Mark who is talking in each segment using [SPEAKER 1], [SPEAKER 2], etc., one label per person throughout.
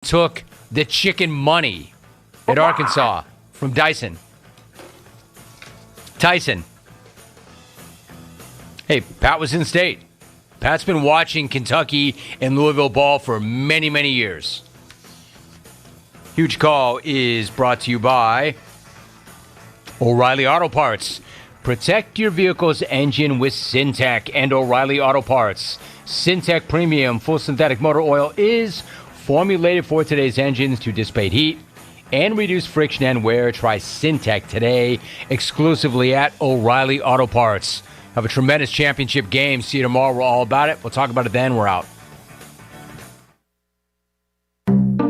[SPEAKER 1] took the chicken money at Arkansas from Tyson. Hey, Pat was in state. Pat's been watching Kentucky and Louisville ball for many, many years. Huge Call is brought to you by O'Reilly Auto Parts. Protect your vehicle's engine with Syntec and O'Reilly Auto Parts. Syntec Premium Full Synthetic Motor Oil is formulated for today's engines to dissipate heat and reduce friction and wear. Try Syntec today, exclusively at O'Reilly Auto Parts. Have a tremendous championship game. See you tomorrow. We're all about it. We'll talk about it then. We're out.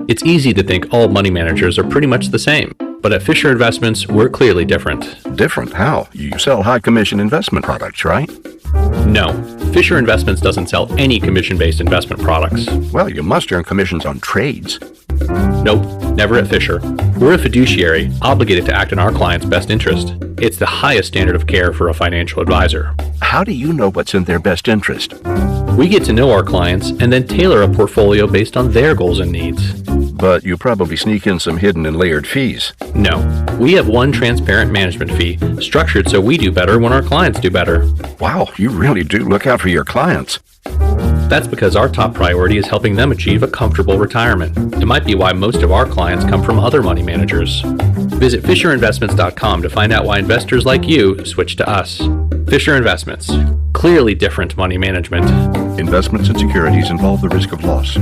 [SPEAKER 2] It's easy to think all money managers are pretty much the same. But at Fisher Investments, we're clearly different.
[SPEAKER 3] Different? How? You sell high-commission investment products, right?
[SPEAKER 2] No. Fisher Investments doesn't sell any commission-based investment products.
[SPEAKER 3] Well, you must earn commissions on trades.
[SPEAKER 2] Nope, never at Fisher. We're a fiduciary, obligated to act in our client's best interest. It's the highest standard of care for a financial advisor.
[SPEAKER 3] How do you know what's in their best interest?
[SPEAKER 2] We get to know our clients and then tailor a portfolio based on their goals and needs.
[SPEAKER 3] But you probably sneak in some hidden and layered fees.
[SPEAKER 2] No, we have one transparent management fee, structured so we do better when our clients do better.
[SPEAKER 3] Wow, you really do look out for your clients.
[SPEAKER 2] That's because our top priority is helping them achieve a comfortable retirement. It might be why most of our clients come from other money managers. Visit FisherInvestments.com to find out why investors like you switch to us. Fisher Investments. Clearly different money management.
[SPEAKER 3] Investments and securities involve the risk of loss.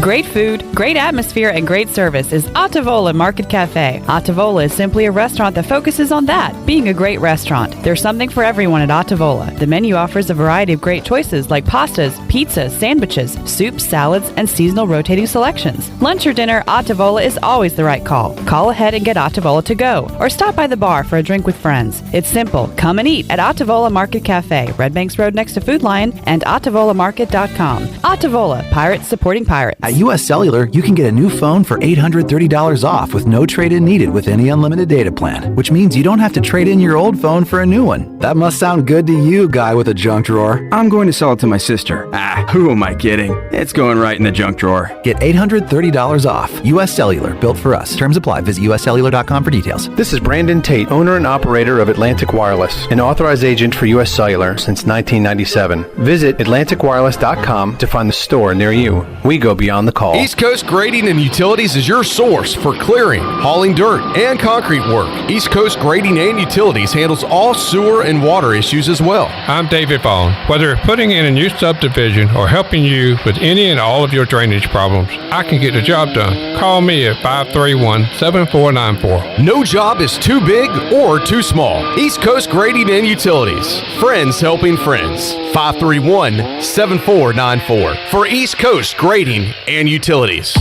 [SPEAKER 4] Great food, great atmosphere, and great service is Ottavola Market Cafe. Ottavola is simply a restaurant that focuses on that, being a great restaurant. There's something for everyone at Ottavola. The menu offers a variety of great choices like pastas, pizzas, sandwiches, soups, salads, and seasonal rotating selections. Lunch or dinner, Ottavola is always the right call. Call ahead and get Ottavola to go, or stop by the bar for a drink with friends. It's simple. Come and eat at Ottavola Market Cafe, Red Banks Road next to Food Lion, and OttavolaMarket.com. Ottavola, pirates supporting pirates.
[SPEAKER 5] At U.S. Cellular, you can get a new phone for $830 off with no trade-in needed with any unlimited data plan, which means you don't have to trade in your old phone for a new one. That must sound good to you, guy with a junk drawer.
[SPEAKER 6] I'm going to sell it to my sister. Who am I kidding? It's going right in the junk drawer.
[SPEAKER 5] Get $830 off. U.S. Cellular, built for us. Terms apply. Visit uscellular.com for details.
[SPEAKER 7] This is Brandon Tate, owner and operator of Atlantic Wireless, an authorized agent for U.S. Cellular since 1997. Visit AtlanticWireless.com to find the store near you. We go beyond the call.
[SPEAKER 8] East Coast Grading and Utilities is your source for clearing, hauling dirt, and concrete work. East Coast Grading and Utilities handles all sewer and water issues as well.
[SPEAKER 9] I'm David Vaughn. Whether putting in a new subdivision or helping you with any and all of your drainage problems, I can get the job done. Call me at 531-7494.
[SPEAKER 8] No job is too big or too small. East Coast Grading and Utilities. Friends helping friends. 531-7494 for East Coast Grading and Utilities.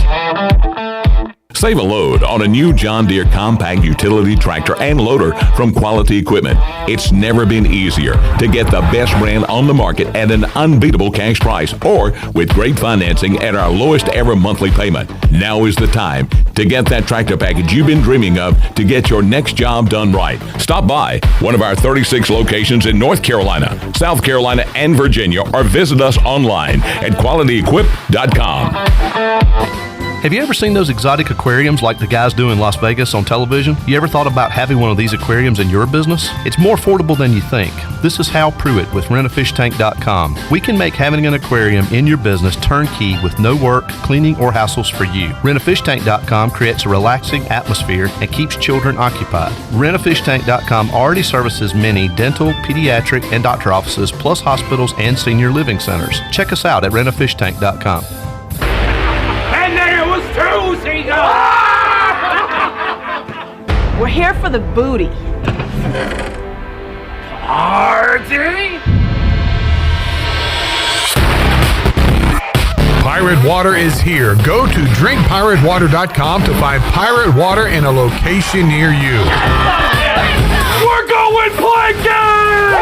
[SPEAKER 10] Save a load on a new John Deere compact utility tractor and loader from Quality Equipment. It's never been easier to get the best brand on the market at an unbeatable cash price or with great financing at our lowest ever monthly payment. Now is the time to get that tractor package you've been dreaming of to get your next job done right. Stop by one of our 36 locations in North Carolina, South Carolina, and Virginia, or visit us online at qualityequip.com.
[SPEAKER 11] Have you ever seen those exotic aquariums like the guys do in Las Vegas on television? You ever thought about having one of these aquariums in your business? It's more affordable than you think. This is Hal Pruitt with rentafishtank.com. We can make having an aquarium in your business turnkey with no work, cleaning, or hassles for you. Rentafishtank.com creates a relaxing atmosphere and keeps children occupied. Rentafishtank.com already services many dental, pediatric, and doctor offices, plus hospitals and senior living centers. Check us out at rentafishtank.com.
[SPEAKER 12] We're here for the booty.
[SPEAKER 13] Party? Pirate Water is here. Go to drinkpiratewater.com to find Pirate Water in a location near you. We're going plankton!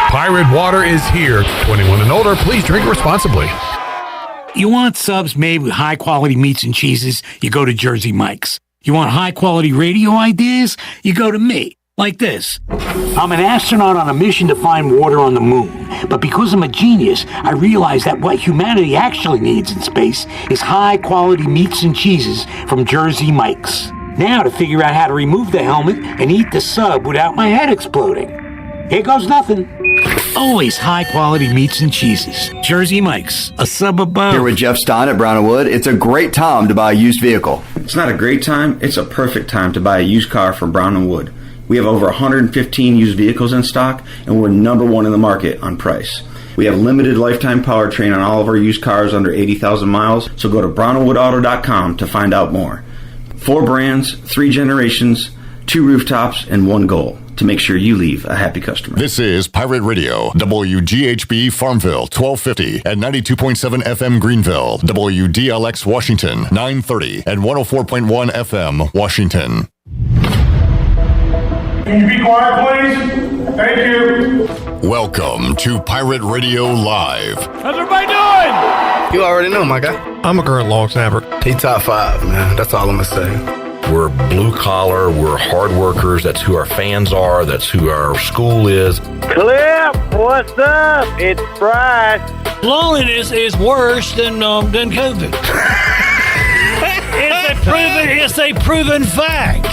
[SPEAKER 13] Pirate Water is here. 21 and older, please drink responsibly.
[SPEAKER 14] You want subs made with high-quality meats and cheeses? You go to Jersey Mike's. You want high-quality radio ideas? You go to me. Like this. I'm an astronaut on a mission to find water on the moon. But because I'm a genius, I realize that what humanity actually needs in space is high-quality meats and cheeses from Jersey Mike's. Now to figure out how to remove the helmet and eat the sub without my head exploding. Here goes nothing. Always high-quality meats and cheeses. Jersey Mike's, a sub above.
[SPEAKER 12] Here with Jeff Stein at Brown & Wood. It's a great time to buy a used vehicle.
[SPEAKER 15] It's not a great time, it's a perfect time to buy a used car from Brown & Wood. We have over 115 used vehicles in stock, and we're number one in the market on price. We have limited lifetime powertrain on all of our used cars under 80,000 miles, so go to brownandwoodauto.com to find out more. 4 brands, 3 generations, 2 rooftops, and 1 goal: to make sure you leave a happy customer.
[SPEAKER 16] This is Pirate Radio, WGHB Farmville, 1250 and 92.7 FM Greenville, WDLX Washington, 930 and 104.1 FM Washington.
[SPEAKER 13] Can you be quiet, please? Thank you.
[SPEAKER 16] Welcome to Pirate Radio Live.
[SPEAKER 13] How's everybody doing?
[SPEAKER 6] You already know, my guy.
[SPEAKER 8] I'm a current long snapper.
[SPEAKER 6] He top 5, man. That's all I'm going to say.
[SPEAKER 17] We're blue collar, we're hard workers. That's who our fans are, that's who our school is.
[SPEAKER 18] Clip, what's up? It's Bryce.
[SPEAKER 14] Loneliness is worse than COVID. It's a proven fact.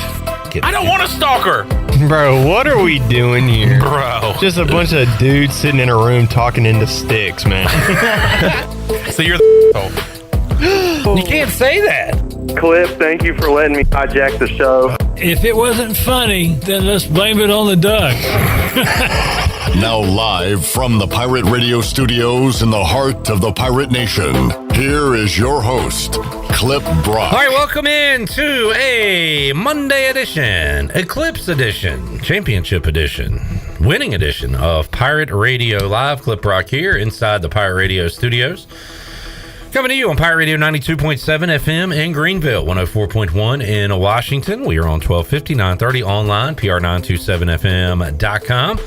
[SPEAKER 17] I don't want a stalker.
[SPEAKER 19] Bro, what are we doing here?
[SPEAKER 17] Bro.
[SPEAKER 19] Just a bunch of dudes sitting in a room talking into sticks, man.
[SPEAKER 17] So you're You can't say that.
[SPEAKER 18] Cliff, thank you for letting me hijack the show.
[SPEAKER 14] If it wasn't funny, then let's blame it on the duck.
[SPEAKER 16] Now live from the Pirate Radio studios in the heart of the Pirate Nation, here is your host, Clip Brock.
[SPEAKER 2] All right, welcome in to a Monday edition, Eclipse edition, Championship edition, winning edition of Pirate Radio Live. Clip Brock here inside the Pirate Radio studios. Coming to you on Pirate Radio 92.7 FM in Greenville, 104.1 in Washington. We are on 1250, 930 online, pr927fm.com.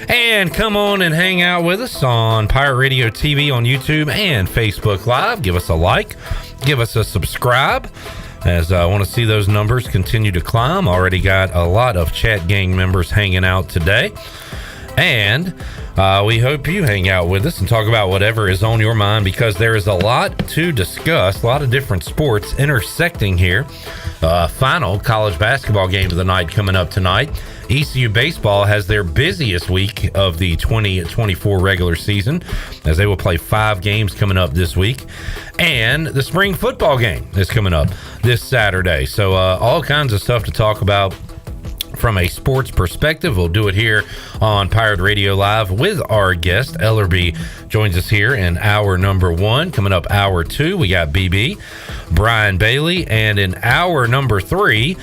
[SPEAKER 2] And come on and hang out with us on Pirate Radio TV on YouTube and Facebook Live. Give us a like, give us a subscribe, as I want to see those numbers continue to climb. Already got a lot of chat gang members hanging out today. And we hope you hang out with us and talk about whatever is on your mind, because there is a lot to discuss, a lot of different sports intersecting here. Final college basketball game of the night coming up tonight. ECU baseball has their busiest week of the 2024 regular season, as they will play 5 games coming up this week. And the spring football game is coming up this Saturday. So all kinds of stuff to talk about from a sports perspective. We'll do it here on Pirate Radio Live with our guest. Ellerbe joins us here in hour number 1. Coming up hour 2, we got BB, Brian Bailey, and in hour number 3,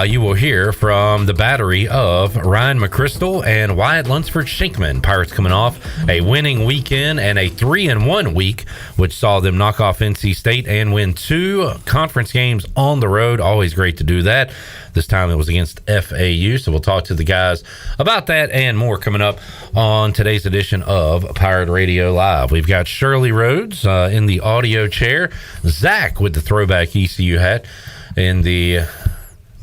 [SPEAKER 2] you will hear from the battery of Ryan McChrystal and Wyatt Lunsford-Shinkman. Pirates coming off a winning weekend and a 3-1 week, which saw them knock off NC State and win 2 conference games on the road. Always great to do that. This time it was against FAU, so we'll talk to the guys about that and more coming up on today's edition of Pirate Radio Live. We've got Shirley Rhodes in the audio chair, Zach with the throwback ECU hat in the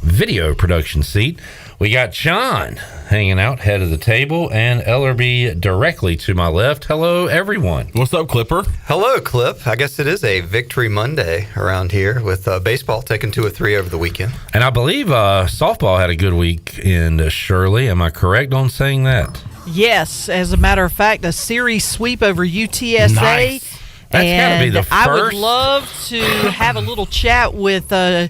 [SPEAKER 2] video production seat. We got Sean hanging out head of the table, and Ellerbe directly to my left. Hello, everyone.
[SPEAKER 8] What's up, Clipper?
[SPEAKER 20] Hello, Clip. I guess it is a Victory Monday around here with baseball taking 2 or 3 over the weekend.
[SPEAKER 2] And I believe softball had a good week in Shirley. Am I correct on saying that?
[SPEAKER 21] Yes. As a matter of fact, a series sweep over UTSA.
[SPEAKER 2] Nice. That's got to be the first.
[SPEAKER 21] I would love to have a little chat with the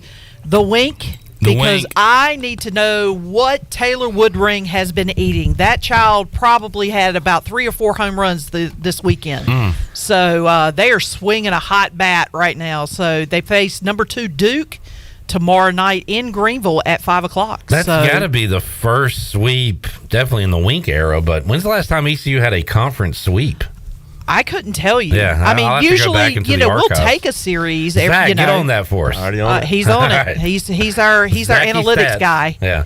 [SPEAKER 21] Wink. Because I need to know what Taylor Woodring has been eating. That child probably had about 3 or 4 home runs this weekend. So they are swinging a hot bat right now. So they face number 2 Duke tomorrow night in Greenville at 5 o'clock.
[SPEAKER 2] That's got to be the first sweep, definitely in the Wink era. But when's the last time ECU had a conference sweep?
[SPEAKER 21] I couldn't tell you.
[SPEAKER 2] Yeah,
[SPEAKER 21] I mean, usually, we'll
[SPEAKER 2] archives.
[SPEAKER 21] take a series.
[SPEAKER 2] Zach, get on that for us.
[SPEAKER 21] He's on it.
[SPEAKER 2] Right.
[SPEAKER 21] He's our analytics guy.
[SPEAKER 2] Yeah.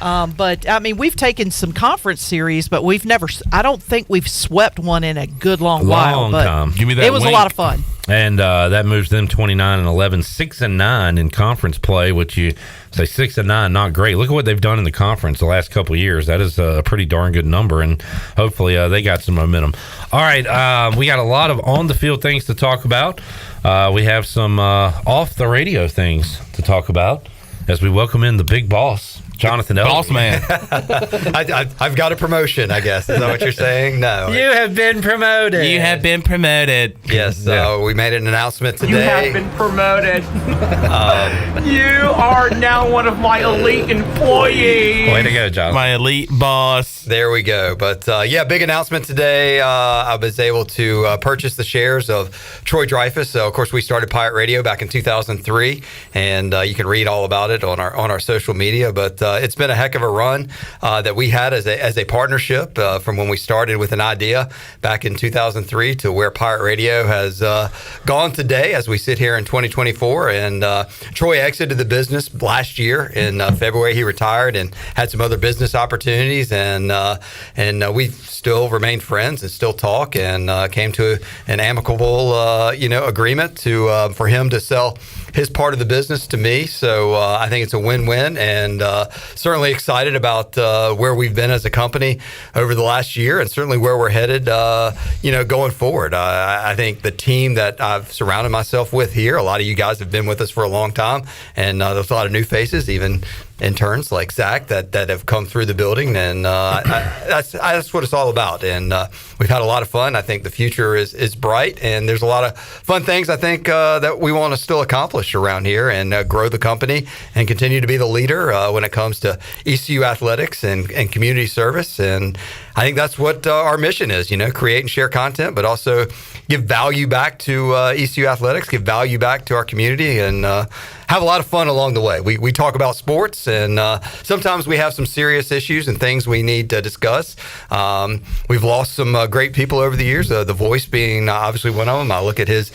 [SPEAKER 21] But I mean, we've taken some conference series, but we've never. I don't think we've swept one in a good long while. But
[SPEAKER 8] time. Give me that.
[SPEAKER 21] It was a lot of fun.
[SPEAKER 1] And that moves them 29-11, 6-9 in conference play, which you say 6-9, not great. Look at what they've done in the conference the last couple of years. That is a pretty darn good number, and hopefully they got some momentum. All right, we got a lot of on-the-field things to talk about. We have some off-the-radio things to talk about as we welcome in the big boss, Jonathan Ellerbe.
[SPEAKER 20] Boss man. I've got a promotion, I guess. Is that what you're saying? No.
[SPEAKER 1] You have been promoted.
[SPEAKER 22] You have been promoted.
[SPEAKER 20] Yes. We made an announcement today.
[SPEAKER 23] You have been promoted. You are now one of my elite employees.
[SPEAKER 1] Way to go, Jonathan.
[SPEAKER 22] My elite boss.
[SPEAKER 20] There we go. But big announcement today. I was able to purchase the shares of Troy Dreyfus. So, of course, we started Pirate Radio back in 2003, and you can read all about it on our social media. But it's been a heck of a run that we had as a partnership from when we started with an idea back in 2003 to where Pirate Radio has gone today as we sit here in 2024. And Troy exited the business last year in February. He retired and had some other business opportunities, and we still remained friends and still talk, and came to an amicable agreement for him to sell his part of the business to me. So I think it's a win-win, and certainly excited about where we've been as a company over the last year, and certainly where we're headed going forward. I think the team that I've surrounded myself with here, a lot of you guys have been with us for a long time, and there's a lot of new faces, even interns like Zach that have come through the building, and that's what it's all about. And we've had a lot of fun. I think the future is bright, and there's a lot of fun things I think that we want to still accomplish around here, and grow the company and continue to be the leader when it comes to ECU athletics and community service. And I think that's what our mission is, create and share content, but also give value back to ECU athletics, give value back to our community, and have a lot of fun along the way. We talk about sports, and sometimes we have some serious issues and things we need to discuss. We've lost some great people over the years. The voice being obviously one of them. I look at his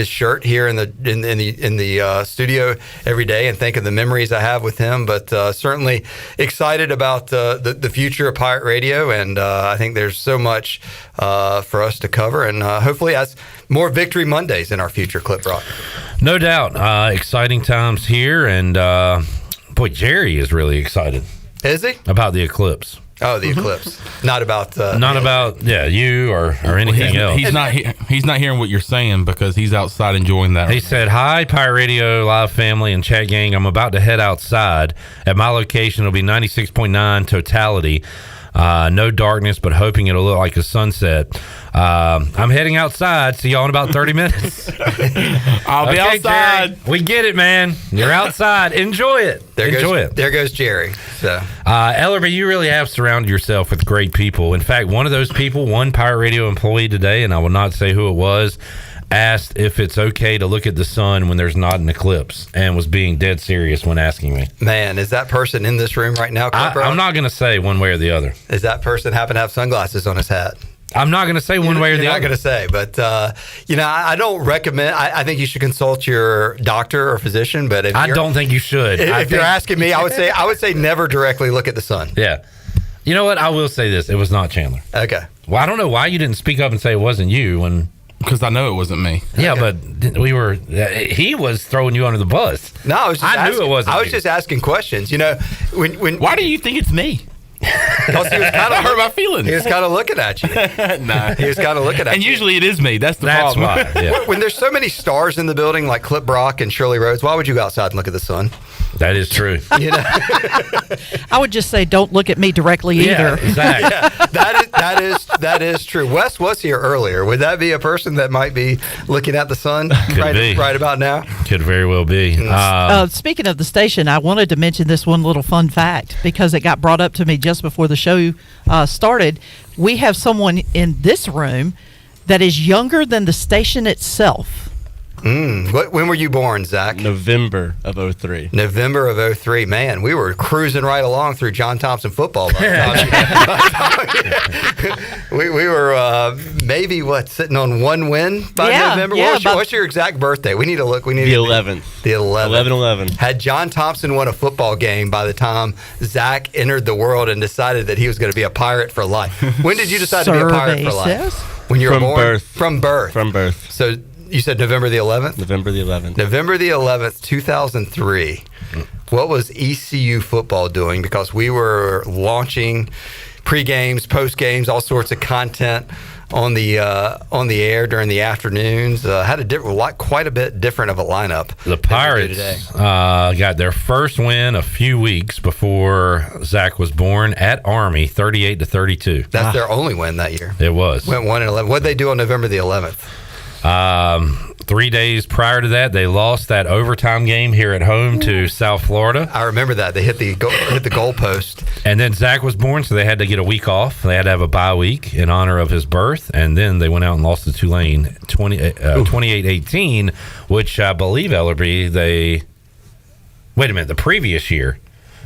[SPEAKER 20] shirt here in the studio every day and think of the memories I have with him. But certainly excited about the future of Pirate Radio, and I think there's so much for us to cover, and hopefully that's more Victory Mondays in our future, Clip Rock.
[SPEAKER 1] No doubt. Exciting times here, and boy, Jerry is really excited.
[SPEAKER 20] Is he?
[SPEAKER 1] About the eclipse.
[SPEAKER 20] Oh, the eclipse. Not about
[SPEAKER 1] you or anything else.
[SPEAKER 22] He's not hearing what you're saying because he's outside enjoying that.
[SPEAKER 1] He said, "Hi, Pirate Radio Live family and chat gang. I'm about to head outside. At my location, it'll be 96.9 totality. No darkness, but hoping it'll look like a sunset. I'm heading outside. See y'all in about 30 minutes.
[SPEAKER 22] I'll be outside.
[SPEAKER 1] Jerry, we get it, man. You're outside. Enjoy it.
[SPEAKER 20] There goes Jerry. So,
[SPEAKER 1] Ellerbe, you really have surrounded yourself with great people. In fact, one of those people, one Pirate Radio employee today, and I will not say who it was, asked if it's okay to look at the sun when there's not an eclipse, and was being dead serious when asking me.
[SPEAKER 20] Man, is that person in this room right now?
[SPEAKER 1] I'm not going to say one way or the other.
[SPEAKER 20] Does that person happen to have sunglasses on his hat?
[SPEAKER 1] I'm not going to say one way or the other.
[SPEAKER 20] You're not going to say, but I don't recommend. I think you should consult your doctor or physician. But
[SPEAKER 1] I don't think you should.
[SPEAKER 20] If you're asking me, I would say never directly look at the sun.
[SPEAKER 1] Yeah. You know what? I will say this: it was not Chandler.
[SPEAKER 20] Okay.
[SPEAKER 1] Well, I don't know why you didn't speak up and say it wasn't you when.
[SPEAKER 22] Because I know it wasn't me.
[SPEAKER 1] Yeah, okay. But he was throwing you under the bus.
[SPEAKER 20] No, I
[SPEAKER 1] knew it wasn't.
[SPEAKER 20] I was just asking questions.
[SPEAKER 22] Why do you think it's me?
[SPEAKER 20] Because he was kind of hurt my feelings. He was kind of looking at you.
[SPEAKER 22] Nah.
[SPEAKER 20] He was kind of looking at you.
[SPEAKER 22] And usually it is me. That's the problem.
[SPEAKER 1] Why, yeah.
[SPEAKER 20] When there's so many stars in the building, like Clip Brock and Shirley Rhodes, why would you go outside and look at the sun?
[SPEAKER 1] That is true.
[SPEAKER 21] I would just say don't look at me directly either.
[SPEAKER 1] Exactly.
[SPEAKER 20] That is true. Wes was here earlier. Would that be a person that might be looking at the sun right about now?
[SPEAKER 1] Could very well be.
[SPEAKER 21] Speaking of the station, I wanted to mention this one little fun fact because it got brought up to me just before the show started. We have someone in this room that is younger than the station itself.
[SPEAKER 20] When were you born, Zach?
[SPEAKER 22] November of 03.
[SPEAKER 20] November of 03. Man, we were cruising right along through John Thompson football. we were maybe sitting on one win by November. What's your exact birthday? We need to look. The
[SPEAKER 22] 11th.
[SPEAKER 20] The 11th.
[SPEAKER 22] 11/11.
[SPEAKER 20] Had John Thompson won a football game by the time Zach entered the world and decided that he was going to be a Pirate for life. When did you decide to be a Pirate for life? When you were born?
[SPEAKER 22] Birth.
[SPEAKER 20] From birth.
[SPEAKER 22] From birth.
[SPEAKER 20] So You said November the 11th?
[SPEAKER 3] November the 11th.
[SPEAKER 20] November the 11th, 2003. What was ECU football doing? Because we were launching pre-games, post-games, all sorts of content on the air during the afternoons. Had quite a bit different of a lineup.
[SPEAKER 1] The Pirates got their first win a few weeks before Zach was born at Army, 38-32.
[SPEAKER 20] That's their only win that year.
[SPEAKER 1] It was.
[SPEAKER 20] Went 1-11. What did they do on November the 11th?
[SPEAKER 1] 3 days prior to that, they lost that overtime game here at home to South Florida.
[SPEAKER 20] I remember that. They hit the goalpost.
[SPEAKER 1] And then Zach was born, so they had to get a week off. They had to have a bye week in honor of his birth. And then they went out and lost to Tulane 28-18, which I believe, Ellerbe, wait a minute, the previous year.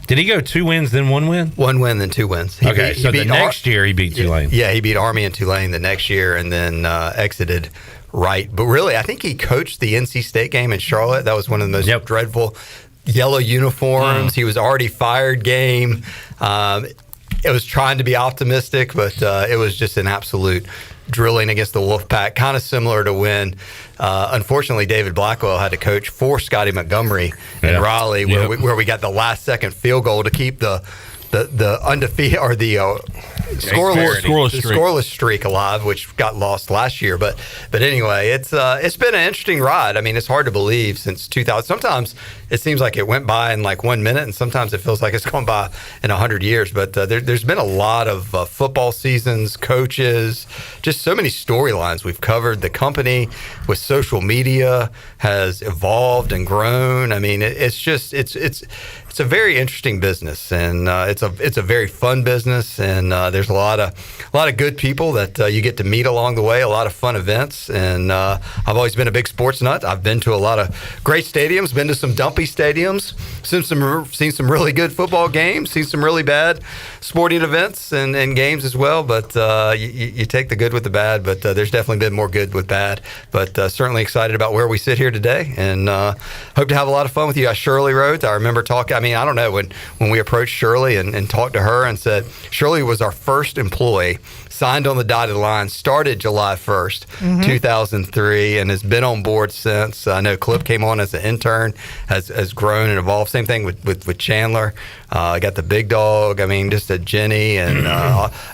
[SPEAKER 1] Did he go 2 wins, then 1 win?
[SPEAKER 20] 1 win, then 2 wins.
[SPEAKER 1] He beat next year he beat Tulane.
[SPEAKER 20] Yeah, he beat Army and Tulane the next year and then exited right. But really, I think he coached the NC State game in Charlotte. That was one of the most dreadful yellow uniforms. He was already fired game. It was trying to be optimistic, but it was just an absolute drilling against the Wolfpack, kind of similar to when, unfortunately, David Blackwell had to coach for Scotty Montgomery in Raleigh, where we got the last-second field goal to keep the undefeated or the scoreless streak alive, which got lost last year. But anyway, it's been an interesting ride. I mean, it's hard to believe since 2000. Sometimes it seems like it went by in like 1 minute, and sometimes it feels like it's gone by in 100 years. But there's been a lot of football seasons, coaches, just so many storylines we've covered. The company with social media has evolved and grown. I mean, it's a very interesting business, and it's a very fun business, and there's a lot of good people that you get to meet along the way. A lot of fun events, and I've always been a big sports nut. I've been to a lot of great stadiums, been to some dumpy stadiums, seen some really good football games, seen some really bad sporting events and games as well. But you take the good with the bad. But there's definitely been more good with bad. But certainly excited about where we sit here today, and hope to have a lot of fun with you. Shirley Rhodes, I remember talking. I mean, I don't know, when we approached Shirley and talked to her and said, Shirley was our first employee, signed on the dotted line, started July 1st, 2003, and has been on board since. I know Clip came on as an intern, has grown and evolved. Same thing with Chandler. Got the big dog. I mean, just a Jenny and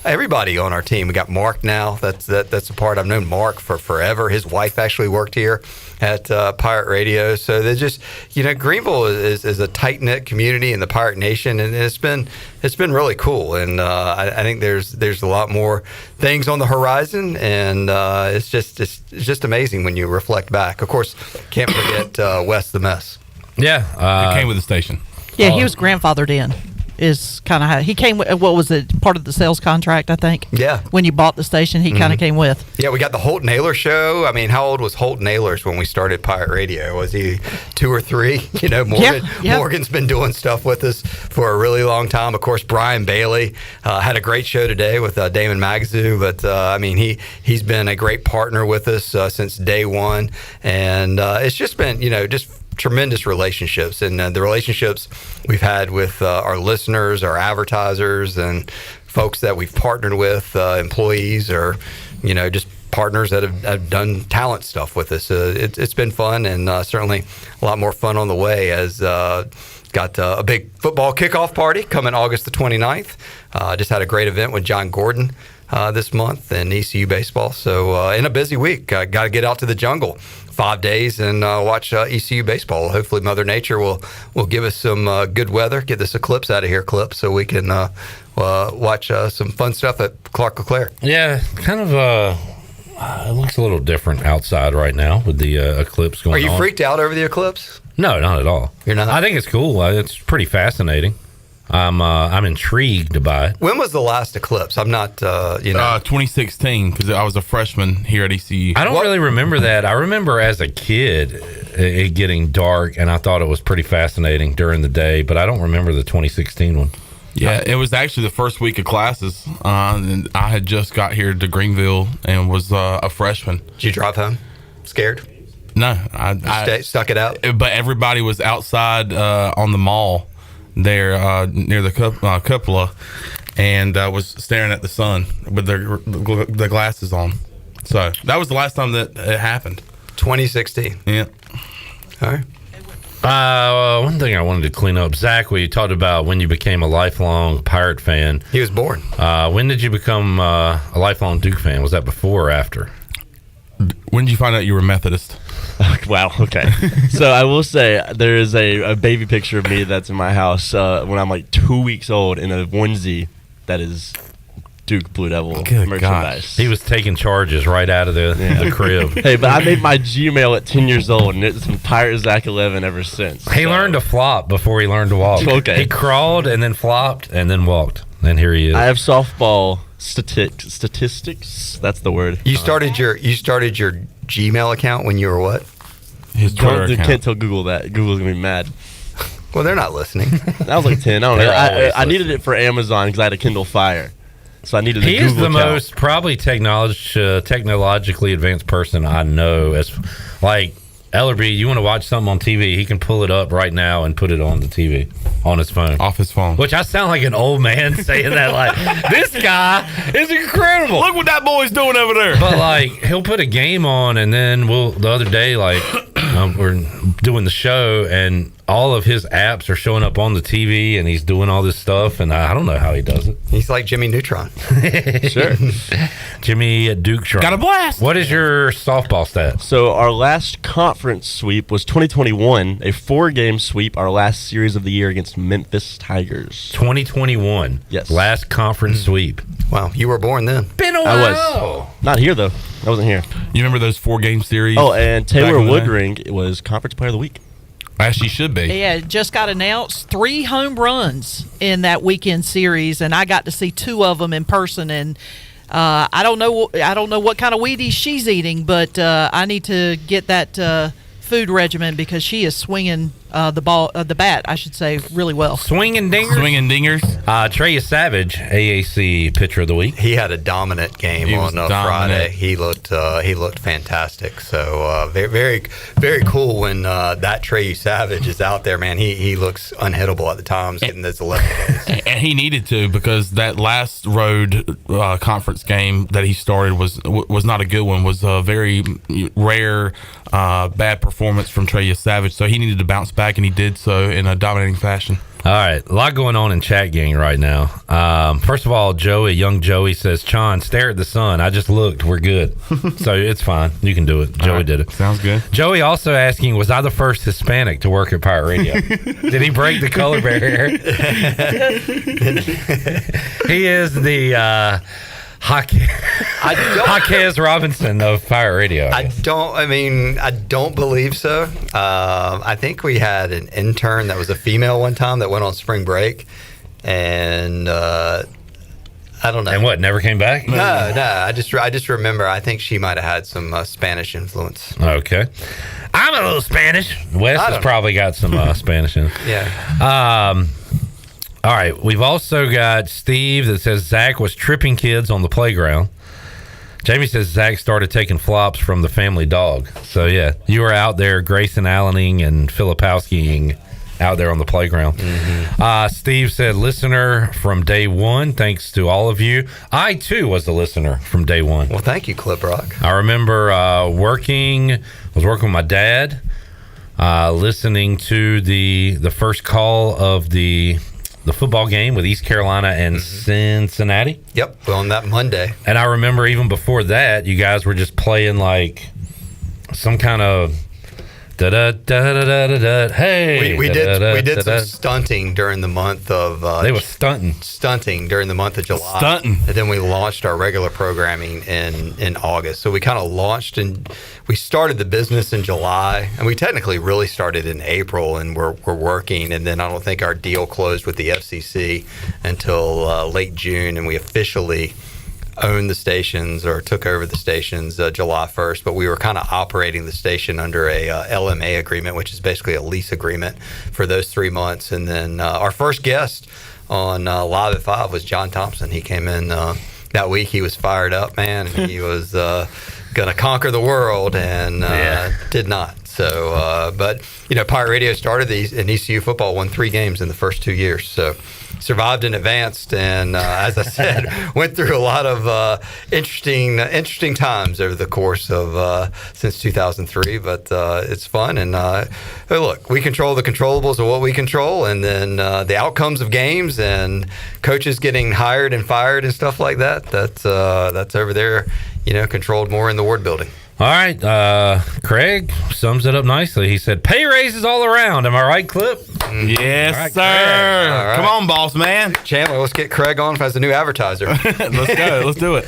[SPEAKER 20] everybody on our team. We got Mark now. That's a part. I've known Mark for forever. His wife actually worked here at Pirate Radio. So they're just, Greenville is a tight-knit community in the Pirate Nation, and it's been really cool. And I think there's a lot more things on the horizon, and it's just amazing when you reflect back. Of course, can't forget Wes the Mess.
[SPEAKER 1] Yeah,
[SPEAKER 22] it came with the station.
[SPEAKER 21] Yeah, he was grandfathered in. Is kind of how he came with. What was it? Part of the sales contract, I think.
[SPEAKER 20] Yeah.
[SPEAKER 21] When you bought the station, he kind of came with.
[SPEAKER 20] Yeah, we got the Holt Naylor show. I mean, how old was Holt Naylor's when we started Pirate Radio? Was he 2 or 3? Morgan's been doing stuff with us for a really long time. Of course, Brian Bailey had a great show today with Damon Magazoo. But I mean, he's been a great partner with us since day one, and it's just been just tremendous relationships, and the relationships we've had with our listeners, our advertisers, and folks that we've partnered with, employees, or just partners that have done talent stuff with us. It's been fun, and certainly a lot more fun on the way, as got a big football kickoff party coming August the 29th. Just had a great event with John Gordon this month in ECU baseball. So in a busy week, got to get out to the jungle 5 days and watch ECU baseball. Hopefully Mother Nature will give us some good weather, get this eclipse out of here, Clip, so we can watch some fun stuff at Clark LeClaire.
[SPEAKER 1] Yeah, kind of it looks a little different outside right now with the eclipse going on.
[SPEAKER 20] Are you freaked out over the eclipse?
[SPEAKER 1] No, not at all.
[SPEAKER 20] You're not?
[SPEAKER 1] I think it's cool. It's pretty fascinating. I'm intrigued by it.
[SPEAKER 20] When was the last eclipse? I'm not,
[SPEAKER 22] 2016, because I was a freshman here at ECU.
[SPEAKER 1] I don't really remember that. I remember as a kid it getting dark, and I thought it was pretty fascinating during the day, but I don't remember the 2016 one.
[SPEAKER 22] Yeah, it was actually the first week of classes, and I had just got here to Greenville and was a freshman.
[SPEAKER 20] Did you drive home scared?
[SPEAKER 22] No. I
[SPEAKER 20] stuck it out?
[SPEAKER 22] But everybody was outside on the mall there near the cupola, and was staring at the sun with the glasses on. So that was the last time that it happened.
[SPEAKER 20] 2016.
[SPEAKER 22] Yeah.
[SPEAKER 20] All right.
[SPEAKER 1] One thing I wanted to clean up, Zach, we talked about when you became a lifelong Pirate fan.
[SPEAKER 20] He was born.
[SPEAKER 1] When did you become a lifelong Duke fan? Was that before or after?
[SPEAKER 22] When did you find out you were Methodist?
[SPEAKER 3] Wow, okay. So I will say there is a baby picture of me that's in my house when I'm like 2 weeks old in a onesie that is Duke Blue Devil merchandise.
[SPEAKER 1] Gosh. He was taking charges right out of the crib.
[SPEAKER 3] Hey, but I made my Gmail at 10 years old, and it's been Pirate Zach 11 ever since.
[SPEAKER 1] He learned to flop before he learned to walk.
[SPEAKER 3] Okay.
[SPEAKER 1] He crawled and then flopped and then walked. And here he is.
[SPEAKER 3] I have softball statistics. That's the word.
[SPEAKER 20] You started your Gmail account when you were what?
[SPEAKER 22] His Twitter account.
[SPEAKER 3] Can't tell Google that. Google's going to be mad.
[SPEAKER 20] Well, they're not listening.
[SPEAKER 3] That was like 10. I don't know. I needed it for Amazon because I had a Kindle Fire. So I needed
[SPEAKER 1] He
[SPEAKER 3] Google
[SPEAKER 1] is the
[SPEAKER 3] account.
[SPEAKER 1] most probably technologically advanced person I know. As like Ellerbe, you want to watch something on TV, he can pull it up right now and put it on the TV on his phone.
[SPEAKER 22] Off his phone.
[SPEAKER 1] Which I sound like an old man saying that. Like, this guy is incredible.
[SPEAKER 22] Look what that boy's doing over there.
[SPEAKER 1] But like, he'll put a game on, and then the other day, like, we're doing the show, and all of his apps are showing up on the TV, and he's doing all this stuff, and I don't know how he does it.
[SPEAKER 20] He's like Jimmy Neutron.
[SPEAKER 3] Sure.
[SPEAKER 1] Jimmy Duketron.
[SPEAKER 22] Got a blast.
[SPEAKER 1] What is your softball stat?
[SPEAKER 3] So our last conference sweep was 2021, a 4-game sweep, our last series of the year against Memphis Tigers.
[SPEAKER 1] 2021.
[SPEAKER 3] Yes.
[SPEAKER 1] Last conference sweep.
[SPEAKER 20] Wow, you were born then.
[SPEAKER 1] Been a while.
[SPEAKER 3] I was. Not here, though. I wasn't here.
[SPEAKER 22] You remember those 4-game series?
[SPEAKER 3] Oh, and Taylor
[SPEAKER 22] back in the day?
[SPEAKER 3] Woodring was Conference Player of the Week.
[SPEAKER 22] As she should be.
[SPEAKER 21] Yeah, it just got announced 3 home runs in that weekend series, and I got to see 2 of them in person. And I don't know what kind of Wheaties she's eating, but I need to get that food regimen because she is swinging the bat, I should say, really well.
[SPEAKER 1] Swinging dingers. Trey Savage, AAC pitcher of the week.
[SPEAKER 20] He had a dominant game on Friday. He looked fantastic. So very, very, very cool when that Trey Savage is out there, man. He looks unhittable at the times getting those 11 days.
[SPEAKER 22] And he needed to, because that last road conference game that he started was not a good one. Was a very rare bad performance from Trey Savage. So he needed to bounce back, and he did so in a dominating fashion.
[SPEAKER 1] All right, a lot going on in chat gang right now. First of all, young Joey says, Chon, stare at the sun. I just looked. We're good. So it's fine. You can do it. Joey did it.
[SPEAKER 22] Sounds good.
[SPEAKER 1] Joey also asking, was I the first Hispanic to work at Pirate Radio? Did he break the color barrier? He is the Jaquez Robinson of Pirate Radio.
[SPEAKER 20] I don't believe so. I think we had an intern that was a female one time that went on spring break, and I don't know.
[SPEAKER 1] And what? Never came back?
[SPEAKER 20] No. I just remember. I think she might have had some Spanish influence.
[SPEAKER 1] Okay, I'm a little Spanish. Wes has probably got some Spanish in.
[SPEAKER 20] Yeah.
[SPEAKER 1] All right, we've also got Steve that says Zach was tripping kids on the playground. Jamie says Zach started taking flops from the family dog. So, yeah, you were out there Grayson Allening and Filipowskiing out there on the playground. Mm-hmm. Steve said, listener from day one. Thanks to all of you. I, too, was the listener from day one.
[SPEAKER 20] Well, thank you, Clip Rock.
[SPEAKER 1] I remember working with my dad, listening to the first call of the football game with East Carolina and Cincinnati.
[SPEAKER 20] Yep, on that Monday.
[SPEAKER 1] And I remember even before that, you guys were just playing like some kind of da-da-da-da-da-da. Hey,
[SPEAKER 20] we did some stunting during the month of
[SPEAKER 1] they were stunting
[SPEAKER 20] during the month of July.
[SPEAKER 1] Stunting.
[SPEAKER 20] And then we launched our regular programming in August. So we kind of launched and we started the business in July, and we technically really started in April, and we're working, and then I don't think our deal closed with the FCC until late June, and we officially owned the stations or took over the stations July 1st, but we were kind of operating the station under a LMA agreement, which is basically a lease agreement for those 3 months. And then our first guest on Live at 5 was John Thompson. He came in that week. He was fired up, man, and he was going to conquer the world, and did not. So, but Pirate Radio started in ECU football, won 3 games in the first 2 years. So, survived and advanced, and as I said, went through a lot of interesting times over the course of since 2003. But it's fun, and hey, look, we control the controllables of what we control, and then the outcomes of games and coaches getting hired and fired and stuff like that. That's over there, controlled more in the Ward building.
[SPEAKER 1] All right, Craig sums it up nicely. He said, "Pay raises all around." Am I right, Clip?
[SPEAKER 22] Yes,
[SPEAKER 1] All right,
[SPEAKER 22] sir.
[SPEAKER 1] Craig.
[SPEAKER 22] Come on, boss man.
[SPEAKER 20] Chandler, let's get Craig on as a new advertiser.
[SPEAKER 22] Let's go. Let's do it.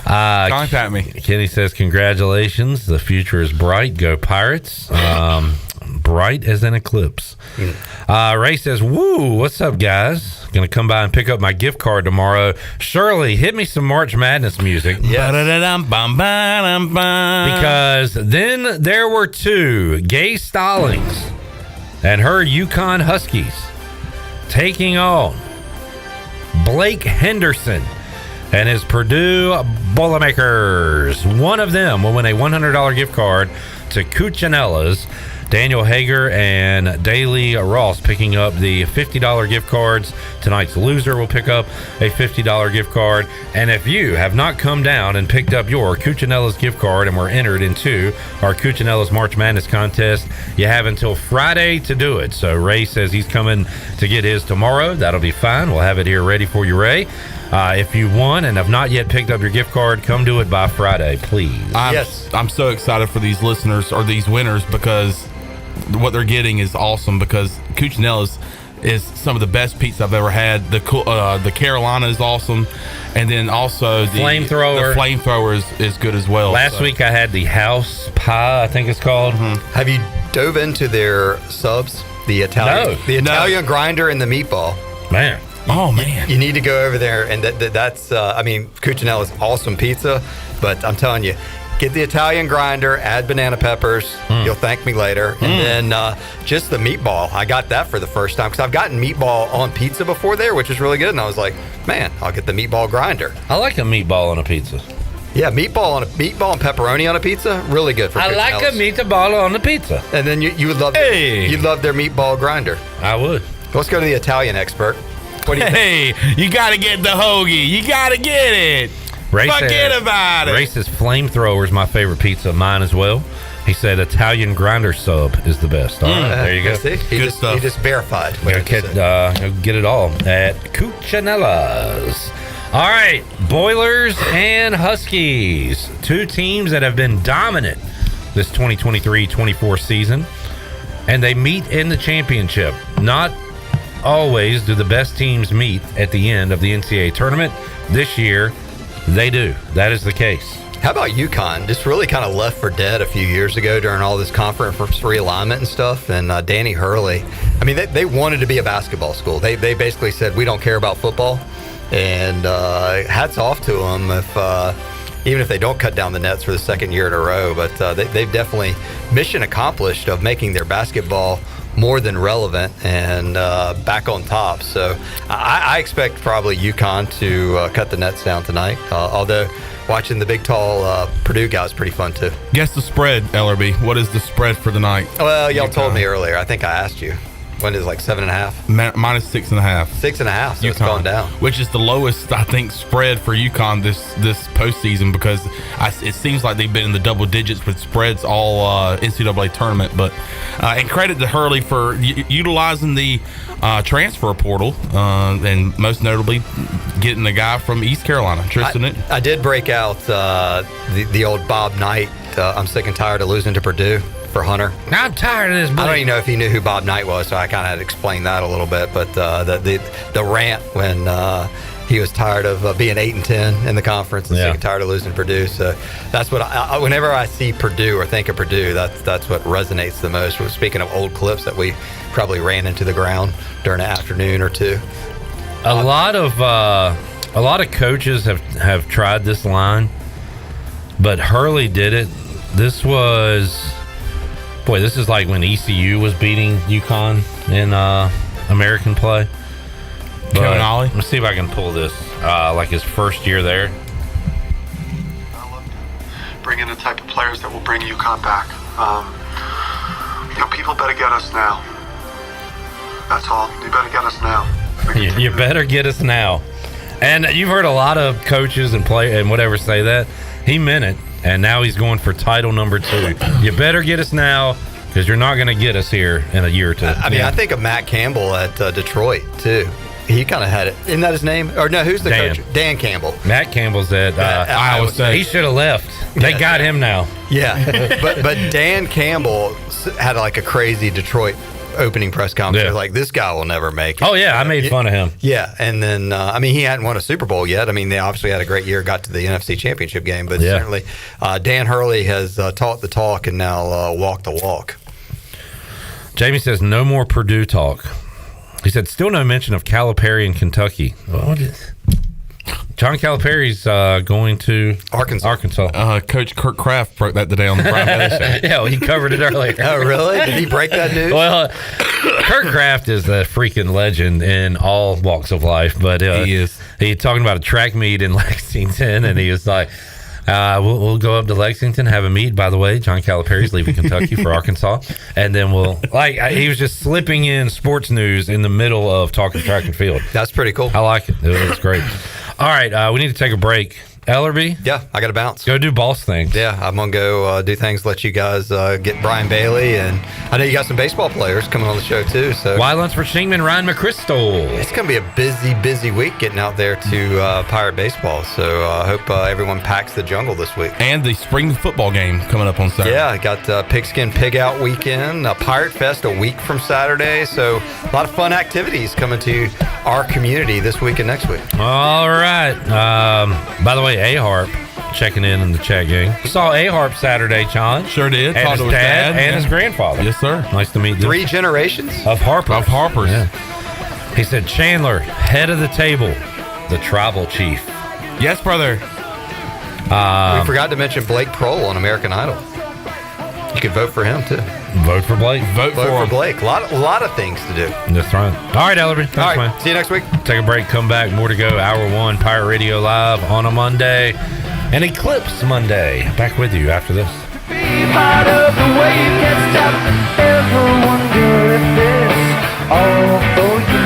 [SPEAKER 22] Contact me.
[SPEAKER 1] Kenny says, "Congratulations. The future is bright. Go Pirates." Bright as an eclipse. Ray says, "Woo, what's up, guys? Gonna come by and pick up my gift card tomorrow. Shirley, hit me some March Madness music."
[SPEAKER 20] Yes.
[SPEAKER 1] Because then there were 2 Gay Stallings and her Yukon Huskies taking on Blake Henderson and his Purdue Boilermakers. One of them will win a $100 gift card to Cucinella's. Daniel Hager and Daly Ross picking up the $50 gift cards. Tonight's loser will pick up a $50 gift card. And if you have not come down and picked up your Cucinella's gift card and were entered into our Cucinella's March Madness contest, you have until Friday to do it. So Ray says he's coming to get his tomorrow. That'll be fine. We'll have it here ready for you, Ray. If you won and have not yet picked up your gift card, come do it by Friday, please.
[SPEAKER 22] I'm so excited for these listeners or these winners, because what they're getting is awesome, because Cucinella's is some of the best pizza I've ever had. The Carolina is awesome, and then also the flamethrower is good as well.
[SPEAKER 1] Last week I had the house pie, I think it's called.
[SPEAKER 20] Have you dove into their subs? The Italian grinder and the meatball.
[SPEAKER 1] Man.
[SPEAKER 22] Oh man.
[SPEAKER 20] You need to go over there, and that's Cucinella's awesome pizza, but I'm telling you, get the Italian grinder, add banana peppers. You'll thank me later. And then just the meatball. I got that for the first time, because I've gotten meatball on pizza before there, which is really good. And I was like, man, I'll get the meatball grinder.
[SPEAKER 1] I like a meatball on a pizza.
[SPEAKER 20] Yeah, meatball and pepperoni on a pizza, really good for
[SPEAKER 1] I like a meatball on the pizza.
[SPEAKER 20] And then you would love you'd love their meatball grinder.
[SPEAKER 1] I would.
[SPEAKER 20] Let's go to the Italian expert. What do you think?
[SPEAKER 22] Hey, you got to get the hoagie. You got to get it. Forget about it.
[SPEAKER 1] Ray says flamethrower is my favorite pizza. Mine as well. He said Italian grinder sub is the best. All right, there you go.
[SPEAKER 20] See? He just verified.
[SPEAKER 1] Get it all at Cucinella's. All right, Boilers and Huskies, 2 teams that have been dominant this 2023-24 season, and they meet in the championship. Not always do the best teams meet at the end of the NCAA tournament. This year, they do. That is the case.
[SPEAKER 20] How about UConn? Just really kind of left for dead a few years ago during all this conference realignment and stuff. And Danny Hurley, I mean, they wanted to be a basketball school. They basically said, we don't care about football. And hats off to them even if they don't cut down the nets for the second year in a row. But they've definitely mission accomplished of making their basketball more than relevant and back on top. So I expect probably UConn to cut the nets down tonight. Although watching the big, tall Purdue guys is pretty fun too.
[SPEAKER 22] Guess the spread, Ellerbe. What is the spread for the night?
[SPEAKER 20] Well, y'all told me earlier. I think I asked you. When is it, like 7.5?
[SPEAKER 22] Minus 6.5.
[SPEAKER 20] 6.5. So it's gone down.
[SPEAKER 22] Which is the lowest, I think, spread for UConn this postseason, because it seems like they've been in the double digits with spreads all NCAA tournament. But and credit to Hurley for utilizing the transfer portal, and most notably getting the guy from East Carolina, Tristan.
[SPEAKER 20] I did break out the old Bob Knight. I'm sick and tired of losing to Purdue. For Hunter.
[SPEAKER 1] I'm tired of this.
[SPEAKER 20] I don't even know if he knew who Bob Knight was, so I kind of had to explain that a little bit. But the rant when he was tired of being 8-10 in the conference and sick and tired of losing to Purdue. So that's what whenever I see Purdue or think of Purdue, that's what resonates the most. We're speaking of old clips that we probably ran into the ground during an afternoon or two.
[SPEAKER 1] A lot of coaches have tried this line, but Hurley did it. This is like when ECU was beating UConn in American play.
[SPEAKER 22] Kevin Ollie?
[SPEAKER 1] Let's see if I can pull this. Like his first year there.
[SPEAKER 4] bring in the type of players that will bring UConn back. People better get us now. That's all. You better get us now.
[SPEAKER 1] You better get us now. And you've heard a lot of coaches and whatever say that. He meant it, and now he's going for title number 2. You better get us now, because you're not going to get us here in a year or two.
[SPEAKER 20] I mean, I think of Matt Campbell at Detroit, too. He kind of had it. Isn't that his name? Or no, who's the coach? Dan Campbell.
[SPEAKER 1] Matt Campbell's at Iowa State. He should have left. They got him now.
[SPEAKER 20] Yeah. but Dan Campbell had like a crazy Detroit opening press conference. Like, this guy will never make it.
[SPEAKER 1] Oh, yeah. I made fun of him.
[SPEAKER 20] Yeah. And then, he hadn't won a Super Bowl yet. I mean, they obviously had a great year, got to the NFC Championship game. But certainly, Dan Hurley has taught the talk and now walked the walk.
[SPEAKER 1] Jamie says, no more Purdue talk. He said, still no mention of Calipari in Kentucky. John Calipari's going to Arkansas.
[SPEAKER 22] Coach Kirk Kraft broke that today on the Brian Bailey Show.
[SPEAKER 1] Yeah, he covered it earlier.
[SPEAKER 20] Oh, really? Did he break that news?
[SPEAKER 1] Well, Kirk Kraft is a freaking legend in all walks of life. But he is. He talking about a track meet in Lexington, and he was like, we'll go up to Lexington, have a meet. By the way, John Calipari's leaving Kentucky for Arkansas, and then he was just slipping in sports news in the middle of talking track and field.
[SPEAKER 20] That's pretty cool.
[SPEAKER 1] I like it. It was great. All right, we need to take a break. Ellerbe?
[SPEAKER 20] Yeah, I got to bounce.
[SPEAKER 1] Go do boss things.
[SPEAKER 20] Yeah, I'm going to go do things, let you guys get Brian Bailey. And I know you got some baseball players coming on the show, too. So
[SPEAKER 1] Wylands for Shingman, Ryan McChrystal.
[SPEAKER 20] It's going to be a busy week getting out there to Pirate Baseball. So I hope everyone packs the jungle this week.
[SPEAKER 22] And the spring football game coming up on Saturday.
[SPEAKER 20] Yeah, I got Pigskin Pig Out weekend, Pirate Fest a week from Saturday. So a lot of fun activities coming to our community this week and next week.
[SPEAKER 1] All right. By the way, A-Harp checking in the chat gang. Saw A-Harp Saturday, John.
[SPEAKER 22] Sure did.
[SPEAKER 1] And his dad and his grandfather.
[SPEAKER 22] Yes, sir.
[SPEAKER 1] Nice to meet them.
[SPEAKER 20] 3 generations
[SPEAKER 1] of Harpers.
[SPEAKER 22] Yeah.
[SPEAKER 1] He said, Chandler, head of the table, the tribal chief.
[SPEAKER 22] Yes, brother.
[SPEAKER 20] We forgot to mention Blake Prohl on American Idol. You could vote for him, too.
[SPEAKER 1] Vote for Blake.
[SPEAKER 22] Vote
[SPEAKER 20] for Blake. A lot of things to do.
[SPEAKER 1] That's right. All right, Ellerbe. Thanks,
[SPEAKER 20] all right,
[SPEAKER 1] man.
[SPEAKER 20] See you next week.
[SPEAKER 1] Take a break. Come back. More to go. Hour 1, Pirate Radio Live on a Monday. And Eclipse Monday. Back with you after this.
[SPEAKER 5] Be part of the wave, can't stop. Ever wonder if it's all for you.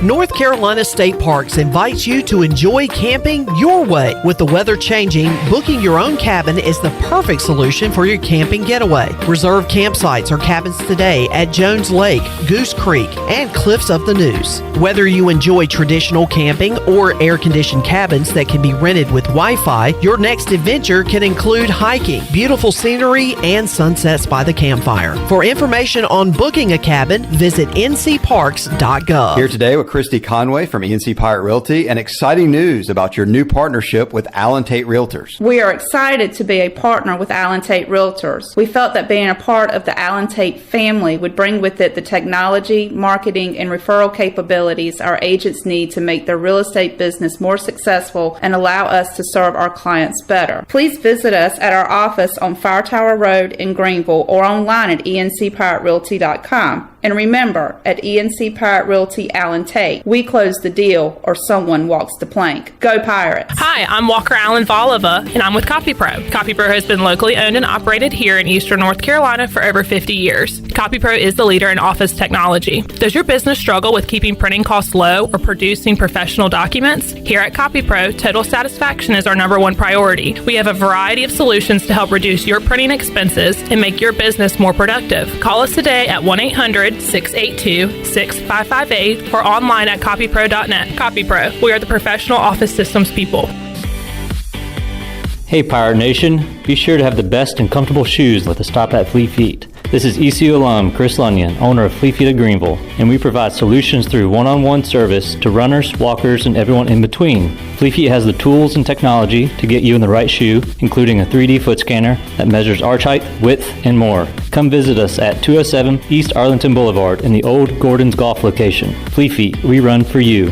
[SPEAKER 7] North Carolina State Parks invites you to enjoy camping your way. With the weather changing, booking your own cabin is the perfect solution for your camping getaway. Reserve campsites or cabins today at Jones Lake, Goose Creek, and Cliffs of the Neuse. Whether you enjoy traditional camping or air-conditioned cabins that can be rented with Wi-Fi, your next adventure can include hiking, beautiful scenery, and sunsets by the campfire. For information on booking a cabin, visit ncparks.gov.
[SPEAKER 12] Here today with Christy Conway from ENC Pirate Realty, and exciting news about your new partnership with Allen Tate Realtors.
[SPEAKER 24] We are excited to be a partner with Allen Tate Realtors. We felt that being a part of the Allen Tate family would bring with it the technology, marketing, and referral capabilities our agents need to make their real estate business more successful and allow us to serve our clients better. Please visit us at our office on Fire Tower Road in Greenville or online at encpiraterealty.com. And remember, at ENC Pirate Realty Allen Tate, we close the deal or someone walks the plank. Go Pirates!
[SPEAKER 25] Hi, I'm Walker Allen Volova, and I'm with CopyPro. CopyPro has been locally owned and operated here in Eastern North Carolina for over 50 years. CopyPro is the leader in office technology. Does your business struggle with keeping printing costs low or producing professional documents? Here at CopyPro, total satisfaction is our #1 priority. We have a variety of solutions to help reduce your printing expenses and make your business more productive. Call us today at 1-800-682-6558 or online at copypro.net. CopyPro, we are the professional office systems people.
[SPEAKER 26] Hey Pirate Nation, be sure to have the best and comfortable shoes with a stop at Fleet Feet. This is ECU alum Chris Lunyon, owner of Fleet Feet of Greenville, and we provide solutions through one-on-one service to runners, walkers, and everyone in between. Fleet Feet has the tools and technology to get you in the right shoe, including a 3D foot scanner that measures arch height, width, and more. Come visit us at 207 East Arlington Boulevard in the old Gordon's Golf location. Fleet Feet, we run for you.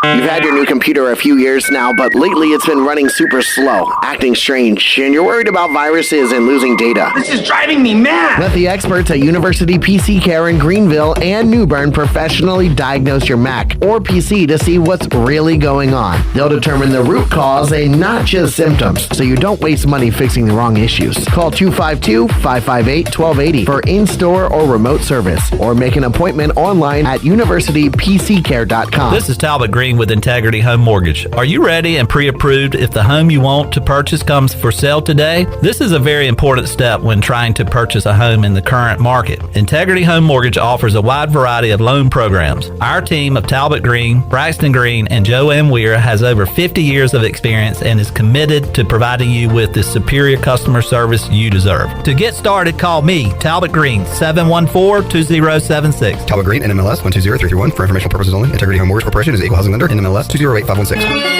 [SPEAKER 12] You've
[SPEAKER 6] You've had your new computer a few years now, but lately it's been running super slow, acting strange, and you're worried about viruses and losing data.
[SPEAKER 14] This is driving me mad!
[SPEAKER 6] Let the experts at University PC Care in Greenville and New Bern professionally diagnose your Mac or PC to see what's really going on. They'll determine the root cause and not just symptoms, so you don't waste money fixing the wrong issues. Call 252-558-1280 for in-store or remote service, or make an appointment online at universitypccare.com.
[SPEAKER 9] This is Talbot Green with Integrity Home Mortgage. Are you ready and pre-approved if the home you want to purchase comes for sale today? This is a very important step when trying to purchase a home in the current market. Integrity Home Mortgage offers a wide variety of loan programs. Our team of Talbot Green, Braxton Green, and Joanne Weir has over 50 years of experience and is committed to providing you with the superior customer service you deserve. To get started, call me, Talbot Green, 714-2076.
[SPEAKER 10] Talbot Green, NMLS 120331. For informational purposes only. Integrity Home Mortgage Corporation is an equal housing lender. NMLS 208516.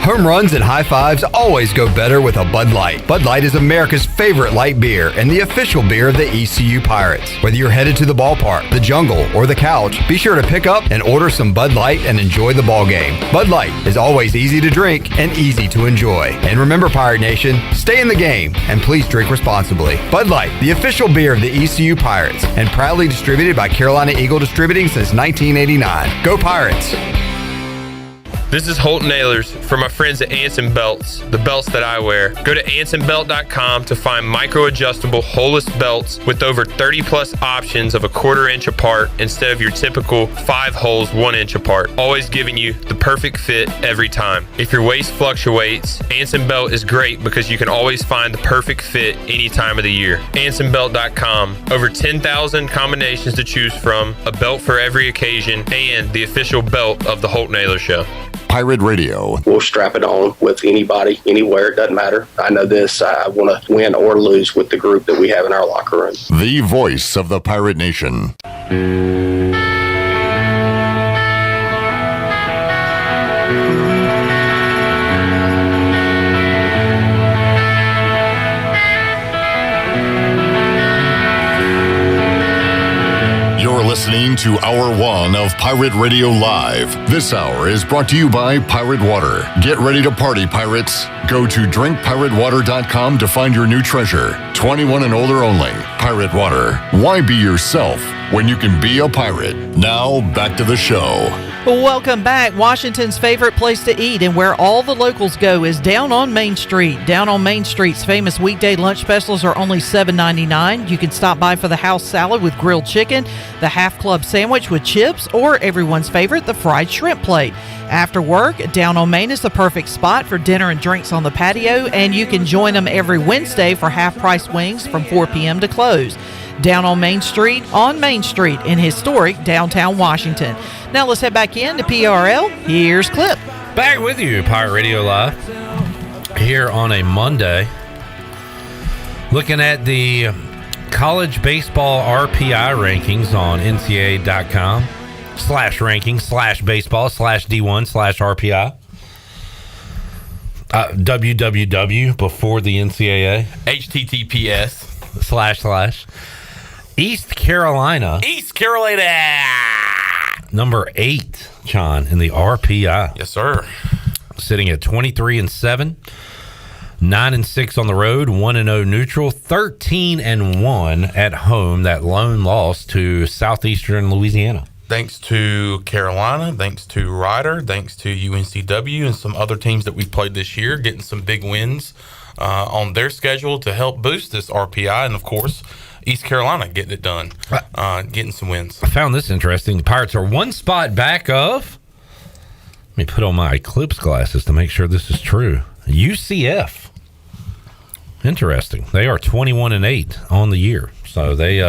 [SPEAKER 12] Home runs and high fives always go better with a Bud Light. Bud Light is America's favorite light beer and the official beer of the ECU Pirates. Whether you're headed to the ballpark, the jungle, or the couch, be sure to pick up and order some Bud Light and enjoy the ball game. Bud Light is always easy to drink and easy to enjoy. And remember, Pirate Nation, stay in the game and please drink responsibly. Bud Light, the official beer of the ECU Pirates, and proudly distributed by Carolina Eagle Distributing since 1989. Go Pirates!
[SPEAKER 11] This is Holt Nailers for my friends at Anson Belts, the belts that I wear. Go to ansonbelt.com to find micro-adjustable holeless belts with over 30 plus options of a 1/4 inch apart instead of your typical 5 holes 1 inch apart, always giving you the perfect fit every time. If your waist fluctuates, Anson Belt is great because you can always find the perfect fit any time of the year. ansonbelt.com, over 10,000 combinations to choose from, a belt for every occasion, and the official belt of the Holt Nailers Show.
[SPEAKER 16] Pirate Radio.
[SPEAKER 13] We'll strap it on with anybody, anywhere. It doesn't matter. I know this. I want to win or lose with the group that we have in our locker room.
[SPEAKER 16] The voice of the Pirate Nation. You're listening to Hour 1 of Pirate Radio Live. This hour is brought to you by Pirate Water. Get ready to party, pirates. Go to drinkpiratewater.com to find your new treasure. 21 and older only. Pirate Water. Why be yourself when you can be a pirate? Now, back to the show.
[SPEAKER 21] Welcome back. Washington's favorite place to eat and where all the locals go is down on Main Street. Down on Main Street's famous weekday lunch specials are only $7.99. You can stop by for the house salad with grilled chicken, the half club sandwich with chips, or everyone's favorite, the fried shrimp plate. After work, Down on Main is the perfect spot for dinner and drinks on the patio, and you can join them every Wednesday for half-price wings from 4 p.m. to close. Down on Main Street in historic downtown Washington. Now let's head back in to PRL. Here's Clip.
[SPEAKER 1] Back with you, Pirate Radio Live, here on a Monday. Looking at the college baseball RPI rankings on NCAA.com/rankings/baseball/D1/RPI. www before the NCAA.
[SPEAKER 22] HTTPS.
[SPEAKER 1] East Carolina. Number 8, John, in the RPI.
[SPEAKER 22] Yes, sir.
[SPEAKER 1] Sitting at 23-7, 9-6 on the road, 1-0 neutral, 13-1 at home. That lone loss to Southeastern Louisiana.
[SPEAKER 22] Thanks to Carolina, thanks to Ryder, thanks to UNCW and some other teams that we've played this year, getting some big wins on their schedule to help boost this RPI. And, of course, East Carolina getting it done, getting some wins.
[SPEAKER 1] I found this interesting. The Pirates are one spot back of, let me put on my Eclipse glasses to make sure this is true, UCF. Interesting. They are 21-8 on the year. So they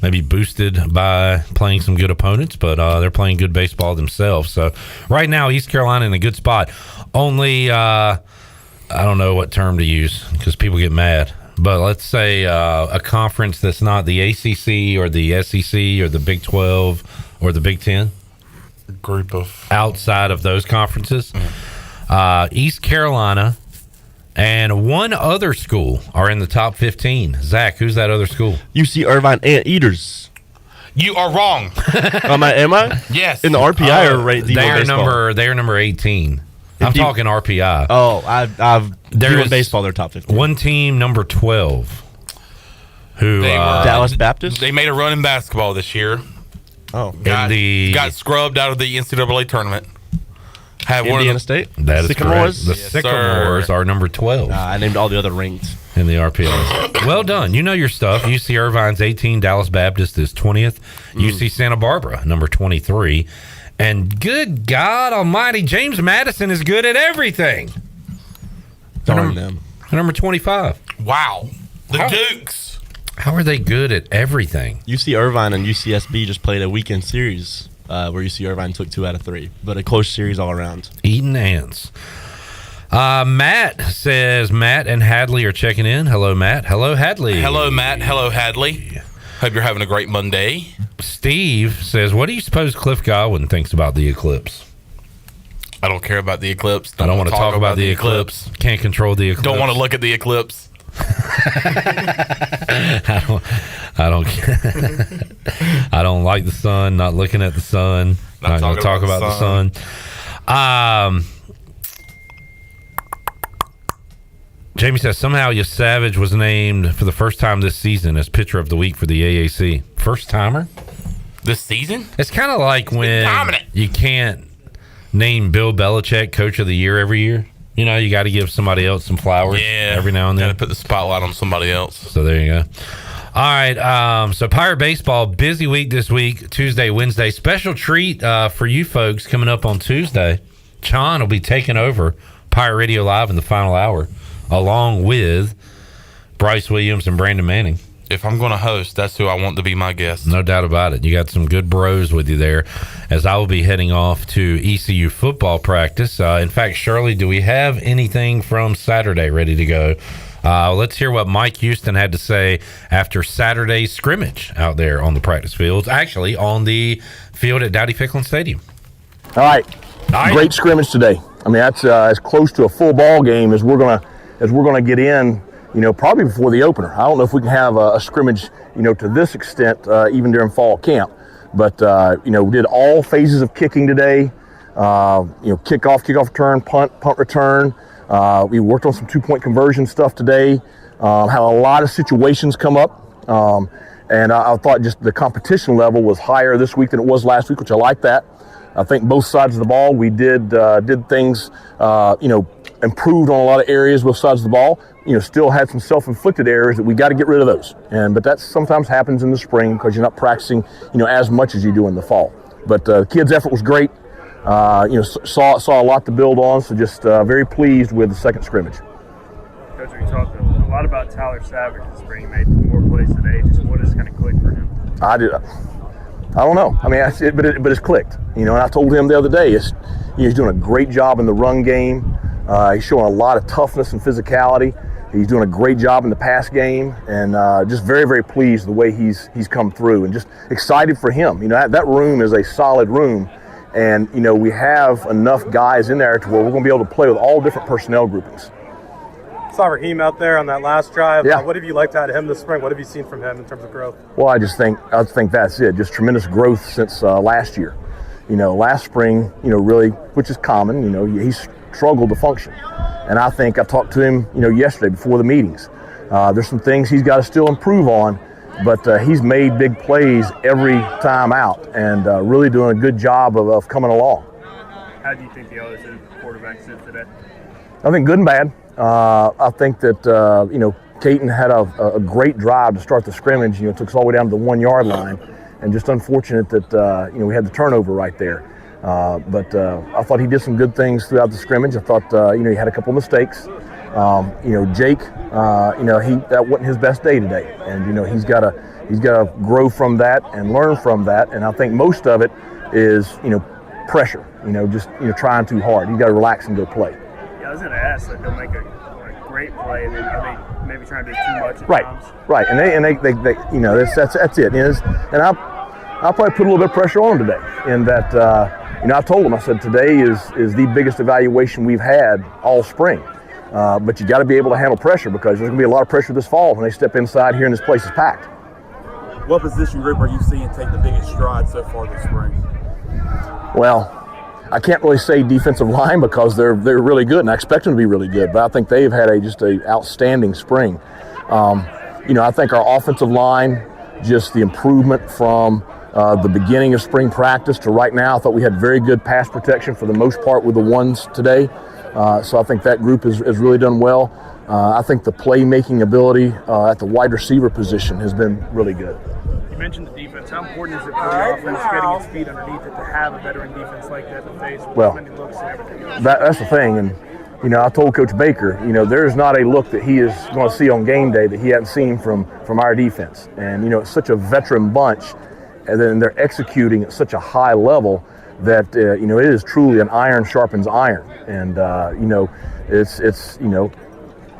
[SPEAKER 1] may be boosted by playing some good opponents, but they're playing good baseball themselves. So right now, East Carolina in a good spot. Only, I don't know what term to use because people get mad. But let's say a conference that's not the ACC or the SEC or the Big 12 or the Big 10.
[SPEAKER 22] Group of.
[SPEAKER 1] Outside of those conferences. East Carolina and one other school are in the top 15. Zach, who's that other school?
[SPEAKER 3] UC Irvine Anteaters.
[SPEAKER 22] You are wrong.
[SPEAKER 3] Am I?
[SPEAKER 22] Yes.
[SPEAKER 3] In the RPI or rate?
[SPEAKER 1] They are number 18. I'm talking RPI.
[SPEAKER 3] Oh, I've
[SPEAKER 1] There's
[SPEAKER 3] baseball. They're top 15.
[SPEAKER 1] One team number 12. Who
[SPEAKER 22] They were
[SPEAKER 3] Dallas Baptist?
[SPEAKER 22] They made a run in basketball this year.
[SPEAKER 3] Oh,
[SPEAKER 22] got scrubbed out of the NCAA tournament. Have
[SPEAKER 3] Indiana State?
[SPEAKER 1] That is
[SPEAKER 3] Sycamores?
[SPEAKER 1] correct. The Sycamores are number 12
[SPEAKER 3] I named all the other ranked
[SPEAKER 1] in the RPI. Well done. You know your stuff. UC Irvine's 18. Dallas Baptist is 20th. UC Santa Barbara, number 23. And good God Almighty, James Madison is good at everything.
[SPEAKER 3] Darn them.
[SPEAKER 1] Number 25.
[SPEAKER 22] Wow. The Dukes.
[SPEAKER 1] How are they good at everything?
[SPEAKER 3] UC Irvine and UCSB just played a weekend series where UC Irvine took 2 out of 3, but a close series all around.
[SPEAKER 1] Eating ants. Matt says Matt and Hadley are checking in. Hello, Matt. Hello, Hadley.
[SPEAKER 22] Hello, Matt. Hello, Hadley. Hope you're having a great Monday.
[SPEAKER 1] Steve says, what do you suppose Cliff Godwin thinks about the eclipse?
[SPEAKER 22] I don't care about the eclipse.
[SPEAKER 1] I don't want to talk about the eclipse. Can't control the eclipse.
[SPEAKER 22] Don't want to look at the eclipse.
[SPEAKER 1] I don't I don't like the sun. Not looking at the sun. Not going to talk about the sun. Jamie says somehow Savage was named for the first time this season as pitcher of the week for the AAC. First timer
[SPEAKER 22] this season.
[SPEAKER 1] It's kind of like when you can't name Bill Belichick coach of the year every year. You know, you got to give somebody else some flowers every now and then.
[SPEAKER 22] Got to put the spotlight on somebody else.
[SPEAKER 1] So there you go. All right. So Pirate Baseball, busy week this week, Tuesday, Wednesday. Special treat for you folks coming up on Tuesday. John will be taking over Pirate Radio Live in the final hour, along with Bryce Williams and Brandon Manning.
[SPEAKER 22] If I'm going to host, that's who I want to be my guest.
[SPEAKER 1] No doubt about it. You got some good bros with you there, as I will be heading off to ECU football practice. In fact, Shirley, do we have anything from Saturday ready to go? Let's hear what Mike Houston had to say after Saturday's scrimmage out there on the practice fields, actually on the field at Dowdy Ficklin Stadium.
[SPEAKER 2] All right. Great scrimmage today. I mean, that's as close to a full ball game as we're gonna get in. You know, probably before the opener. I don't know if we can have a scrimmage, you know, to this extent, even during fall camp. But, you know, we did all phases of kicking today. You know, kickoff return, punt return. We worked on some 2-point conversion stuff today. Had a lot of situations come up. And I thought just the competition level was higher this week than it was last week, which I like that. I think both sides of the ball, we did things, you know, improved on a lot of areas, both sides of the ball. You know, still had some self-inflicted errors that we got to get rid of those. But that sometimes happens in the spring because you're not practicing, you know, as much as you do in the fall. But the kids' effort was great. You know, saw a lot to build on. So just very pleased with the second scrimmage.
[SPEAKER 8] Coach, we talked a lot about Tyler Savage this spring. He made more plays today. Just what has kind of clicked for him?
[SPEAKER 2] I don't know. I mean, but it's clicked. You know, and I told him the other day, he's doing a great job in the run game. He's showing a lot of toughness and physicality. He's doing a great job in the pass game, and just very, very pleased the way he's come through, and just excited for him. You know, that room is a solid room, and you know we have enough guys in there to where we're going to be able to play with all different personnel groupings.
[SPEAKER 8] Saw Raheem out there on that last drive.
[SPEAKER 2] Yeah.
[SPEAKER 8] What have you liked out of him this spring? What have you seen from him in terms of growth?
[SPEAKER 2] Well, I think that's it. Just tremendous growth since last year. You know, last spring, you know, really, which is common. You know, he's struggled to function. And I think I talked to him, you know, yesterday before the meetings. There's some things he's got to still improve on, but he's made big plays every time out and really doing a good job of coming along.
[SPEAKER 8] How do you think the other two quarterbacks did today?
[SPEAKER 2] I think good and bad. I think that, you know, Caton had a great drive to start the scrimmage. You know, it took us all the way down to the 1-yard line, and just unfortunate that, you know, we had the turnover right there. But I thought he did some good things throughout the scrimmage. I thought, you know, he had a couple mistakes. You know, Jake, you know, that wasn't his best day today, and you know he's got to grow from that and learn from that. And I think most of it is, you know, pressure. You know, just trying too hard. You got to relax and go play.
[SPEAKER 8] Yeah, I was going to ask, like, they'll make a great play, and then are they maybe trying to do too much at times?
[SPEAKER 2] Right, and they you know, that's it. And I'll probably put a little bit of pressure on them today, in that. You know, I told him, I said, today is the biggest evaluation we've had all spring. But you got to be able to handle pressure because there's going to be a lot of pressure this fall when they step inside here and this place is packed.
[SPEAKER 4] what position group are you seeing take the biggest stride so far this spring?
[SPEAKER 2] Well, I can't really say defensive line because they're really good, and I expect them to be really good. But I think they've had just a outstanding spring. I think our offensive line, just the improvement from the beginning of spring practice to right now. I thought we had very good pass protection for the most part with the ones today. So I think that group has really done well. I think the playmaking ability at the wide receiver position has been really good.
[SPEAKER 8] You mentioned the defense. How important is it for the offense getting its feet underneath it to have a veteran defense like that to face
[SPEAKER 2] Well,
[SPEAKER 8] many looks and everything else?
[SPEAKER 2] That's the thing. And, I told Coach Baker, there's not a look that he is going to see on game day that he hasn't seen from our defense. And, it's such a veteran bunch, and then they're executing at such a high level that, it is truly an iron sharpens iron. And,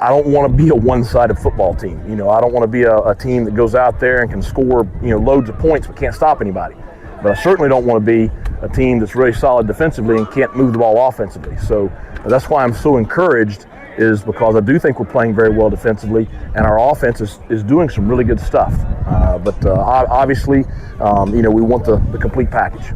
[SPEAKER 2] I don't want to be a one-sided football team. I don't want to be a team that goes out there and can score, loads of points but can't stop anybody. But I certainly don't want to be a team that's really solid defensively and can't move the ball offensively. So that's why I'm so encouraged, is because I do think we're playing very well defensively, and our offense is doing some really good stuff. But obviously, we want the complete package.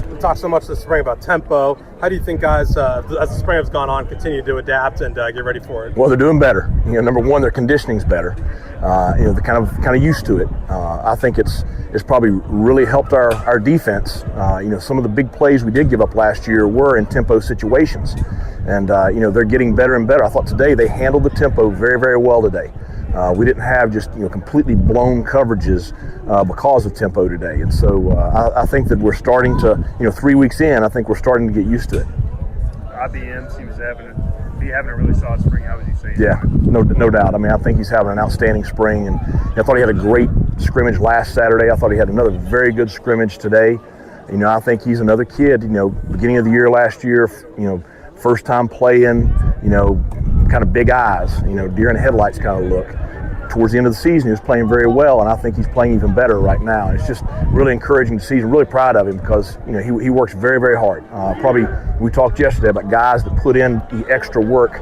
[SPEAKER 15] We talked so much this spring about tempo. How do you think guys, as the spring has gone on, continue to adapt and get ready for it?
[SPEAKER 2] Well, they're doing better. Number one, their conditioning's better. They're kind of used to it. I think it's probably really helped our defense. Some of the big plays we did give up last year were in tempo situations, and they're getting better and better. I thought today they handled the tempo very, very well today. We didn't have just completely blown coverages because of tempo today, and so I think that we're starting to 3 weeks in, I think we're starting to get used to it.
[SPEAKER 8] IBM seems to be having a really solid spring. How would you say?
[SPEAKER 2] Yeah, no doubt. I mean, I think he's having an outstanding spring, and I thought he had a great scrimmage last Saturday. I thought he had another very good scrimmage today. I think he's another kid. Beginning of the year last year, first time playing. Kind of big eyes. Deer in the headlights kind of look. Towards the end of the season, he was playing very well, and I think he's playing even better right now. And it's just really encouraging to see. I'm really proud of him because he works very, very hard. Probably we talked yesterday about guys that put in the extra work,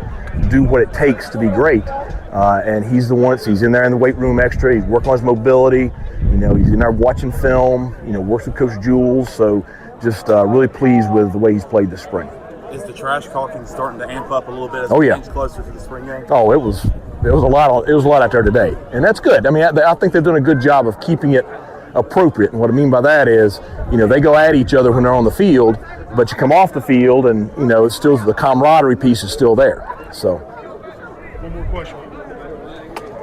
[SPEAKER 2] do what it takes to be great, and he's the one. He's in there in the weight room extra. He's working on his mobility. He's in there watching film. Works with Coach Jules. So just really pleased with the way he's played this spring.
[SPEAKER 4] Is the trash talking starting to amp up a little bit as
[SPEAKER 2] we
[SPEAKER 4] get closer to the spring game?
[SPEAKER 2] Oh, it was a lot out there today, and that's good. I mean, I think they've done a good job of keeping it appropriate. And what I mean by that is, they go at each other when they're on the field, but you come off the field, and it's still the camaraderie piece is still there. So,
[SPEAKER 8] one more question.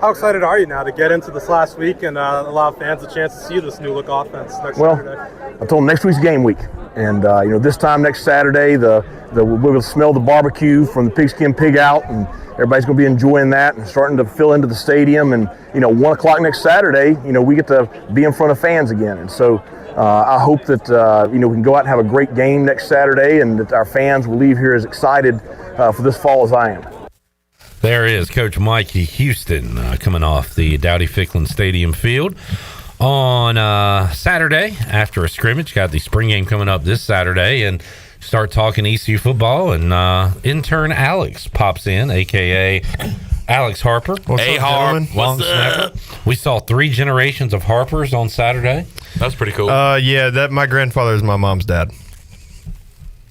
[SPEAKER 15] How excited are you now to get into this last week and allow fans a chance to see this new look offense next Saturday?
[SPEAKER 2] I told them next week's game week, and this time next Saturday, we'll smell the barbecue from the Pigskin Pig Out, and everybody's going to be enjoying that and starting to fill into the stadium. And 1 o'clock next Saturday, we get to be in front of fans again. And so I hope that we can go out and have a great game next Saturday, and that our fans will leave here as excited for this fall as I am.
[SPEAKER 1] There is Coach Mikey Houston coming off the Dowdy-Ficklin Stadium field on Saturday after a scrimmage. Got the spring game coming up this Saturday, and start talking ECU football. And intern Alex pops in, a.k.a. Alex Harper.
[SPEAKER 17] What's up, gentlemen?
[SPEAKER 1] Long snapper. We saw 3 generations of Harpers on Saturday.
[SPEAKER 22] That's pretty cool.
[SPEAKER 17] My grandfather is my mom's dad.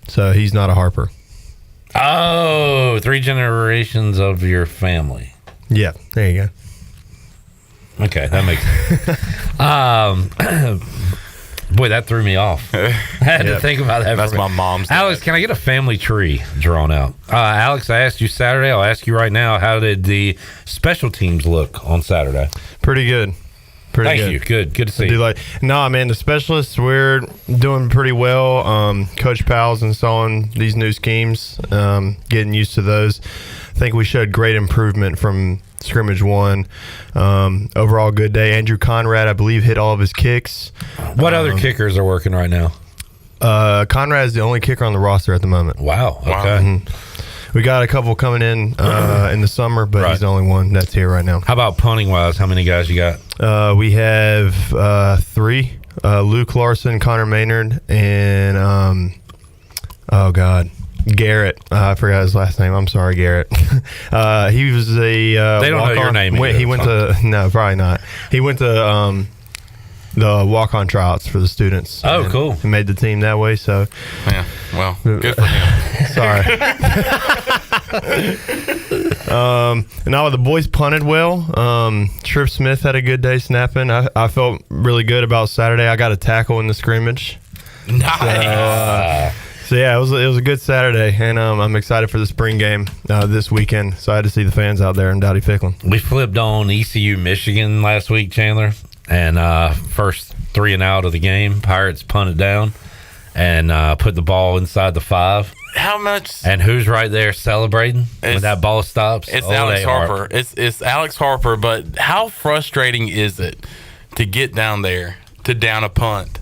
[SPEAKER 17] So he's not a Harper.
[SPEAKER 1] Oh, 3 generations of your family.
[SPEAKER 17] Yeah, there you
[SPEAKER 1] go. Okay, that makes sense. Boy, that threw me off. I had to think about that.
[SPEAKER 22] That's my mom's dad.
[SPEAKER 1] Alex, can I get a family tree drawn out? Alex, I asked you Saturday. I'll ask you right now. How did the special teams look on Saturday?
[SPEAKER 17] Pretty good.
[SPEAKER 1] Thank you. Good to see you.
[SPEAKER 17] The specialists, we're doing pretty well. Coach Powell's installing these new schemes, getting used to those. I think we showed great improvement from scrimmage 1. Overall good day. Andrew Conrad, I believe, hit all of his kicks.
[SPEAKER 1] What other kickers are working right now?
[SPEAKER 17] Conrad is the only kicker on the roster at the moment.
[SPEAKER 1] Wow. Okay.
[SPEAKER 17] Mm-hmm. We got a couple coming in the summer, but he's the only one that's here right now.
[SPEAKER 1] How about punting wise? How many guys you got?
[SPEAKER 17] We have 3. Luke Larson, Connor Maynard, and Garrett. I forgot his last name. I'm sorry, Garrett. He was a
[SPEAKER 1] they don't know your name.
[SPEAKER 17] He went to probably not. He went to the walk-on tryouts for the students.
[SPEAKER 1] Oh, cool!
[SPEAKER 17] He made the team that way. So,
[SPEAKER 22] yeah, well, good for him.
[SPEAKER 17] Sorry. Now the boys punted well. Trip Smith had a good day snapping. I felt really good about Saturday. I got a tackle in the scrimmage.
[SPEAKER 22] Nice.
[SPEAKER 17] So yeah, it was a good Saturday, and I'm excited for the spring game this weekend. So I had to see the fans out there in Dowdy Ficklen.
[SPEAKER 1] We flipped on ECU Michigan last week, Chandler, and first 3 and out of the game, Pirates punted down and put the ball inside the 5.
[SPEAKER 22] How much?
[SPEAKER 1] And who's right there celebrating when that ball stops?
[SPEAKER 22] It's Alex Harper. It's Alex Harper. But how frustrating is it to get down there to down a punt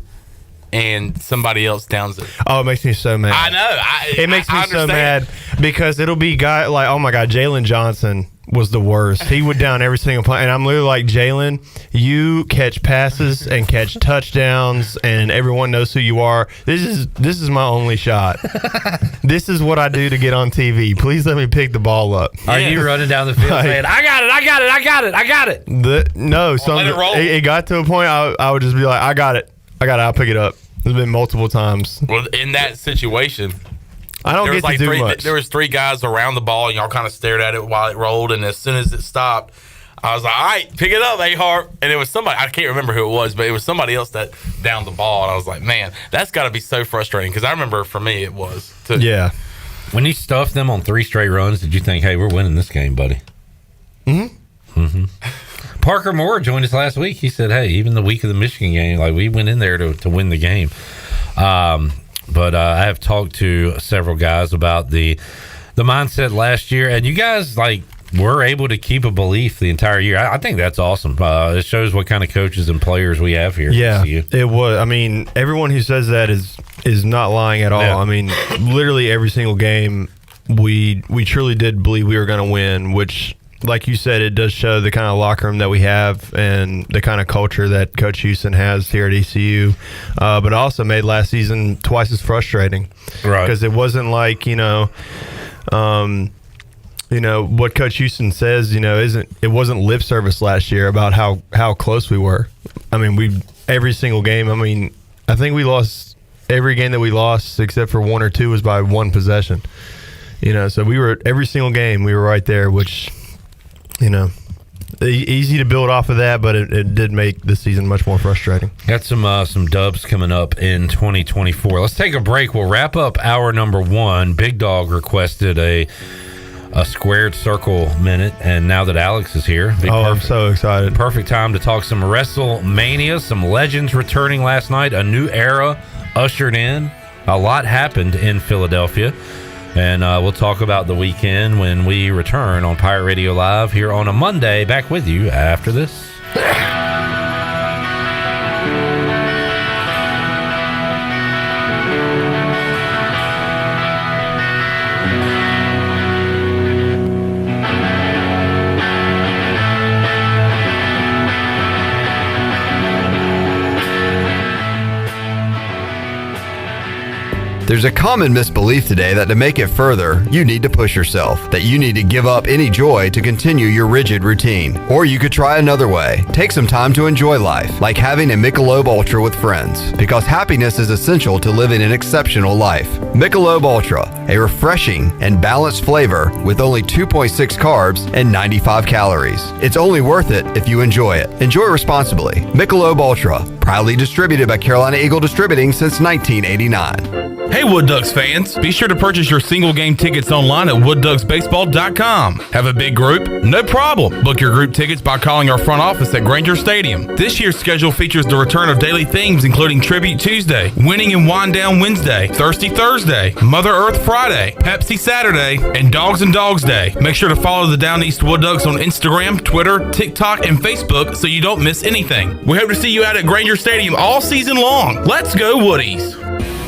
[SPEAKER 22] and somebody else downs it?
[SPEAKER 17] Oh, it makes me so mad.
[SPEAKER 22] I know.
[SPEAKER 17] It makes me so mad because it'll be guy like, oh my God, Jalen Johnson was the worst. He would down every single punt, and I'm literally like, Jalen, you catch passes and catch touchdowns, and everyone knows who you are. This is my only shot. This is what I do to get on TV. Please let me pick the ball up.
[SPEAKER 1] Are you running down the field saying, I got it?
[SPEAKER 17] No, it got to a point I would just be like, I got it. I'll pick it up. There's been multiple times.
[SPEAKER 22] Well, in that situation,
[SPEAKER 17] I don't get to do much.
[SPEAKER 22] There was 3 guys around the ball, and y'all kind of stared at it while it rolled. And as soon as it stopped, I was like, "All right, pick it up, A-Harp." And it was somebody, I can't remember who it was, but it was somebody else that downed the ball. And I was like, "Man, that's got to be so frustrating." Because I remember for me, it was too.
[SPEAKER 17] Yeah.
[SPEAKER 1] When you stuffed them on 3 straight runs, did you think, "Hey, we're winning this game, buddy"? Mm-hmm. Parker Moore joined us last week. He said, "Hey, even the week of the Michigan game, like we went in there to win the game." But I have talked to several guys about the mindset last year, and you guys were able to keep a belief the entire year. I think that's awesome. It shows what kind of coaches and players we have here.
[SPEAKER 17] Yeah, it was. I mean, everyone who says that is not lying at all. Yeah. I mean, literally every single game, we truly did believe we were going to win, which, like you said, it does show the kind of locker room that we have and the kind of culture that Coach Houston has here at ECU. But it also made last season twice as frustrating. Right. Because it wasn't like, what Coach Houston says, it wasn't lip service last year about how close we were. I mean, every single game, I think we lost every game that we lost except for 1 or 2 was by 1 possession. So we were every single game we were right there, which easy to build off of that, but it did make the season much more frustrating.
[SPEAKER 1] Got some dubs coming up in 2024. Let's take a break. We'll wrap up hour number 1. Big Dog requested a squared circle minute, and now that Alex is here,
[SPEAKER 17] I'm so excited.
[SPEAKER 1] Perfect time to talk some WrestleMania, some legends returning last night, a new era ushered in. A lot happened in Philadelphia. And we'll talk about the weekend when we return on Pirate Radio Live here on a Monday. Back with you after this.
[SPEAKER 12] There's a common misbelief today that to make it further, you need to push yourself, that you need to give up any joy to continue your rigid routine. Or you could try another way. Take some time to enjoy life, like having a Michelob Ultra with friends, because happiness is essential to living an exceptional life. Michelob Ultra, a refreshing and balanced flavor with only 2.6 carbs and 95 calories. It's only worth it if you enjoy it. Enjoy responsibly. Michelob Ultra, proudly distributed by Carolina Eagle Distributing since 1989.
[SPEAKER 22] Hey Wood Ducks fans, be sure to purchase your single game tickets online at woodducksbaseball.com. Have a big group? No problem. Book your group tickets by calling our front office at Granger Stadium. This year's schedule features the return of daily themes including Tribute Tuesday, Winning and Wind Down Wednesday, Thirsty Thursday, Mother Earth Friday, Pepsi Saturday, and Dogs and Dogs Day. Make sure to follow the Down East Wood Ducks on Instagram, Twitter, TikTok, and Facebook so you don't miss anything. We hope to see you out at Granger Stadium all season long. Let's go Woodies!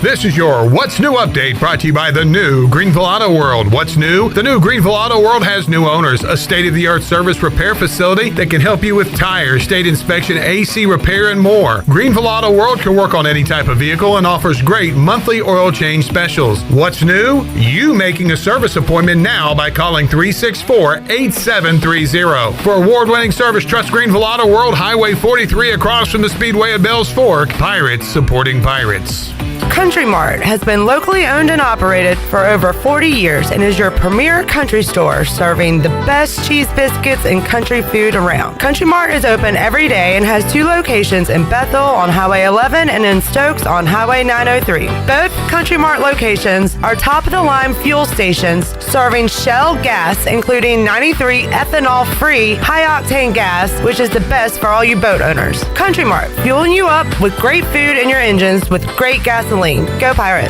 [SPEAKER 5] This is your What's New update brought to you by the new Greenville Auto World. What's new? The new Greenville Auto World has new owners, a state-of-the-art service repair facility that can help you with tires, state inspection, AC repair, and more. Greenville Auto World can work on any type of vehicle and offers great monthly oil change specials. What's new? You making a service appointment now by calling 364-8730. For award-winning service, trust Greenville Auto World, Highway 43 across from the Speedway of Bells Fork. Pirates supporting pirates.
[SPEAKER 7] Country Mart has been locally owned and operated for over 40 years and is your premier country store serving the best cheese biscuits and country food around. Country Mart is open every day and has 2 locations in Bethel on Highway 11 and in Stokes on Highway 903. Both Country Mart locations are top-of-the-line fuel stations serving Shell gas, including 93 ethanol-free high-octane gas, which is the best for all you boat owners. Country Mart, fueling you up with great food in your engines with great gasoline. Go Pirates!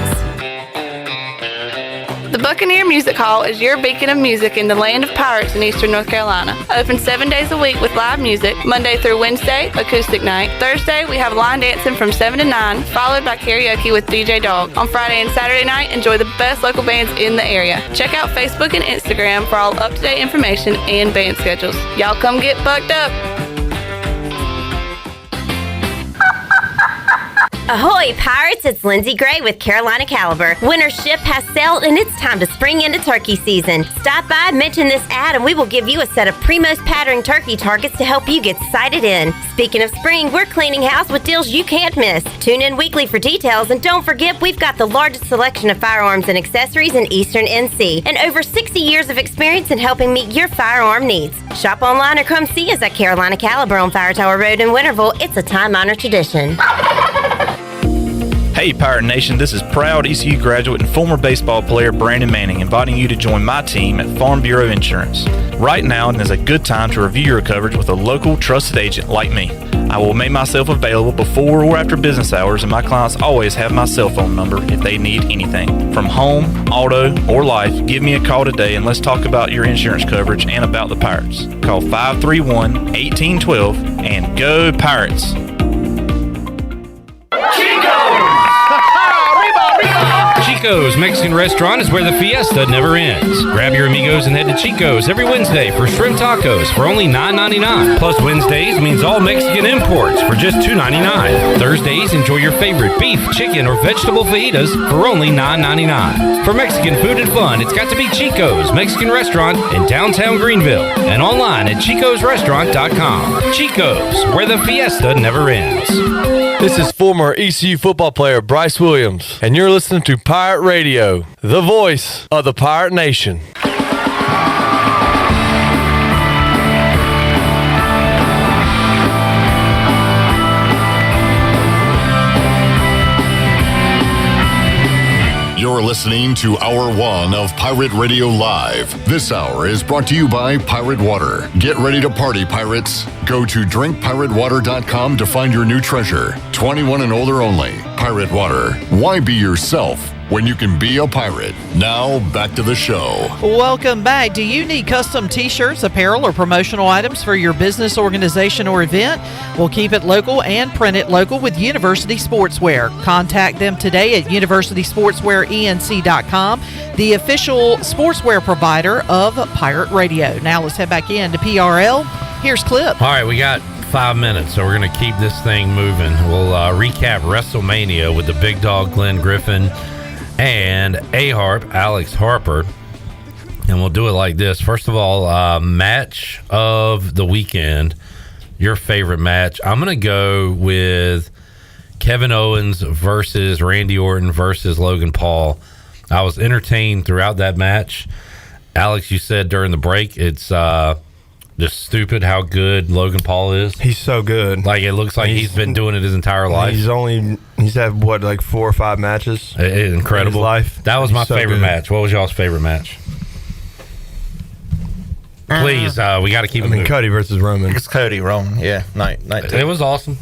[SPEAKER 18] The Buccaneer Music Hall is your beacon of music in the land of pirates in eastern North Carolina. Open 7 days a week with live music, Monday through Wednesday, acoustic night. Thursday, we have line dancing from 7 to 9, followed by karaoke with DJ Dog. On Friday and Saturday night, enjoy the best local bands in the area. Check out Facebook and Instagram for all up-to-date information and band schedules. Y'all come get bucked up.
[SPEAKER 19] Ahoy, Pirates! It's Lindsay Gray with Carolina Caliber. Winter's ship has sailed and it's time to spring into turkey season. Stop by, mention this ad, and we will give you a set of Primos pattern turkey targets to help you get sighted in. Speaking of spring, we're cleaning house with deals you can't miss. Tune in weekly for details, and don't forget we've got the largest selection of firearms and accessories in Eastern NC and over 60 years of experience in helping meet your firearm needs. Shop online or come see us at Carolina Caliber on Fire Tower Road in Winterville. It's a time-honored tradition.
[SPEAKER 20] Hey Pirate Nation, this is proud ECU graduate and former baseball player Brandon Manning inviting you to join my team at Farm Bureau Insurance. Right now is a good time to review your coverage with a local trusted agent like me. I will make myself available before or after business hours, and my clients always have my cell phone number if they need anything. From home, auto, or life, give me a call today and let's talk about your insurance coverage and about the Pirates. Call 531-1812 and go Pirates!
[SPEAKER 1] Chico's Mexican Restaurant is where the fiesta never ends. Grab your amigos and head to Chico's every Wednesday for shrimp tacos for only $9.99. Plus Wednesdays means all Mexican imports for just $2.99. Thursdays, enjoy your favorite beef, chicken, or vegetable fajitas for only $9.99. For Mexican food and fun, it's got to be Chico's Mexican Restaurant in downtown Greenville and online at chicosrestaurant.com. Chico's, where the fiesta never ends.
[SPEAKER 23] This is former ECU football player Bryce Williams, and you're listening to Pirate Radio, the voice of the Pirate Nation.
[SPEAKER 16] You're listening to Hour 1 of Pirate Radio Live. This hour is brought to you by Pirate Water. Get ready to party, pirates. Go to drinkpiratewater.com to find your new treasure. 21 and older only. Pirate Water. Why be yourself when you can be a pirate? Now, back to the show.
[SPEAKER 21] Welcome back. Do you need custom t-shirts, apparel, or promotional items for your business, organization, or event? We'll keep it local and print it local with University Sportswear. Contact them today at universitysportswearenc.com, the official sportswear provider of Pirate Radio. Now let's head back in to PRL. Here's Clip.
[SPEAKER 1] All right, we got 5 minutes, so we're going to keep this thing moving. We'll recap WrestleMania with the big dog Glenn Griffin and A-Harp, Alex Harper. And we'll do it like this. First of all, match of the weekend, your favorite match. I'm going to go with Kevin Owens versus Randy Orton versus Logan Paul. I was entertained throughout that match. Alex, you said during the break, it's just stupid how good Logan Paul is.
[SPEAKER 17] He's so good.
[SPEAKER 1] Like, it looks like he's been doing it his entire life.
[SPEAKER 17] He's had what, like 4 or 5 matches?
[SPEAKER 1] Incredible.
[SPEAKER 17] In his life.
[SPEAKER 1] That was my favorite match. What was y'all's favorite match? Please, we got to keep it moving.
[SPEAKER 17] Cody versus Roman.
[SPEAKER 27] It's Cody, Roman. Yeah, night 2.
[SPEAKER 1] It was awesome.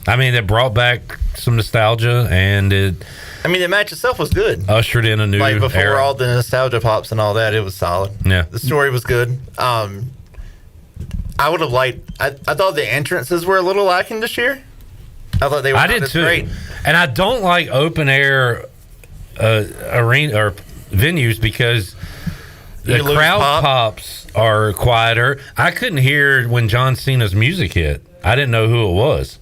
[SPEAKER 1] I mean, it brought back some nostalgia, and it.
[SPEAKER 27] I mean, the match itself was good.
[SPEAKER 1] Ushered in a new
[SPEAKER 27] like before
[SPEAKER 1] era.
[SPEAKER 27] all the nostalgia pops and all that. It was solid.
[SPEAKER 1] Yeah,
[SPEAKER 27] the story was good. I would have liked. I thought the entrances were a little lacking this year. I thought they were.
[SPEAKER 1] I did too.
[SPEAKER 27] Great.
[SPEAKER 1] And I don't like open air arena or venues because the crowd pops are quieter. I couldn't hear when John Cena's music hit. I didn't know who it was.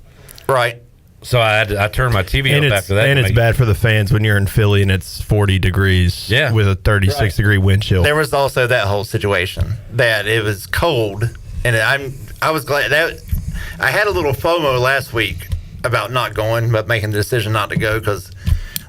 [SPEAKER 27] Right.
[SPEAKER 1] So I turned my TV up after that.
[SPEAKER 17] And it's bad for the fans when you're in Philly and it's 40 degrees with a 36-degree wind chill.
[SPEAKER 27] There was also that whole situation that it was cold, and I was glad that I had a little FOMO last week about not going, but making the decision not to go because,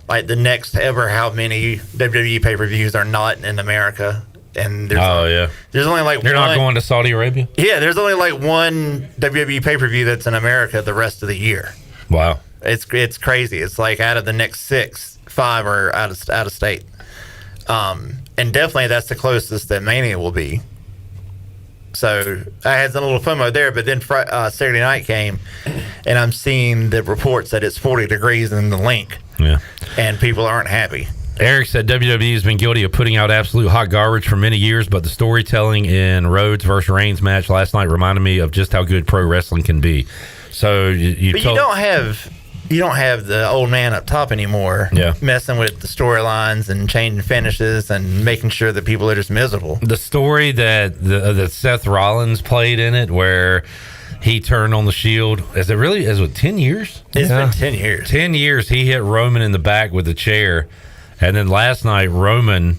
[SPEAKER 27] like, the next ever how many WWE pay-per-views are not in America, and there's only like
[SPEAKER 1] you're not going to Saudi Arabia.
[SPEAKER 27] Yeah, there's only like one WWE pay-per-view that's in America the rest of the year.
[SPEAKER 1] Wow,
[SPEAKER 27] it's crazy. It's like out of the next 6, 5 are out of state, and definitely that's the closest that Mania will be. So I had a little FOMO there, but then Saturday night came, and I'm seeing the reports that it's 40 degrees in the link, and people aren't happy.
[SPEAKER 1] Eric said WWE has been guilty of putting out absolute hot garbage for many years, but the storytelling in Rhodes versus Reigns match last night reminded me of just how good pro wrestling can be. So you
[SPEAKER 27] don't have the old man up top anymore, messing with the storylines and changing finishes and making sure that people are just miserable.
[SPEAKER 1] The story that Seth Rollins played in it, where he turned on the Shield, is it 10 years?
[SPEAKER 27] It's been 10 years.
[SPEAKER 1] 10 years. He hit Roman in the back with a chair, and then last night Roman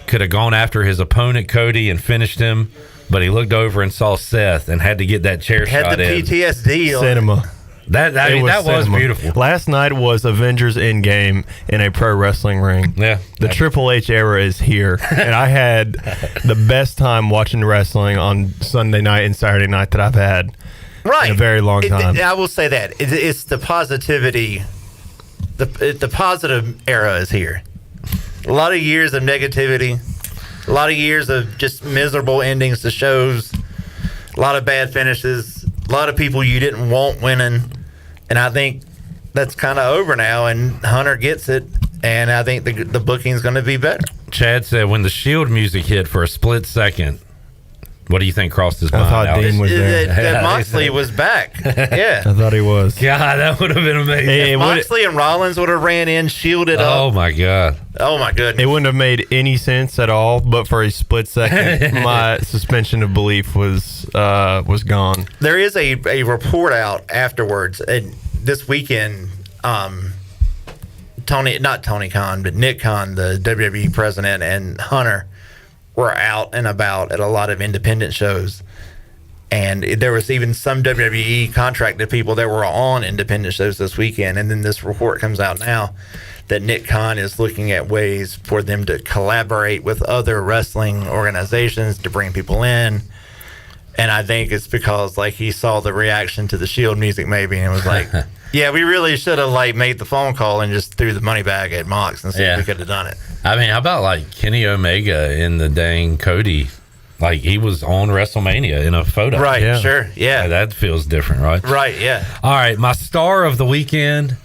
[SPEAKER 1] could have gone after his opponent Cody and finished him, but he looked over and saw Seth and had to get that chair shot
[SPEAKER 27] in. Had the PTSD.
[SPEAKER 17] Cinema.
[SPEAKER 1] That was beautiful.
[SPEAKER 17] Last night was Avengers Endgame in a pro wrestling ring.
[SPEAKER 1] Yeah.
[SPEAKER 17] The Triple H era is here. And I had the best time watching wrestling on Sunday night and Saturday night that I've had in a very long time.
[SPEAKER 27] I will say that. It's the positivity. The positive era is here. A lot of years of negativity. A lot of years of just miserable endings to shows. A lot of bad finishes. A lot of people you didn't want winning. And I think that's kind of over now, and Hunter gets it, and I think the booking's going to be better.
[SPEAKER 1] Chad said when the Shield music hit for a split second, what do you think crossed his mind?
[SPEAKER 17] I thought Dean was there.
[SPEAKER 27] That Moxley was back. Yeah.
[SPEAKER 17] I thought he was.
[SPEAKER 1] God, that would have been amazing.
[SPEAKER 27] If Moxley and Rollins would have ran in, shielded up.
[SPEAKER 1] Oh, my God.
[SPEAKER 27] Oh, my goodness.
[SPEAKER 17] It wouldn't have made any sense at all, but for a split second, my suspension of belief was gone.
[SPEAKER 27] There is a report out afterwards, and this weekend, not Tony Khan, but Nick Khan, the WWE president, and Hunter were out and about at a lot of independent shows. And there was even some WWE contracted people that were on independent shows this weekend. And then this report comes out now that Nick Khan is looking at ways for them to collaborate with other wrestling organizations to bring people in. And I think it's because, like, he saw the reaction to the Shield music maybe and was like, yeah, we really should have, like, made the phone call and just threw the money back at Mox and see if we could have done it.
[SPEAKER 1] I mean, how about, like, Kenny Omega in the dang Cody? Like, he was on WrestleMania in a photo.
[SPEAKER 27] Right, sure, yeah.
[SPEAKER 1] That feels different, right?
[SPEAKER 27] Right, yeah.
[SPEAKER 1] All right, my star of the weekend,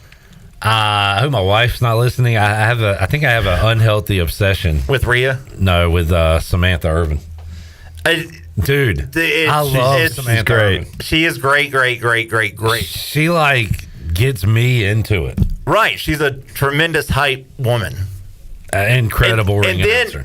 [SPEAKER 1] I hope my wife's not listening. I think I have an unhealthy obsession.
[SPEAKER 27] With Rhea?
[SPEAKER 1] No, with Samantha Irvin. Dude, I love Samantha Irvin.
[SPEAKER 27] She is great.
[SPEAKER 1] She, like, gets me into it.
[SPEAKER 27] Right, she's a tremendous hype woman.
[SPEAKER 1] Incredible ring announcer.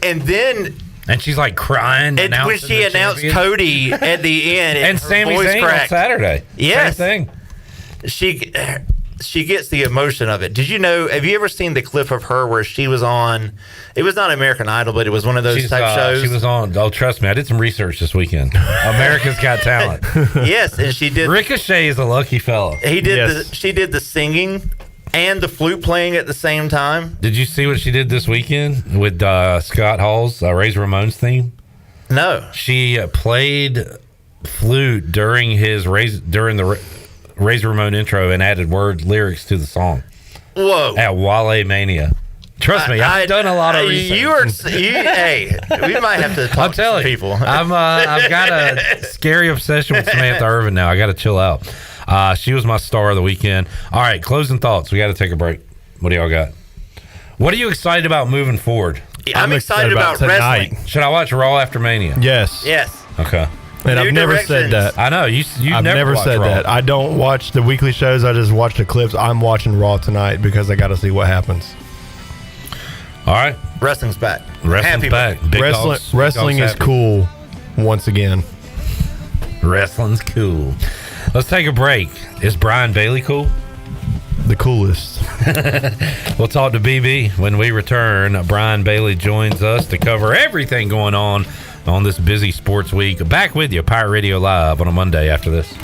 [SPEAKER 27] And
[SPEAKER 1] she's like crying.
[SPEAKER 27] And when she announced Cody at the end,
[SPEAKER 1] and Sami Zayn on Saturday.
[SPEAKER 27] Yes.
[SPEAKER 1] Same
[SPEAKER 27] thing. She gets the emotion of it. Did you know? Have you ever seen the clip of her where she was on? It was not American Idol, but it was one of those type shows.
[SPEAKER 1] She was on. Oh, trust me, I did some research this weekend. America's Got Talent.
[SPEAKER 27] Yes, and she did.
[SPEAKER 1] Ricochet is a lucky fella.
[SPEAKER 27] He did. She did the singing and the flute playing at the same time.
[SPEAKER 1] Did you see what she did this weekend with Scott Hall's Razor Ramones theme?
[SPEAKER 27] No.
[SPEAKER 1] She played flute during the Razor Ramon intro and added lyrics to the song.
[SPEAKER 27] Whoa.
[SPEAKER 1] At Wale Mania. Trust me, I've done a lot of research.
[SPEAKER 27] Hey, we might have to talk to people.
[SPEAKER 1] I've got a scary obsession with Samantha Irvin now. I got to chill out. She was my star of the weekend. All right, closing thoughts. We got to take a break. What do y'all got? What are you excited about moving forward?
[SPEAKER 27] I'm excited about wrestling.
[SPEAKER 1] Should I watch Raw after Mania?
[SPEAKER 17] Yes.
[SPEAKER 1] Okay.
[SPEAKER 17] And I've never said that.
[SPEAKER 1] I know. I've
[SPEAKER 17] never said
[SPEAKER 1] Raw.
[SPEAKER 17] that. I don't watch the weekly shows. I just watch the clips. I'm watching Raw tonight because I got to see what happens.
[SPEAKER 1] All right.
[SPEAKER 27] Wrestling's back.
[SPEAKER 1] Wrestling's back. Big dogs,
[SPEAKER 17] Wrestling is
[SPEAKER 1] happy.
[SPEAKER 17] cool once again.
[SPEAKER 1] Wrestling's cool. Let's take a break. Is Brian Bailey cool?
[SPEAKER 17] The coolest.
[SPEAKER 1] We'll talk to BB when we return. Brian Bailey joins us to cover everything going on this busy sports week. Back with you, Pirate Radio Live on a Monday after this.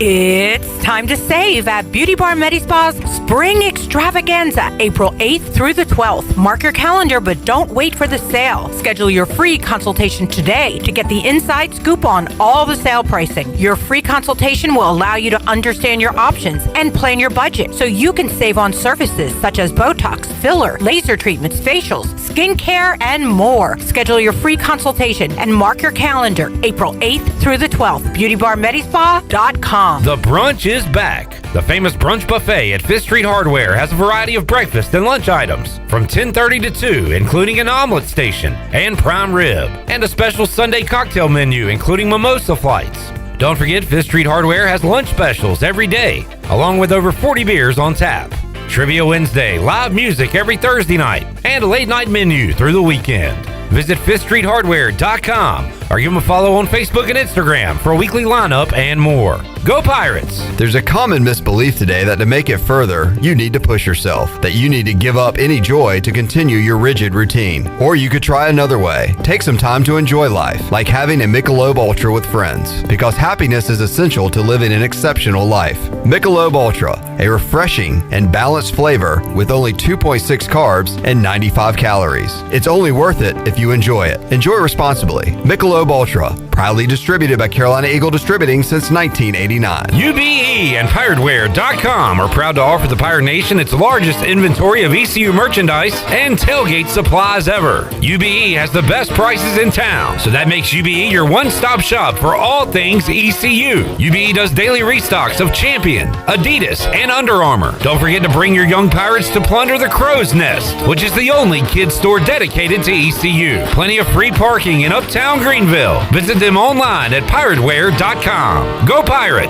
[SPEAKER 6] It's time to save at Beauty Bar Medispa's Spring Extravaganza, April 8th through the 12th. Mark your calendar, but don't wait for the sale. Schedule your free consultation today to get the inside scoop on all the sale pricing. Your free consultation will allow you to understand your options and plan your budget so you can save on services such as Botox, filler, laser treatments, facials, skincare, and more. Schedule your free consultation and mark your calendar, April 8th through the 12th. BeautyBarMedispa.com.
[SPEAKER 1] The brunch is back. The famous brunch buffet at Fifth Street Hardware has a variety of breakfast and lunch items from 10:30 to 2, including an omelet station and prime rib, and a special Sunday cocktail menu, including mimosa flights. Don't forget, Fifth Street Hardware has lunch specials every day, along with over 40 beers on tap. Trivia Wednesday, live music every Thursday night, and a late night menu through the weekend. Visit FifthStreetHardware.com or give them a follow on Facebook and Instagram for a weekly lineup and more. Go Pirates!
[SPEAKER 12] There's a common misbelief today that to make it further, you need to push yourself, that you need to give up any joy to continue your rigid routine. Or you could try another way. Take some time to enjoy life, like having a Michelob Ultra with friends, because happiness is essential to living an exceptional life. Michelob Ultra, a refreshing and balanced flavor with only 2.6 carbs and 95 calories. It's only worth it if you enjoy it. Enjoy responsibly. Michelob Ultra, proudly distributed by Carolina Eagle Distributing since 1989.
[SPEAKER 1] UBE and PirateWear.com are proud to offer the Pirate Nation its largest inventory of ECU merchandise and tailgate supplies ever. UBE has the best prices in town, so that makes UBE your one-stop shop for all things ECU. UBE does daily restocks of Champion, Adidas, and Under Armour. Don't forget to bring your young Pirates to plunder the Crow's Nest, which is the only kids store dedicated to ECU. Plenty of free parking in Uptown Greenville. Visit them online at PirateWear.com. Go Pirates!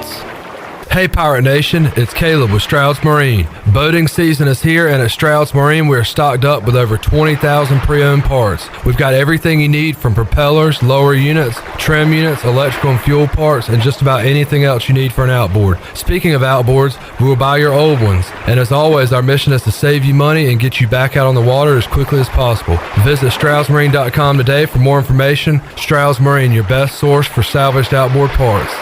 [SPEAKER 9] Hey Pirate Nation, it's Caleb with Stroud's Marine. Boating season is here, and at Stroud's Marine we're stocked up with over 20,000 pre-owned parts. We've got everything you need from propellers, lower units, trim units, electrical and fuel parts, and just about anything else you need for an outboard. Speaking of outboards, we will buy your old ones. And as always, our mission is to save you money and get you back out on the water as quickly as possible. Visit StroudsMarine.com today for more information. Stroud's Marine, your best source for salvaged outboard parts.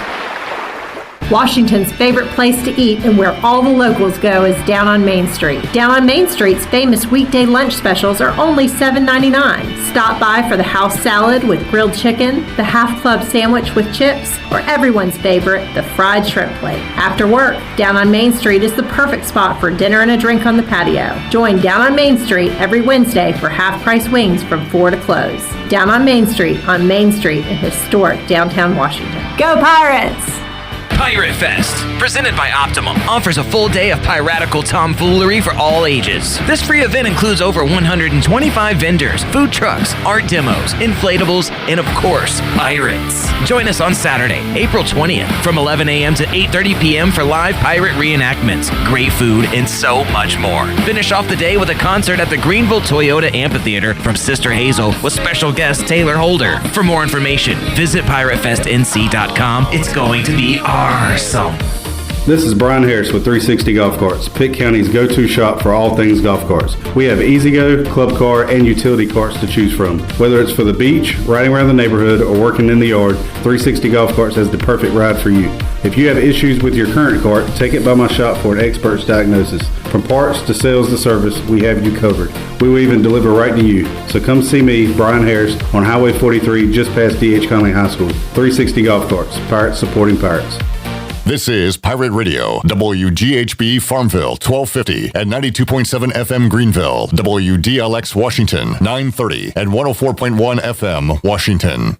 [SPEAKER 10] Washington's favorite place to eat and where all the locals go is down on Main Street. Down on Main Street's famous weekday lunch specials are only $7.99. Stop by for the house salad with grilled chicken, the half club sandwich with chips, or everyone's favorite, the fried shrimp plate. After work, Down on Main Street is the perfect spot for dinner and a drink on the patio. Join Down on Main Street every Wednesday for half-price wings from 4 to close. Down on Main Street in historic downtown Washington. Go Pirates!
[SPEAKER 14] Pirate Fest, presented by Optimum, offers a full day of piratical tomfoolery for all ages. This free event includes over 125 vendors, food trucks, art demos, inflatables, and of course, pirates. Join us on Saturday, April 20th from 11 a.m. to 8:30 p.m. for live pirate reenactments, great food, and so much more. Finish off the day with a concert at the Greenville Toyota Amphitheater from Sister Hazel with special guest Taylor Holder. For more information, visit piratefestnc.com. It's going to be awesome.
[SPEAKER 24] This is Brian Harris with 360 Golf Carts, Pitt County's go-to shop for all things golf carts. We have E-Z-Go, club car, and utility carts to choose from. Whether it's for the beach, riding around the neighborhood, or working in the yard, 360 Golf Carts has the perfect ride for you. If you have issues with your current cart, take it by my shop for an expert's diagnosis. From parts to sales to service, we have you covered. We will even deliver right to you. So come see me, Brian Harris, on Highway 43 just past D.H. Conley High School. 360 Golf Carts, pirates supporting pirates.
[SPEAKER 16] This is Pirate Radio, WGHB Farmville, 1250 and 92.7 FM Greenville, WDLX Washington, 930 and 104.1 FM Washington.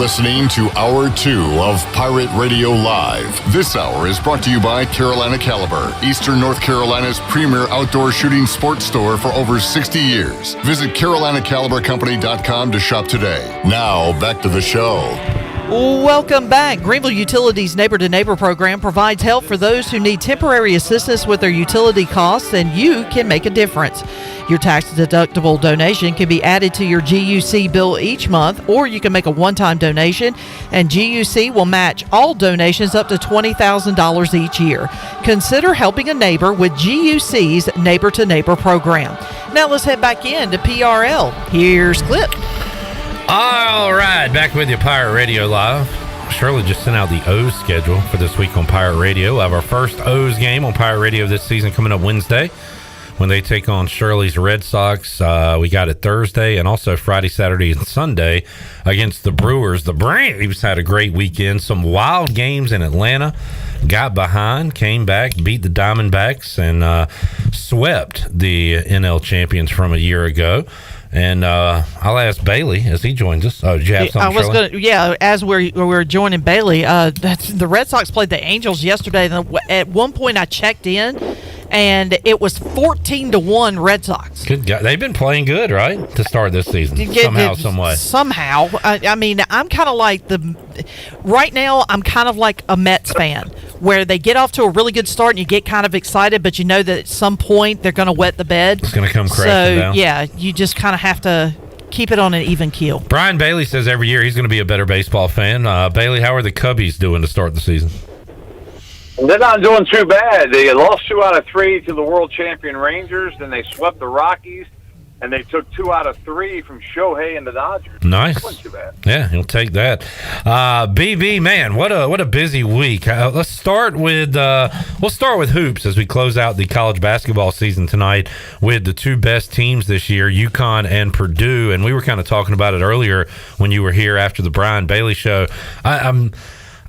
[SPEAKER 16] listening to Hour 2 of Pirate Radio Live. This hour is brought to you by Carolina Caliber, Eastern North Carolina's premier outdoor shooting sports store for over 60 years. Visit CarolinaCaliberCompany.com to shop today. Now, back to the show.
[SPEAKER 21] Welcome back. Greenville Utilities Neighbor to Neighbor program provides help for those who need temporary assistance with their utility costs, and you can make a difference. Your tax-deductible donation can be added to your GUC bill each month, or you can make a one-time donation, and GUC will match all donations up to $20,000 each year. Consider helping a neighbor with GUC's Neighbor to Neighbor program. Now let's head back in to PRL. Here's Clip.
[SPEAKER 1] All right, back with you, Pirate Radio Live. Shirley just sent out the O's schedule for this week on Pirate Radio. We'll have our first O's game on Pirate Radio this season coming up Wednesday when they take on Shirley's Red Sox. We got it Thursday and also Friday, Saturday, and Sunday against the Brewers. The Braves had a great weekend. Some wild games in Atlanta. Got behind, came back, beat the Diamondbacks, and swept the NL champions from a year ago. And I'll ask Bailey as he joins us. Oh, did you have something?
[SPEAKER 21] As we're joining Bailey, the Red Sox played the Angels yesterday. And at one point, I checked in, and it was 14-1 Red Sox.
[SPEAKER 1] Good guy. They've been playing good, right, to start this season. Some way.
[SPEAKER 21] Somehow. I mean, I'm kind of like right now, I'm kind of like a Mets fan, where they get off to a really good start and you get kind of excited, but you know that at some point they're going to wet the bed.
[SPEAKER 1] It's going to come crashing down.
[SPEAKER 21] Yeah, you just kind of have to keep it on an even keel.
[SPEAKER 1] Brian Bailey says every year he's going to be a better baseball fan. Bailey, how are the Cubbies doing to start the season?
[SPEAKER 3] They're not doing too bad. They lost 2 out of 3 to the world champion Rangers, then they swept the Rockies, and they took 2 out of 3 from Shohei and the Dodgers.
[SPEAKER 1] Nice.
[SPEAKER 3] That wasn't too bad.
[SPEAKER 1] Yeah, he'll take that. BB, man, what a busy week. Let's start with hoops as we close out the college basketball season tonight with the 2 best teams this year, UConn and Purdue. And we were kind of talking about it earlier when you were here after the Brian Bailey show.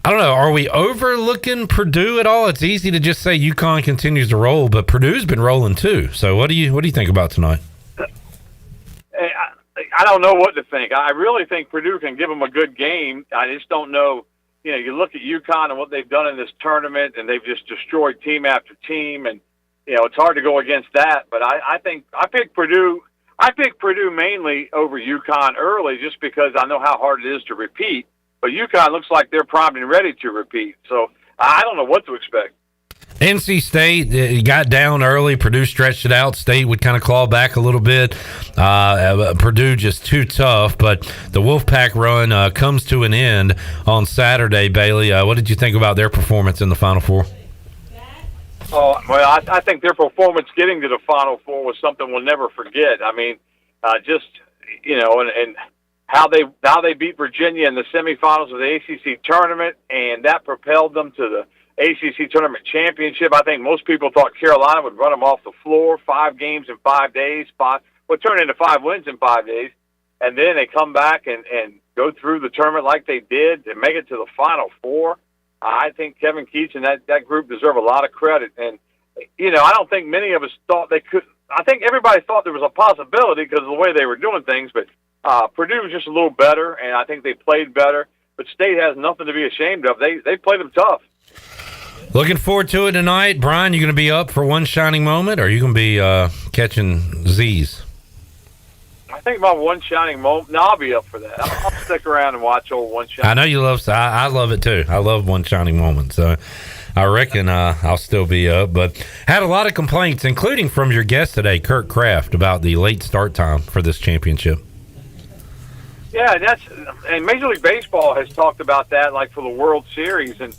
[SPEAKER 1] I don't know. Are we overlooking Purdue at all? It's easy to just say UConn continues to roll, but Purdue's been rolling too. So what do you think about tonight?
[SPEAKER 3] I don't know what to think. I really think Purdue can give them a good game. I just don't know. You know, you look at UConn and what they've done in this tournament, and they've just destroyed team after team, and you know it's hard to go against that. But I think I picked Purdue. I picked Purdue mainly over UConn early, just because I know how hard it is to repeat. But UConn looks like they're primed and ready to repeat. So I don't know what to expect.
[SPEAKER 1] NC State got down early. Purdue stretched it out. State would kind of claw back a little bit. Purdue just too tough. But the Wolfpack run comes to an end on Saturday, Bailey. What did you think about their performance in the Final Four?
[SPEAKER 3] Oh, well, I think their performance getting to the Final Four was something we'll never forget. I mean, just, you know, and how they beat Virginia in the semifinals of the ACC tournament, and that propelled them to the ACC tournament championship. I think most people thought Carolina would run them off the floor. 5 games in 5 days, turn into 5 wins in 5 days, and then they come back and go through the tournament like they did and make it to the Final Four. I think Kevin Keats and that group deserve a lot of credit. And, you know, I don't think many of us thought they could. I think everybody thought there was a possibility because of the way they were doing things, but Purdue was just a little better, and I think they played better. But State has nothing to be ashamed of. They played them tough.
[SPEAKER 1] Looking forward to it tonight. Brian, you going to be up for one shining moment, or are you going to be catching Z's?
[SPEAKER 3] I think about one shining moment. No, I'll be up for that. I'll stick around and watch old one shining.
[SPEAKER 1] I know you love. I love it too. I love one shining moment. So I reckon I'll still be up. But had a lot of complaints, including from your guest today, Kirk Kraft, about the late start time for this championship.
[SPEAKER 3] Yeah, and Major League Baseball has talked about that, like for the World Series and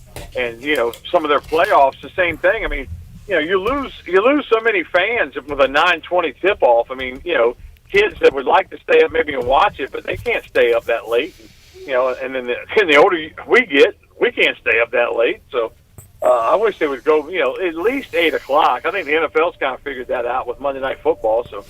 [SPEAKER 3] you know some of their playoffs. The same thing. I mean, you know, you lose so many fans with a 9:20 tip off. I mean, you know, kids that would like to stay up maybe and watch it, but they can't stay up that late. You know, and then the older we get, we can't stay up that late. So I wish they would go, you know, at least 8 o'clock. I think the NFL's kind of figured that out with Monday Night Football. So.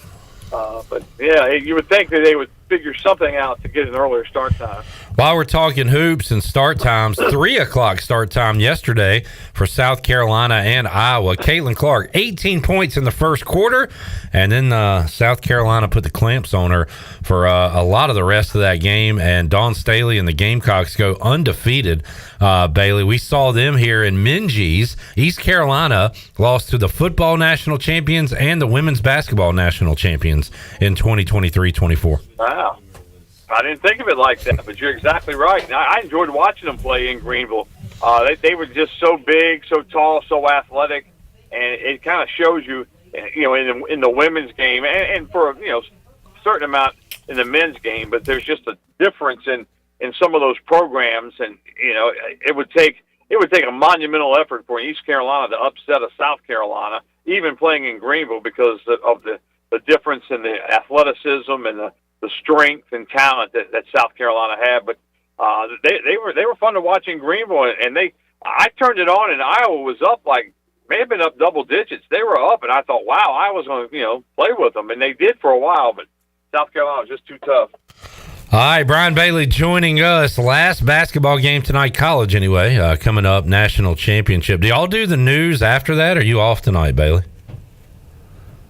[SPEAKER 3] But yeah, you would think that they would figure something out to get an earlier start time.
[SPEAKER 1] While we're talking hoops and start times, 3 o'clock start time yesterday for South Carolina and Iowa. Caitlin Clark, 18 points in the first quarter, and then South Carolina put the clamps on her for a lot of the rest of that game, and Dawn Staley and the Gamecocks go undefeated. Bailey, we saw them here in Minges. East Carolina lost to the football national champions and the women's basketball national champions in 2023-24.
[SPEAKER 3] Wow. I didn't think of it like that, but you're exactly right. I enjoyed watching them play in Greenville. They were just so big, so tall, so athletic, and it kind of shows you, in the women's game, and for a certain amount in the men's game. But there's just a difference in some of those programs, and it would take a monumental effort for East Carolina to upset a South Carolina, even playing in Greenville, because of the difference in the athleticism and the strength and talent that South Carolina had. But they were fun to watch in Greenville, and I turned it on, and Iowa was up, may have been up double digits. They were up, and I thought, wow, Iowa's going to play with them, and they did for a while, but South Carolina was just too tough.
[SPEAKER 1] All right, Brian Bailey joining us. Last basketball game tonight, college anyway, coming up, national championship. Do y'all do the news after that, or are you off tonight, Bailey?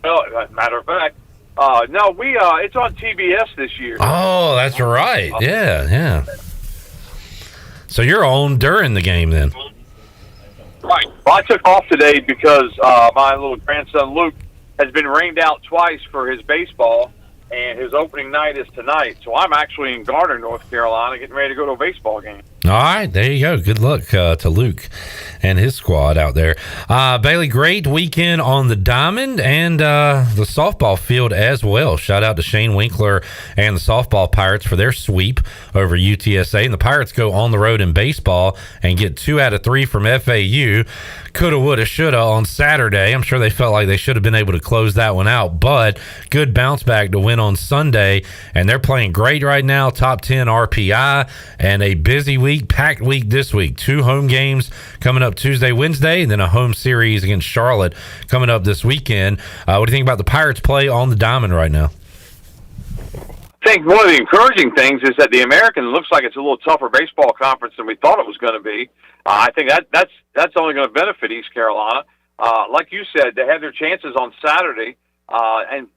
[SPEAKER 3] Well, as a matter of fact, no, it's on TBS this year.
[SPEAKER 1] Oh, that's right. Yeah. So you're on during the game then?
[SPEAKER 3] Right. Well, I took off today because my little grandson Luke has been rained out twice for his baseball, and his opening night is tonight. So I'm actually in Garner, North Carolina, getting ready to go to a baseball game.
[SPEAKER 1] All right, there you go. Good luck to Luke and his squad out there. Bailey, great weekend on the diamond and the softball field as well. Shout out to Shane Winkler and the softball Pirates for their sweep over UTSA. And the Pirates go on the road in baseball and get 2 out of 3 from FAU. Coulda, woulda, shoulda on Saturday. I'm sure they felt like they should have been able to close that one out, but good bounce back to win on Sunday. And they're playing great right now, top 10 RPI, and a busy week, packed week this week. 2 home games coming up Tuesday, Wednesday, and then a home series against Charlotte coming up this weekend. What do you think about the Pirates' play on the diamond right now?
[SPEAKER 3] I think one of the encouraging things is that the American looks like it's a little tougher baseball conference than we thought it was going to be. I think that's only going to benefit East Carolina. Like you said, they had their chances on Saturday, and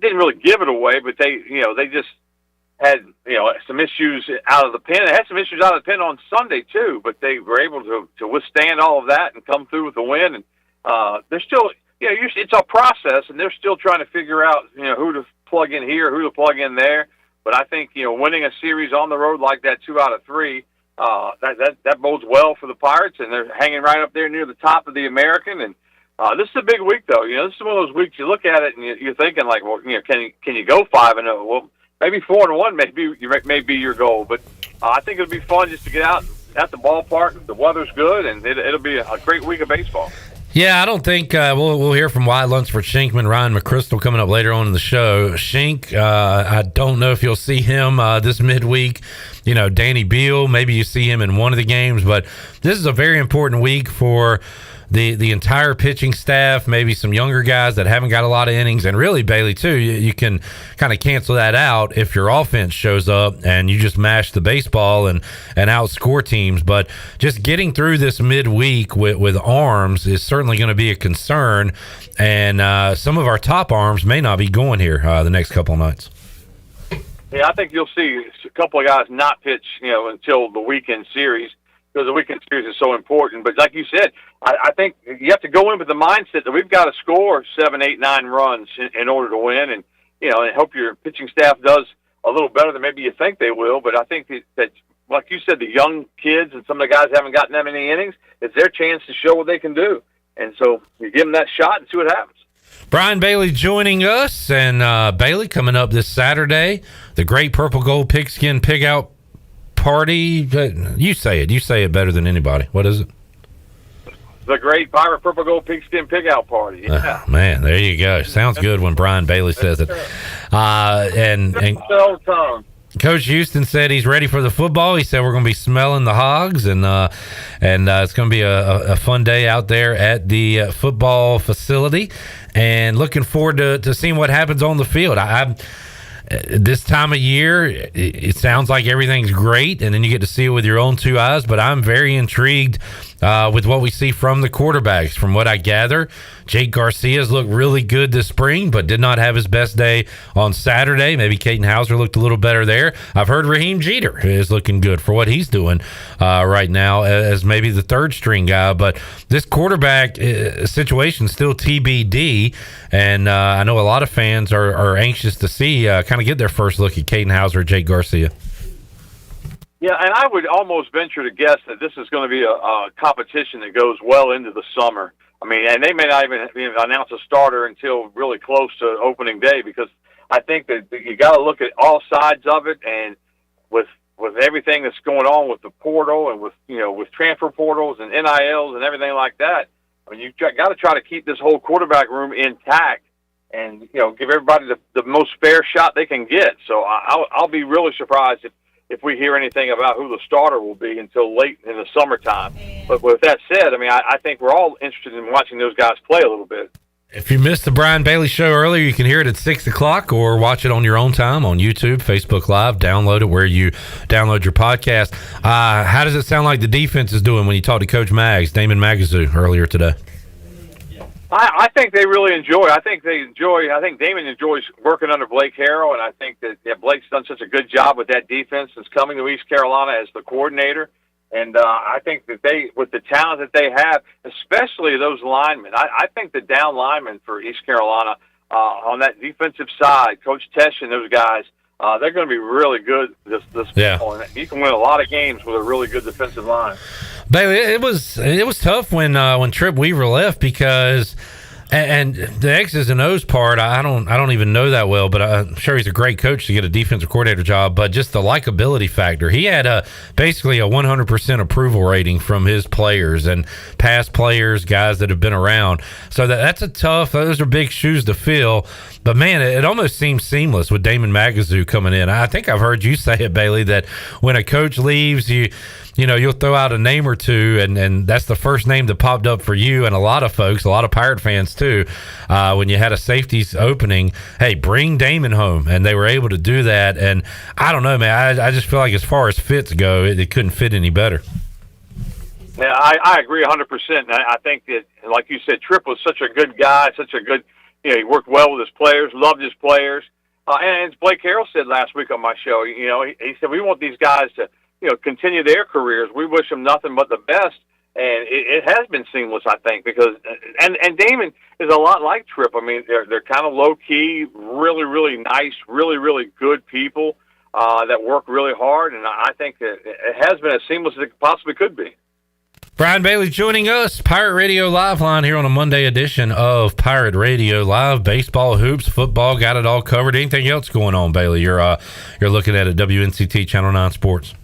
[SPEAKER 3] didn't really give it away, but they just had some issues out of the pen. They had some issues out of the pen on Sunday too, but they were able to withstand all of that and come through with the win. And they're still, it's a process, and they're still trying to figure out who to plug in here, who to plug in there. But I think winning a series on the road like that, 2 out of 3. That bodes well for the Pirates, and they're hanging right up there near the top of the American. And this is a big week, though. This is one of those weeks you look at it and you're thinking like, well, can you go 5-0? Well, maybe 4-1 may be your goal. But I think it'll be fun just to get out at the ballpark. The weather's good, and it'll be a great week of baseball.
[SPEAKER 1] Yeah, I don't think we'll hear from Wyatt Lunsford Shinkman, Ryan McChrystal coming up later on in the show. Shink, I don't know if you'll see him this midweek. Danny Beal, maybe you see him in one of the games, but this is a very important week for the entire pitching staff, maybe some younger guys that haven't got a lot of innings, and really, Bailey, too, you can kind of cancel that out if your offense shows up and you just mash the baseball and outscore teams. But just getting through this midweek with arms is certainly going to be a concern, and some of our top arms may not be going here the next couple of nights.
[SPEAKER 3] Yeah, I think you'll see a couple of guys not pitch, until the weekend series, because the weekend series is so important. But like you said, I think you have to go in with the mindset that we've got to score 7, 8, 9 runs in order to win, and and hope your pitching staff does a little better than maybe you think they will. But I think that like you said, the young kids and some of the guys haven't gotten that many innings. It's their chance to show what they can do, and so you give them that shot and see what happens.
[SPEAKER 1] Brian Bailey joining us, and Bailey coming up this Saturday, the Great Purple Gold Pigskin Pig Out Party. You say it better than anybody. What is it?
[SPEAKER 3] The Great Pirate Purple Gold Pigskin Pig Out Party. Yeah.
[SPEAKER 1] Man, there you go. Sounds good when Brian Bailey says it. And Coach Houston said he's ready for the football. He said we're going to be smelling the hogs, and it's going to be a fun day out there at the football facility, and looking forward to seeing what happens on the field. this time of year, it sounds like everything's great, and then you get to see it with your own two eyes. But I'm very intrigued with what we see from the quarterbacks. From what I gather, Jake Garcia's looked really good this spring, but did not have his best day on Saturday. Maybe Caden Hauser looked a little better there. I've heard Raheem Jeter is looking good for what he's doing right now as maybe the third string guy. But this quarterback situation still TBD, and I know a lot of fans are anxious to see kind of get their first look at Caden Hauser or Jake Garcia.
[SPEAKER 3] Yeah, and I would almost venture to guess that this is going to be a competition that goes well into the summer. I mean, and they may not even announce a starter until really close to opening day, because I think that you got to look at all sides of it, and with everything that's going on with the portal and with transfer portals and NILs and everything like that. I mean, you got to try to keep this whole quarterback room intact, and give everybody the most fair shot they can get. So I'll be really surprised if we hear anything about who the starter will be until late in the summertime. But with that said, I mean, I think we're all interested in watching those guys play a little bit.
[SPEAKER 1] If you missed the Brian Bailey Show earlier, you can hear it at 6 o'clock or watch it on your own time on YouTube, Facebook Live. Download it where you download your podcast. How does it sound like the defense is doing when you talk to Coach Mags, Damon Magazoo, earlier today?
[SPEAKER 3] I think they really enjoy. I think Damon enjoys working under Blake Harrell, and I think that Blake's done such a good job with that defense since coming to East Carolina as the coordinator. And I think that with the talent that they have, especially those linemen, I think the down linemen for East Carolina on that defensive side, Coach Tesh and those guys, they're going to be really good this fall. And you can win a lot of games with a really good defensive line.
[SPEAKER 1] Bailey, it was tough when Trip Weaver left, because and the X's and O's part, I don't even know that well, but I'm sure he's a great coach to get a defensive coordinator job. But just the likability factor, he had basically a 100% approval rating from his players and past players, guys that have been around. So that's those are big shoes to fill. But man, it almost seems seamless with Damon Magazoo coming in. I think I've heard you say it, Bailey, that when a coach leaves, you'll throw out a name or two, and that's the first name that popped up for you and a lot of folks, a lot of Pirate fans too, when you had a safeties opening. Hey, bring Damon home, and they were able to do that. And I don't know, man, I just feel like as far as fits go, it couldn't fit any better.
[SPEAKER 3] Yeah, I agree 100%. I think that, like you said, Tripp was such a good guy, such a good, he worked well with his players, loved his players. And as Blake Harrell said last week on my show, he said, we want these guys to, continue their careers. We wish them nothing but the best. And it has been seamless, I think, because, and Damon is a lot like Tripp. I mean, they're kind of low key, really, really nice, really, really good people that work really hard. And I think that it has been as seamless as it possibly could be.
[SPEAKER 1] Brian Bailey joining us, Pirate Radio Live Line here on a Monday edition of Pirate Radio Live. Baseball, hoops, football, got it all covered. Anything else going on, Bailey? You're looking at WNCT Channel 9 Sports.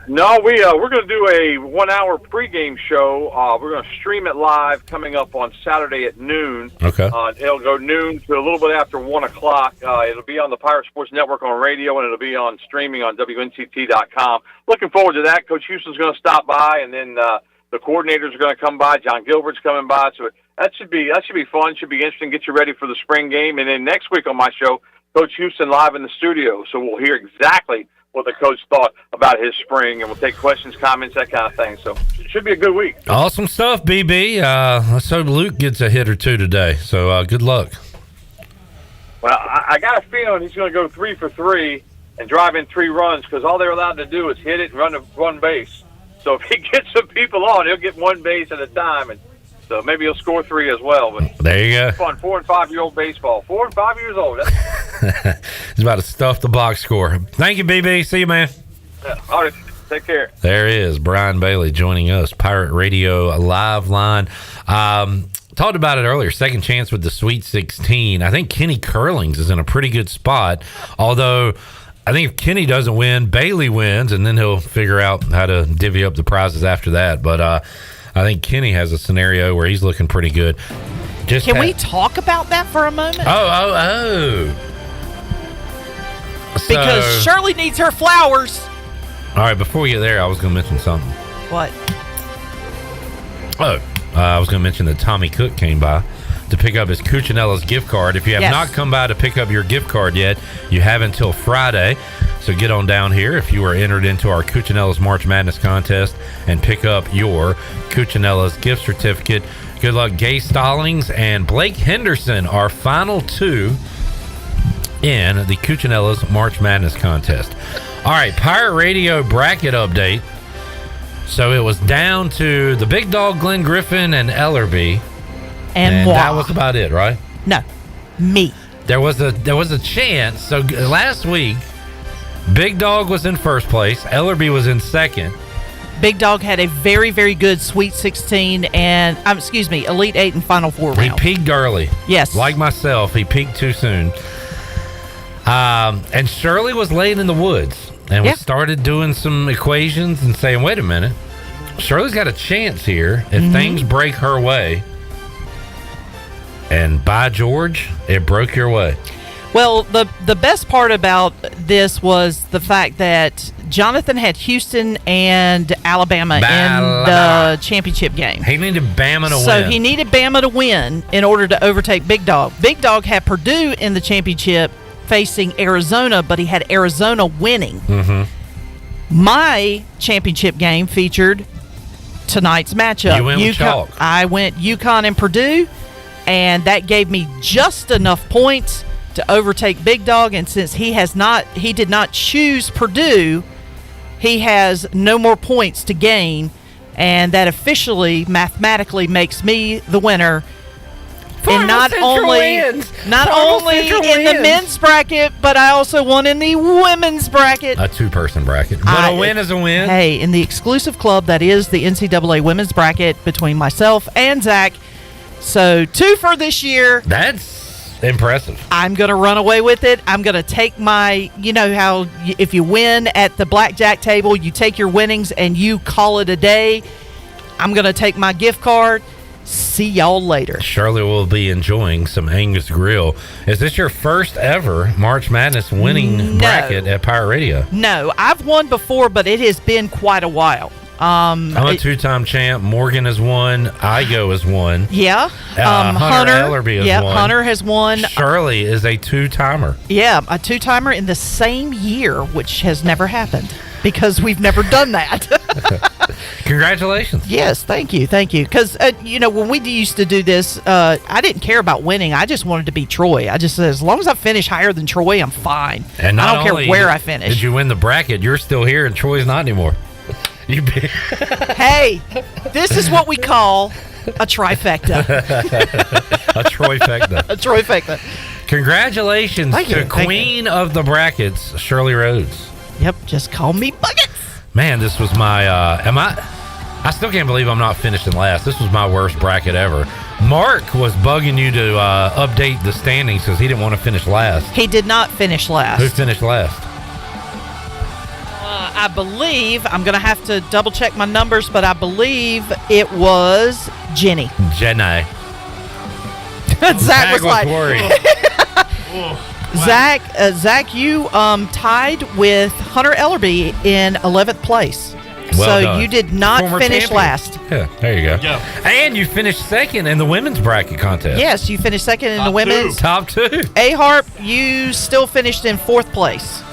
[SPEAKER 3] No, we're going to do a 1-hour pregame show. We're going to stream it live coming up on Saturday at noon.
[SPEAKER 1] Okay.
[SPEAKER 3] It'll go noon to a little bit after 1 o'clock. It'll be on the Pirate Sports Network on radio, and it'll be on streaming on WNCT.com. Looking forward to that. Coach Houston's going to stop by, and then the coordinators are going to come by. John Gilbert's coming by. So that should be fun. Should be interesting. Get you ready for the spring game. And then next week on my show, Coach Houston live in the studio. So we'll hear exactly what the coach thought about his spring, and we'll take questions, comments, that kind of thing. So it should be a good week.
[SPEAKER 1] Awesome stuff, BB. Let's hope Luke gets a hit or two today. So good luck.
[SPEAKER 3] Well, I got a feeling he's going to go 3 for 3 and drive in 3 runs, because all they're allowed to do is hit it and run one base. So if he gets some people on, he'll get 1 base at a time, and so maybe he'll score 3 as well. But
[SPEAKER 1] there you go.
[SPEAKER 3] Fun 4- and 5-year-old baseball. 4 and 5 years old.
[SPEAKER 1] He's about to stuff the box score. Thank you, BB. See you, man.
[SPEAKER 3] Yeah, all right. Take care.
[SPEAKER 1] There is Brian Bailey joining us, Pirate Radio Live Line. Talked about it earlier, second chance with the Sweet 16. I think Kenny Curlings is in a pretty good spot, although I think if Kenny doesn't win, Bailey wins, and then he'll figure out how to divvy up the prizes after that. But I think Kenny has a scenario where he's looking pretty good.
[SPEAKER 21] Can we talk about that for a moment?
[SPEAKER 1] Oh.
[SPEAKER 21] Because Shirley needs her flowers.
[SPEAKER 1] All right, before we get there, I was going to mention something.
[SPEAKER 21] What?
[SPEAKER 1] Oh, I was going to mention that Tommy Cook came by to pick up his Cucinella's gift card. If you have not come by to pick up your gift card yet, you have until Friday. So get on down here if you are entered into our Cucinella's March Madness contest and pick up your Cucinella's gift certificate. Good luck, Gay Stallings and Blake Henderson, our final 2 in the Cucinella's March Madness contest. All right, Pirate Radio bracket update. So it was down to the big dog Glenn Griffin and Ellerbe. And that was about it, right?
[SPEAKER 21] No, me.
[SPEAKER 1] There was a chance. So last week, Big Dog was in first place. Ellerbe was in second.
[SPEAKER 21] Big Dog had a very, very good Sweet 16 and, Elite 8 and Final 4 round.
[SPEAKER 1] He peaked early.
[SPEAKER 21] Yes.
[SPEAKER 1] Like myself, he peaked too soon. And Shirley was laying in the woods. And we started doing some equations and saying, wait a minute. Shirley's got a chance here if things break her way. And by George, it broke your way.
[SPEAKER 21] Well, the best part about this was the fact that Jonathan had Houston and Alabama in the championship game.
[SPEAKER 1] He needed Bama to win.
[SPEAKER 21] So he needed Bama to win in order to overtake Big Dog. Big Dog had Purdue in the championship facing Arizona, but he had Arizona winning. My championship game featured tonight's matchup.
[SPEAKER 1] You went with chalk.
[SPEAKER 21] I went UConn and Purdue, and that gave me just enough points to overtake Big Dog. And since he did not choose Purdue, he has no more points to gain, and that officially mathematically makes me the winner. And not only in the men's bracket, but I also won in the women's bracket.
[SPEAKER 1] A 2-person bracket. But a win is a win.
[SPEAKER 21] Hey, in the exclusive club that is the NCAA women's bracket between myself and Zach. So 2 for this year.
[SPEAKER 1] That's impressive.
[SPEAKER 21] I'm going to run away with it. I'm going to take my, you know how if you win at the blackjack table, you take your winnings and you call it a day. I'm going to take my gift card. See y'all later.
[SPEAKER 1] Shirley will be enjoying some Angus Grill. Is this your first ever March Madness winning bracket at Pirate Radio?
[SPEAKER 21] No, I've won before, but it has been quite a while.
[SPEAKER 1] I'm a 2-time champ. Morgan has won. Igo has won.
[SPEAKER 21] Yeah.
[SPEAKER 1] Hunter Ellerbe has won.
[SPEAKER 21] Hunter has won.
[SPEAKER 1] Shirley is a 2-timer.
[SPEAKER 21] Yeah, a 2-timer in the same year, which has never happened because we've never done that.
[SPEAKER 1] Congratulations.
[SPEAKER 21] Yes, thank you. Because, when we used to do this, I didn't care about winning. I just wanted to be Troy. I just said, as long as I finish higher than Troy, I'm fine.
[SPEAKER 1] And
[SPEAKER 21] I don't care where I finish.
[SPEAKER 1] Did you win the bracket? You're still here, and Troy's not anymore.
[SPEAKER 21] Hey, this is what we call a trifecta.
[SPEAKER 1] A Troyfecta.
[SPEAKER 21] A Troyfecta.
[SPEAKER 1] Congratulations to Queen of the Brackets, Shirley Rhodes.
[SPEAKER 21] Yep, just call me Buckets.
[SPEAKER 1] Man, this was my I still can't believe I'm not finishing last. This was my worst bracket ever. Mark was bugging you to update the standings because he didn't want to finish last.
[SPEAKER 21] He did not finish last.
[SPEAKER 1] Who finished last?
[SPEAKER 21] I believe, I'm going to have to double check my numbers, but I believe it was Jenny.
[SPEAKER 1] Zach
[SPEAKER 21] was like,
[SPEAKER 1] worried.
[SPEAKER 21] Zach, you tied with Hunter Ellerbe in 11th place.
[SPEAKER 1] Well
[SPEAKER 21] so
[SPEAKER 1] done.
[SPEAKER 21] you did not finish
[SPEAKER 1] champion.
[SPEAKER 21] last.
[SPEAKER 1] Yeah, there you go. And you finished second in the women's bracket contest.
[SPEAKER 21] Yes, you finished second in the women's.
[SPEAKER 1] Top 2.
[SPEAKER 21] A-Harp, you still finished in 4th place.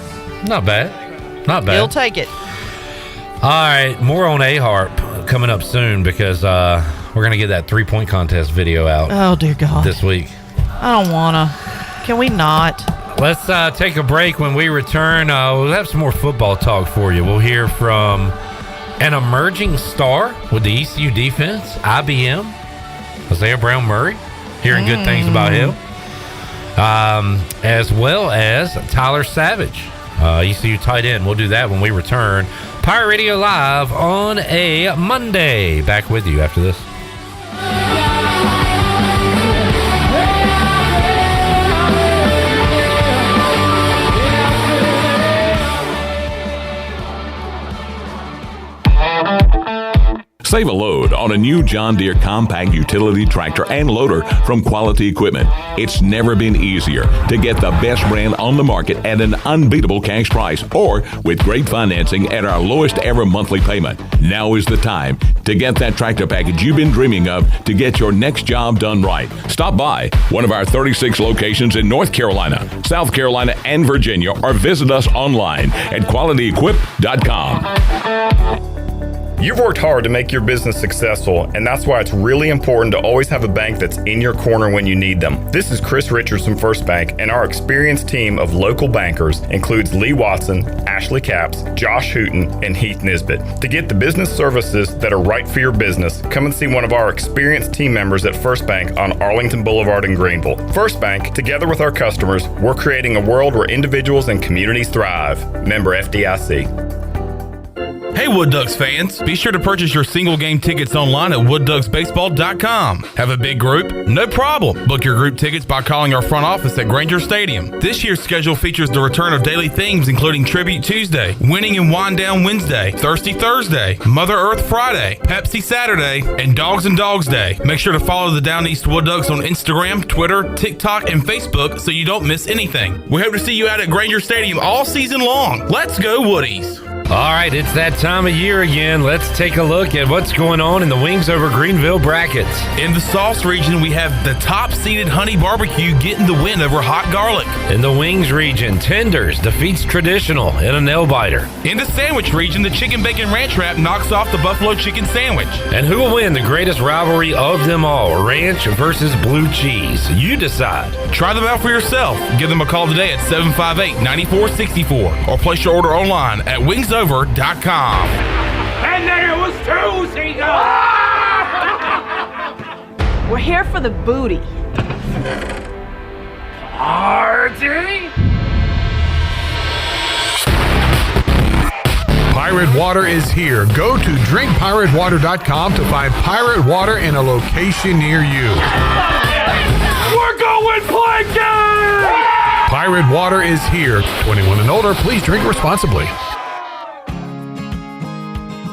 [SPEAKER 1] Not bad.
[SPEAKER 21] He'll take it.
[SPEAKER 1] All right, more on A-Harp coming up soon because we're going to get that 3-point contest video out.
[SPEAKER 21] Oh, dear God.
[SPEAKER 1] This week.
[SPEAKER 21] I don't want to. Can we not?
[SPEAKER 1] Let's take a break. When we return, we'll have some more football talk for you. We'll hear from an emerging star with the ECU defense, IBM, Isaiah Brown Murray. Hearing good things about him. As well as Tyler Savage, ECU tight end. We'll do that when we return. Pirate Radio Live on a Monday. Back with you after this.
[SPEAKER 4] Save a load on a new John Deere compact utility tractor and loader from Quality Equipment. It's never been easier to get the best brand on the market at an unbeatable cash price or with great financing at our lowest ever monthly payment. Now is the time to get that tractor package you've been dreaming of to get your next job done right. Stop by one of our 36 locations in North Carolina, South Carolina, and Virginia, or visit us online at qualityequip.com.
[SPEAKER 8] You've worked hard to make your business successful, and that's why it's really important to always have a bank that's in your corner when you need them. This is Chris Richards from First Bank, and our experienced team of local bankers includes Lee Watson, Ashley Capps, Josh Hooten, and Heath Nisbet. To get the business services that are right for your business, come and see one of our experienced team members at First Bank on Arlington Boulevard in Greenville. First Bank, together with our customers, we're creating a world where individuals and communities thrive. Member FDIC.
[SPEAKER 22] Hey Wood Ducks fans, be sure to purchase your single game tickets online at woodducksbaseball.com. Have a big group? No problem. Book your group tickets by calling our front office at Granger Stadium. This year's schedule features the return of daily themes including Tribute Tuesday, Winning and Wind Down Wednesday, Thirsty Thursday, Mother Earth Friday, Pepsi Saturday, and Dogs and Dogs Day. Make sure to follow the Down East Wood Ducks on Instagram, Twitter, TikTok, and Facebook so you don't miss anything. We hope to see you out at Granger Stadium all season long. Let's go Woodies!
[SPEAKER 1] All right, it's that time of year again. Let's take a look at what's going on in the Wings Over Greenville brackets.
[SPEAKER 22] In the sauce region, we have the top-seeded Honey Barbecue getting the win over Hot Garlic.
[SPEAKER 1] In the Wings region, Tenders defeats Traditional in a nail-biter.
[SPEAKER 22] In the sandwich region, the Chicken Bacon Ranch Wrap knocks off the Buffalo Chicken Sandwich.
[SPEAKER 1] And who will win the greatest rivalry of them all, Ranch versus Blue Cheese? You decide.
[SPEAKER 22] Try them out for yourself. Give them a call today at 758-9464 or place your order online at wingsover.com.
[SPEAKER 11] And then it was Tuesday.
[SPEAKER 13] We're here for the booty.
[SPEAKER 11] Party?
[SPEAKER 5] Pirate Water is here. Go to drinkpiratewater.com to find Pirate Water in a location near you.
[SPEAKER 11] We're going plankton!
[SPEAKER 5] Pirate Water is here. 21 and older, please drink responsibly.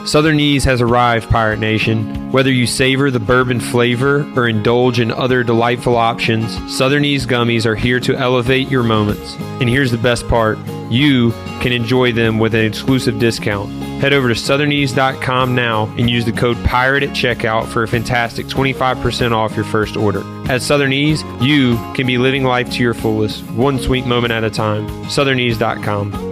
[SPEAKER 15] Southern Ease has arrived, Pirate Nation. Whether you savor the bourbon flavor or indulge in other delightful options, Southern Ease gummies are here to elevate your moments. And here's the best part. You can enjoy them with an exclusive discount. Head over to southernease.com now and use the code PIRATE at checkout for a fantastic 25% off your first order. At Southern Ease, you can be living life to your fullest, one sweet moment at a time. southernease.com.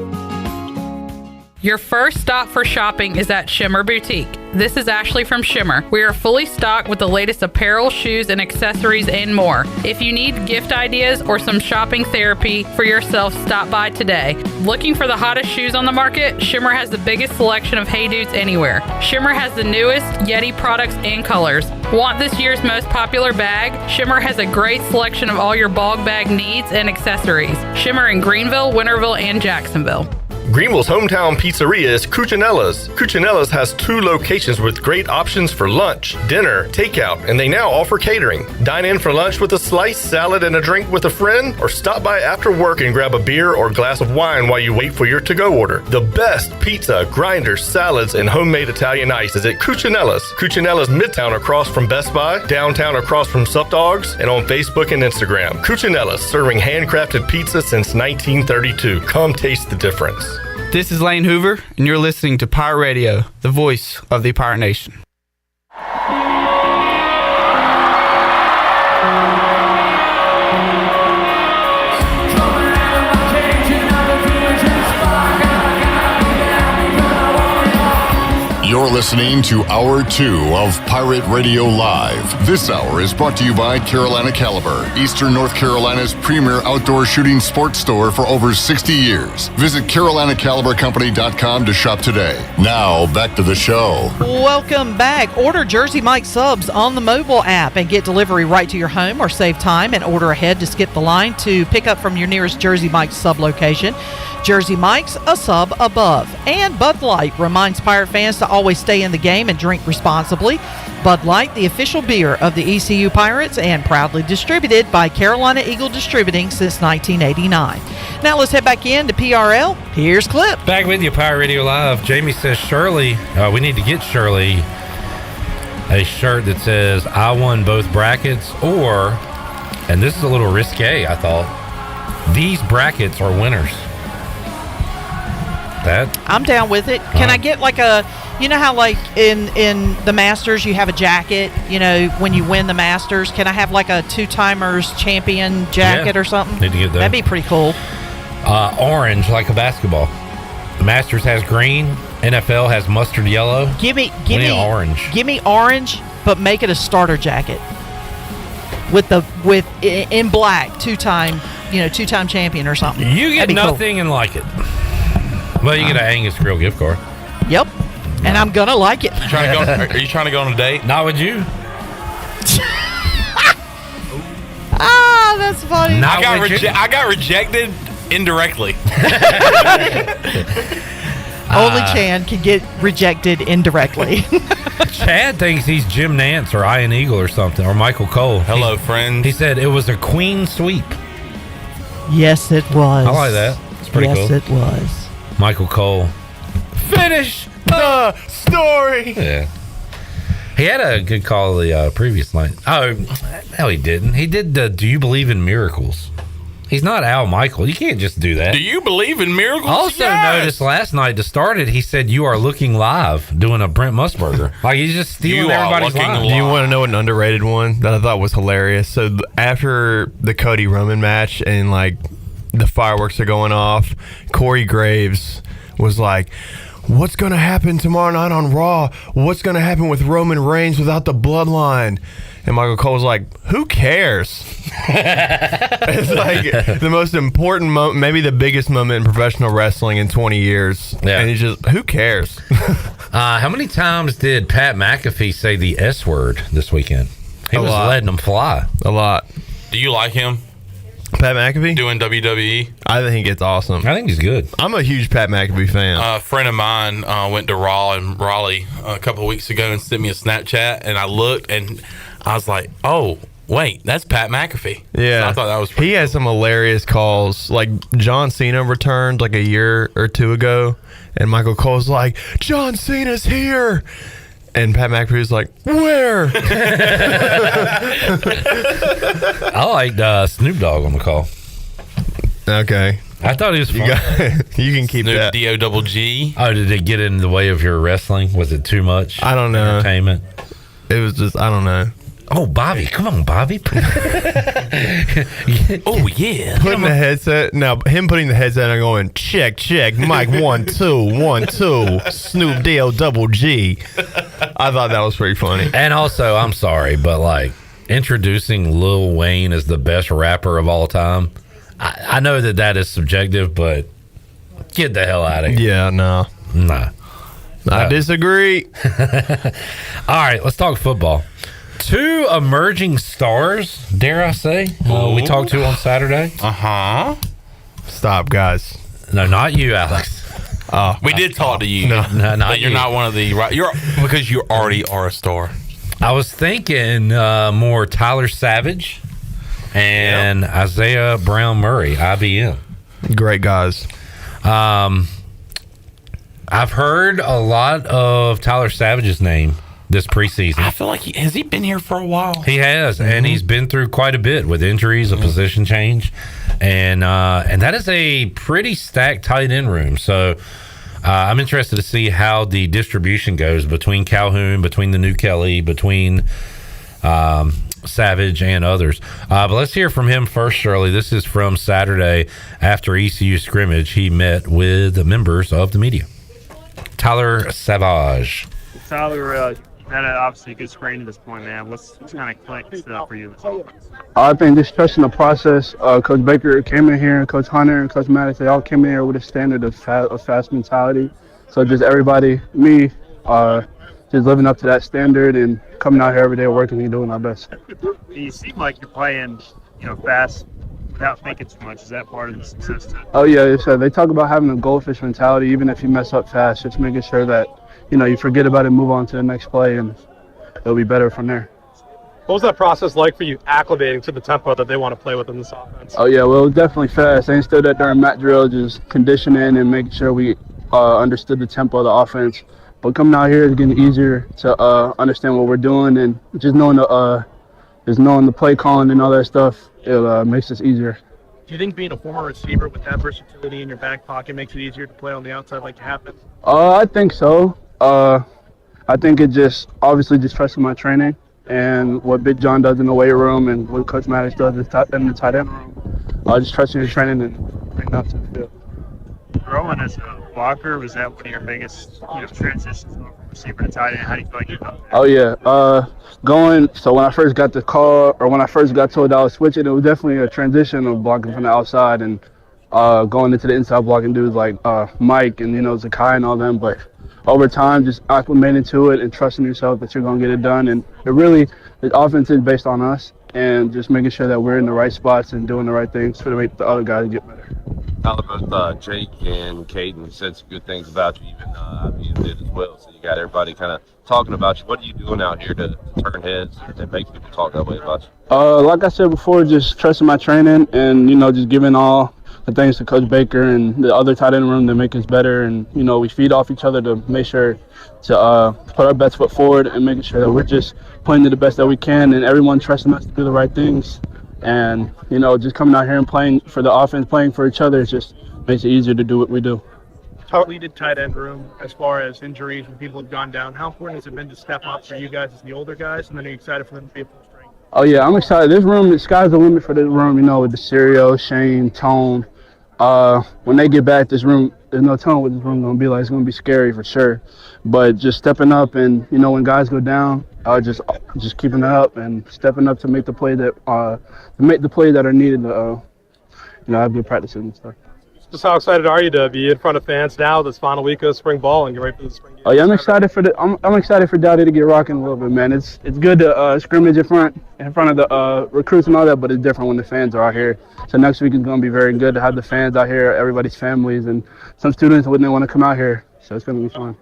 [SPEAKER 25] Your first stop for shopping is at Shimmer Boutique. This is Ashley from Shimmer. We are fully stocked with the latest apparel, shoes, and accessories and more. If you need gift ideas or some shopping therapy for yourself, stop by today. Looking for the hottest shoes on the market? Shimmer has the biggest selection of Hey Dudes anywhere. Shimmer has the newest Yeti products and colors. Want this year's most popular bag? Shimmer has a great selection of all your bog bag needs and accessories. Shimmer in Greenville, Winterville, and Jacksonville.
[SPEAKER 8] Greenville's hometown pizzeria is Cucinella's. Cucinella's has 2 locations with great options for lunch, dinner, takeout, and they now offer catering. Dine in for lunch with a slice, salad, and a drink with a friend, or stop by after work and grab a beer or glass of wine while you wait for your to-go order. The best pizza, grinders, salads, and homemade Italian ice is at Cucinella's. Cucinella's Midtown across from Best Buy, downtown across from Sup Dogs, and on Facebook and Instagram. Cucinella's, serving handcrafted pizza since 1932. Come taste the difference.
[SPEAKER 26] This is Lane Hoover, and you're listening to Pirate Radio, the voice of the Pirate Nation.
[SPEAKER 16] You're listening to Hour 2 of Pirate Radio Live. This hour is brought to you by Carolina Caliber, Eastern North Carolina's premier outdoor shooting sports store for over 60 years. Visit CarolinaCaliberCompany.com to shop today. Now, back to the show.
[SPEAKER 21] Welcome back. Order Jersey Mike subs on the mobile app and get delivery right to your home, or save time and order ahead to skip the line to pick up from your nearest Jersey Mike sub location. Jersey Mike's, a sub above. And Bud Light reminds Pirate fans to always stay in the game and drink responsibly. Bud Light, the official beer of the ECU Pirates, and proudly distributed by Carolina Eagle Distributing since 1989. Now let's head back in to PRL. Here's Clip.
[SPEAKER 1] Back with you, Pirate Radio Live. Jamie says Shirley, we need to get Shirley a shirt that says I won both brackets, or, and this is a little risque, I thought, these brackets are winners.
[SPEAKER 21] I'm down with it. Can I get like a, you know how like in the Masters you have a jacket, you know, when you win the Masters, can I have like a two-timers champion jacket or something?
[SPEAKER 1] Need to get that.
[SPEAKER 21] That'd be pretty cool.
[SPEAKER 1] Orange, like a basketball. The Masters has green. NFL has mustard yellow.
[SPEAKER 21] Give me
[SPEAKER 1] orange.
[SPEAKER 21] Give me orange, but make it a starter jacket with in black, two-time champion or something.
[SPEAKER 1] You get nothing cool. And like it. Well, you get an Angus Grill gift card.
[SPEAKER 21] Yep. And I'm going to like it.
[SPEAKER 22] Are you trying to go on a date?
[SPEAKER 1] Not with you.
[SPEAKER 21] That's funny.
[SPEAKER 22] I got rejected indirectly.
[SPEAKER 21] Only Chan can get rejected indirectly.
[SPEAKER 1] Chad thinks he's Jim Nance or Ian Eagle or something, or Michael Cole.
[SPEAKER 22] Hello, friend.
[SPEAKER 1] He said it was a queen sweep.
[SPEAKER 21] Yes, it was.
[SPEAKER 1] I like that. It's pretty cool.
[SPEAKER 21] Yes, it was.
[SPEAKER 1] Michael Cole. Finish the story. Yeah. He had a good call the previous night. Oh, no, he didn't. He did the Do You Believe in Miracles? He's not Al Michael. You can't just do that.
[SPEAKER 22] Do you believe in miracles?
[SPEAKER 1] Also noticed last night to start it, he said you are looking live doing a Brent Musburger. Like he's just stealing everybody's line.
[SPEAKER 17] Do you want to know an underrated one that I thought was hilarious? So after the Cody Roman match and like the fireworks are going off, Corey Graves was like, what's going to happen tomorrow night on Raw? What's going to happen with Roman Reigns without the bloodline? And Michael Cole's like, who cares? It's like the most important moment, maybe the biggest moment in professional wrestling in 20 years. Yeah. And he's just, who cares?
[SPEAKER 1] How many times did Pat McAfee say the S word this weekend? He was letting them fly.
[SPEAKER 17] A lot.
[SPEAKER 22] Do you like him?
[SPEAKER 17] Pat McAfee?
[SPEAKER 22] Doing WWE?
[SPEAKER 17] I think it's awesome.
[SPEAKER 1] I think he's good.
[SPEAKER 17] I'm a huge Pat McAfee fan.
[SPEAKER 22] A friend of mine went to Raw in Raleigh a couple of weeks ago and sent me a Snapchat, and I looked, and I was like, oh, wait, that's Pat McAfee.
[SPEAKER 17] Yeah.
[SPEAKER 22] So I thought that was
[SPEAKER 17] He had some hilarious calls. Like, John Cena returned like a year or two ago, and Michael Cole's like, John Cena's here. And Pat McAfee's like, where?
[SPEAKER 1] I liked Snoop Dogg on the call.
[SPEAKER 17] Okay.
[SPEAKER 1] I thought he was fun.
[SPEAKER 17] You can keep
[SPEAKER 22] Snoop
[SPEAKER 17] that.
[SPEAKER 22] D-O-double-G.
[SPEAKER 1] Oh, did it get in the way of your wrestling? Was it too much?
[SPEAKER 17] I don't know.
[SPEAKER 1] Entertainment?
[SPEAKER 17] It was just, I don't know.
[SPEAKER 1] Oh, Bobby. Come on, Bobby. Oh, yeah.
[SPEAKER 17] Putting the headset, now him putting the headset and going, check, mic 1, 2, 1, 2, Snoop D-O-double-G. I thought that was pretty funny.
[SPEAKER 1] And also, I'm sorry, but like introducing Lil Wayne as the best rapper of all time, I know that is subjective, but get the hell out of here.
[SPEAKER 17] Yeah, no.
[SPEAKER 1] Nah.
[SPEAKER 17] I disagree.
[SPEAKER 1] All right, let's talk football. Two emerging stars, dare I say, we talked to on Saturday.
[SPEAKER 17] Stop, guys.
[SPEAKER 1] No, not you, Alex.
[SPEAKER 22] We did talk to you.
[SPEAKER 1] No, not
[SPEAKER 22] you're
[SPEAKER 1] you.
[SPEAKER 22] not one of the right. You're because you already are a star.
[SPEAKER 1] I was thinking more Tyler Savage and Isaiah Brown Murray, IBM.
[SPEAKER 17] Great guys.
[SPEAKER 1] I've heard a lot of Tyler Savage's name this preseason.
[SPEAKER 22] I feel like has he been here for a while?
[SPEAKER 1] He has, and he's been through quite a bit with injuries, a position change, and that is a pretty stacked tight end room. So I'm interested to see how the distribution goes between Calhoun, between the new Kelly, between Savage and others. But let's hear from him first, Shirley. This is from Saturday after ECU scrimmage. He met with the members of the media. Tyler Savage.
[SPEAKER 2] Tyler, had obviously a good screen at this point, man. What's kind of clicked for you?
[SPEAKER 7] I think just trusting the process. Coach Baker came in here, and Coach Hunter and Coach Maddox, they all came in here with a standard of fast mentality. So just everybody, me, just living up to that standard and coming out here every day working and doing our best.
[SPEAKER 2] You seem like you're playing, fast without thinking too much. Is that part of the success?
[SPEAKER 7] Oh yeah, so they talk about having a goldfish mentality, even if you mess up fast, just making sure that you forget about it, move on to the next play, and it'll be better from there.
[SPEAKER 18] What was that process like for you acclimating to the tempo that they want to play with in this offense?
[SPEAKER 7] Oh yeah, well, it was definitely fast. They instilled that during mat drill, just conditioning and making sure we understood the tempo of the offense But coming out here is getting easier to understand what we're doing, and just knowing the play calling and all that stuff, it makes us easier.
[SPEAKER 18] Do you think being a former receiver with that versatility in your back pocket makes it easier to play on the outside like you have been?
[SPEAKER 7] I think so. I think it just obviously just trusting my training and what Big John does in the weight room and what Coach Maddox does in the tight end room. Just trusting his training and bringing that to the field.
[SPEAKER 2] Growing as a blocker, was that one of your biggest transitions from receiver to tight end? How do you feel like you got there?
[SPEAKER 7] Oh yeah, so when I first got the call, or when I first got told I was switching, it was definitely a transition of blocking from the outside and going into the inside blocking dudes like Mike and Zakai and all them. But over time, just acclimating to it and trusting yourself that you're going to get it done. And the offense is based on us and just making sure that we're in the right spots and doing the right things to make the other guys get better.
[SPEAKER 6] Both Jake and Caden said some good things about you, even IBM did as well. So you got everybody kind of talking about you. What are you doing out here to turn heads and make people talk that way about you?
[SPEAKER 7] Like I said before, just trusting my training and, just giving all the thanks to Coach Baker and the other tight end room to make us better. And, we feed off each other to make sure to put our best foot forward and making sure that we're just playing to the best that we can and everyone trusting us to do the right things. And, just coming out here and playing for the offense, playing for each other, it just makes it easier to do what we do.
[SPEAKER 18] How depleted tight end room as far as injuries when people have gone down? How important has it been to step up for you guys as the older guys? And then are you excited for them to be at full strength?
[SPEAKER 7] Oh, yeah, I'm excited. This room, the sky's the limit for this room, with the Serio, Shane, Tone. When they get back, this room, there's no telling what this room is going to be like. It's going to be scary for sure. But just stepping up and, when guys go down, just keeping it up and stepping up to make the play that are needed to have good practices and stuff.
[SPEAKER 18] Just how excited are you to be in front of fans now this final week of spring ball and get ready for the spring game?
[SPEAKER 7] Oh yeah, I'm excited for Dowdy to get rocking a little bit, man. It's good to scrimmage in front of the recruits and all that, but it's different when the fans are out here. So next week is going to be very good to have the fans out here, everybody's families, and some students wouldn't want to come out here. So it's going to be fun.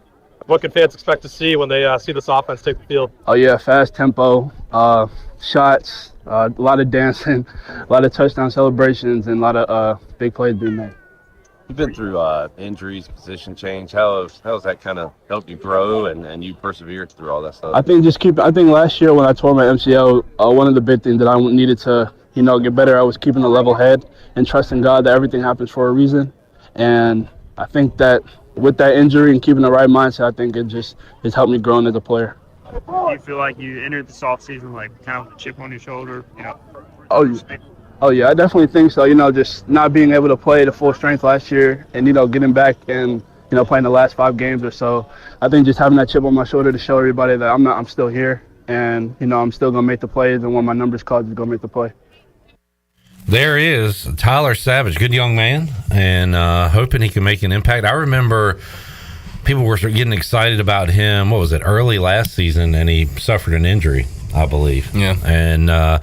[SPEAKER 18] What can fans expect to see when they see this offense take the field?
[SPEAKER 7] Oh yeah, fast tempo, shots, a lot of dancing, a lot of touchdown celebrations, and a lot of big plays being made.
[SPEAKER 6] You've been through injuries, position change. How has that kind of helped you grow and you persevered through all that stuff?
[SPEAKER 7] I think last year when I tore my MCL, one of the big things that I needed to get better, I was keeping a level head and trusting God that everything happens for a reason. And I think that with that injury and keeping the right mindset, I think it's helped me grow as a player.
[SPEAKER 2] Do you feel like you entered this offseason kind of with a chip on your shoulder?
[SPEAKER 7] Oh yeah, I definitely think so. Just not being able to play to full strength last year and getting back and playing the last 5 games or so. I think just having that chip on my shoulder to show everybody that I'm still here and I'm still gonna make the plays, and when my number's called, just gonna make the play.
[SPEAKER 1] There is Tyler Savage, good young man, and hoping he can make an impact. I remember people were getting excited about him. What was it, early last season, and he suffered an injury, I believe.
[SPEAKER 22] Yeah,
[SPEAKER 1] and.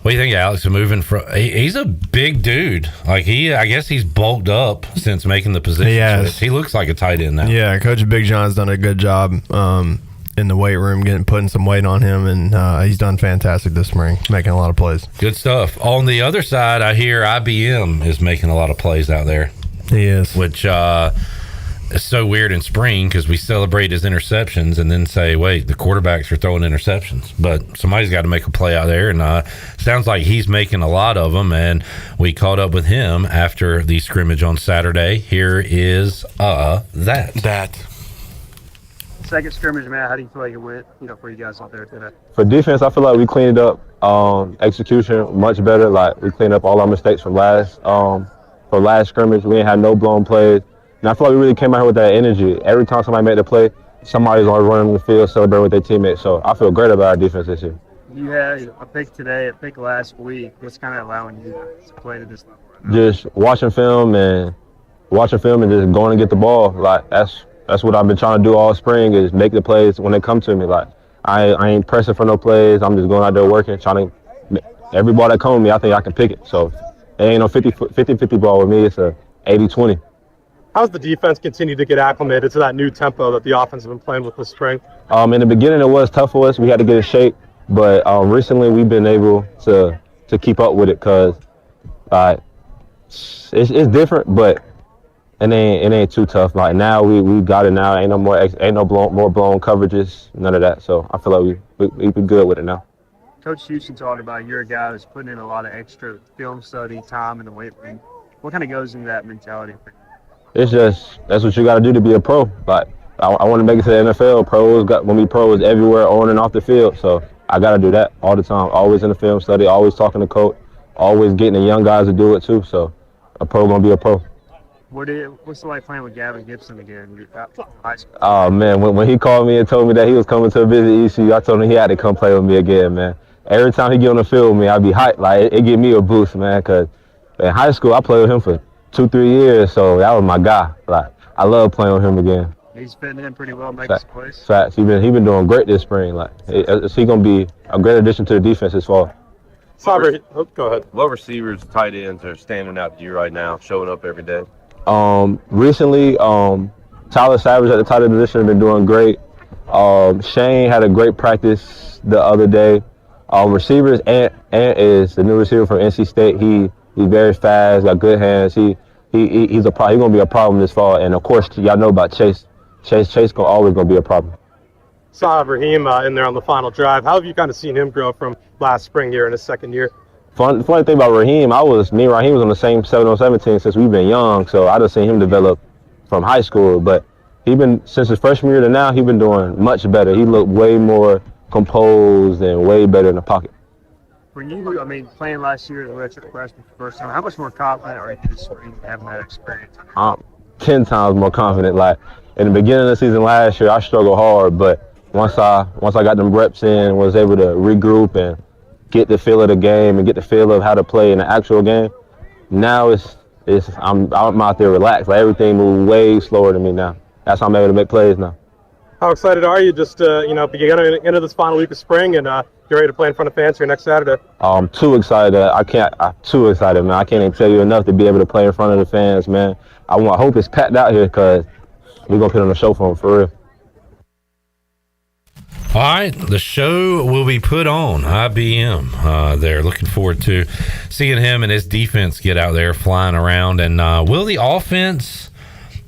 [SPEAKER 1] What do you think, Alex? Moving from, he's a big dude. I guess he's bulked up since making the position. He looks like a tight end now.
[SPEAKER 17] Yeah, Coach Big John's done a good job in the weight room, putting some weight on him, and he's done fantastic this spring, making a lot of plays.
[SPEAKER 1] Good stuff. On the other side, I hear IBM is making a lot of plays out there.
[SPEAKER 17] He is,
[SPEAKER 1] which is so weird in spring because we celebrate his interceptions and then say, wait, the quarterbacks are throwing interceptions. But somebody's got to make a play out there, and sounds like he's making a lot of them. And we caught up with him after the scrimmage on Saturday. Here is that.
[SPEAKER 2] Second scrimmage, Matt, how do you feel like it went for you guys out there today?
[SPEAKER 9] For defense, I feel like we cleaned up execution much better. Like, we cleaned up all our mistakes from last scrimmage. We didn't have no blown plays. And I feel like we really came out here with that energy. Every time somebody made the play, somebody's always running the field, celebrating with their teammates. So I feel great about our defense this year.
[SPEAKER 2] You had a pick today, a pick last week. What's kind of allowing you to play to this level right now?
[SPEAKER 9] Just watching film and just going to get the ball. Like, that's what I've been trying to do all spring, is make the plays when they come to me. Like, I ain't pressing for no plays. I'm just going out there working, trying to – every ball that comes to me, I think I can pick it. So it ain't no 50-50 ball with me. It's a 80-20.
[SPEAKER 18] How's the defense continue to get acclimated to that new tempo that the offense has been playing with this spring?
[SPEAKER 9] In the beginning, it was tough for us. We had to get in shape. But recently, we've been able to keep up with it because it's different. But it ain't too tough. Like now we got it now. Ain't no more blown coverages, none of that. So I feel like we be good with it now.
[SPEAKER 18] Coach Houston talked about you're a guy that's putting in a lot of extra film study time in the weight room. What kind of goes into that mentality?
[SPEAKER 9] It's just that's what you got to do to be a pro. Like I want to make it to the NFL. When we pros everywhere on and off the field. So I got to do that all the time. Always in the film study. Always talking to coach. Always getting the young guys to do it too. So a pro gonna be a pro.
[SPEAKER 18] What's it like playing with Gavin Gibson again? High school.
[SPEAKER 9] Oh man, when he called me and told me that he was coming to visit ECU, I told him he had to come play with me again, man. Every time he get on the field with me, I'd be hyped. Like it give me a boost, man. Cause in high school I played with him for 2-3 years, so that was my guy. Like I love playing with him again.
[SPEAKER 18] He's fitting in pretty well, making some plays.
[SPEAKER 9] Facts. He been doing great this spring. Like he gonna be a great addition to the defense this fall.
[SPEAKER 6] Go ahead. What receivers, tight ends are standing out to you right now, showing up every day?
[SPEAKER 9] Recently, Tyler Savage at the tight end position has been doing great. Shane had a great practice the other day. Receivers, Ant is the new receiver from NC State. He's very fast, got good hands. He's gonna be a problem this fall. And of course, y'all know about Chase. Chase always gonna be a problem.
[SPEAKER 10] Saw Raheem in there on the final drive. How have you kind of seen him grow from last spring year in his second year?
[SPEAKER 9] Funny thing about Raheem, me and Raheem was on the same 7-on-7 team since we've been young, so I just seen him develop from high school. But since his freshman year to now, he's been doing much better. He looked way more composed and way better in the pocket.
[SPEAKER 18] For you, playing last year as a redshirt freshman for the first time, how much more confident are you this spring having that experience?
[SPEAKER 9] I'm 10 times more confident. Like in the beginning of the season last year, I struggled hard, but once I got them reps in, was able to regroup and get the feel of the game and get the feel of how to play in the actual game. Now I'm out there relaxed. Like everything moves way slower than me now. That's how I'm able to make plays now.
[SPEAKER 10] How excited are you just you're going into this final week of spring and you're ready to play in front of fans here next Saturday?
[SPEAKER 9] I'm too excited. I'm too excited, man. I can't even tell you enough to be able to play in front of the fans, man. I hope it's packed out here because we're going to put on a show for them, for real.
[SPEAKER 1] All right, the show will be put on IBM. They're looking forward to seeing him and his defense get out there flying around. And will the offense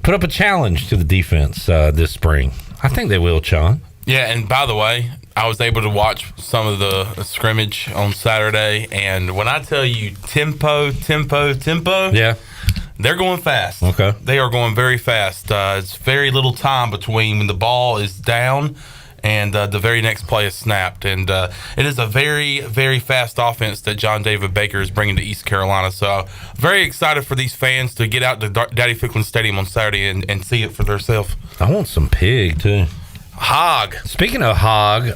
[SPEAKER 1] put up a challenge to the defense this spring? I think they will, Sean.
[SPEAKER 22] Yeah, and by the way, I was able to watch some of the scrimmage on Saturday, and when I tell you tempo,
[SPEAKER 1] yeah,
[SPEAKER 22] they're going fast.
[SPEAKER 1] Okay.
[SPEAKER 22] They are going very fast. It's very little time between when the ball is down and the very next play is snapped. And it is a very, very fast offense that John David Baker is bringing to East Carolina. So very excited for these fans to get out to Daddy Ficklin Stadium on Saturday and see it for themselves.
[SPEAKER 1] I want some pig, too.
[SPEAKER 22] Hog.
[SPEAKER 1] Speaking of hog,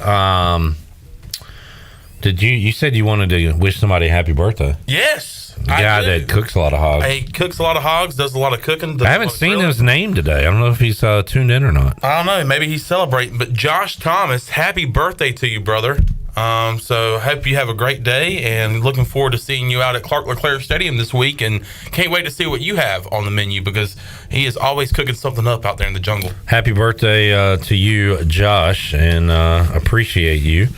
[SPEAKER 1] you said you wanted to wish somebody a happy birthday?
[SPEAKER 22] Yes.
[SPEAKER 1] The guy that cooks a lot of hogs.
[SPEAKER 22] He cooks a lot of hogs, does a lot of cooking.
[SPEAKER 1] I haven't seen his name today. I don't know if he's tuned in or not.
[SPEAKER 22] I don't know. Maybe he's celebrating. But Josh Thomas, happy birthday to you, brother. So hope you have a great day and looking forward to seeing you out at Clark LeClaire Stadium this week, and can't wait to see what you have on the menu because he is always cooking something up out there in the jungle.
[SPEAKER 1] Happy birthday to you, Josh, and appreciate you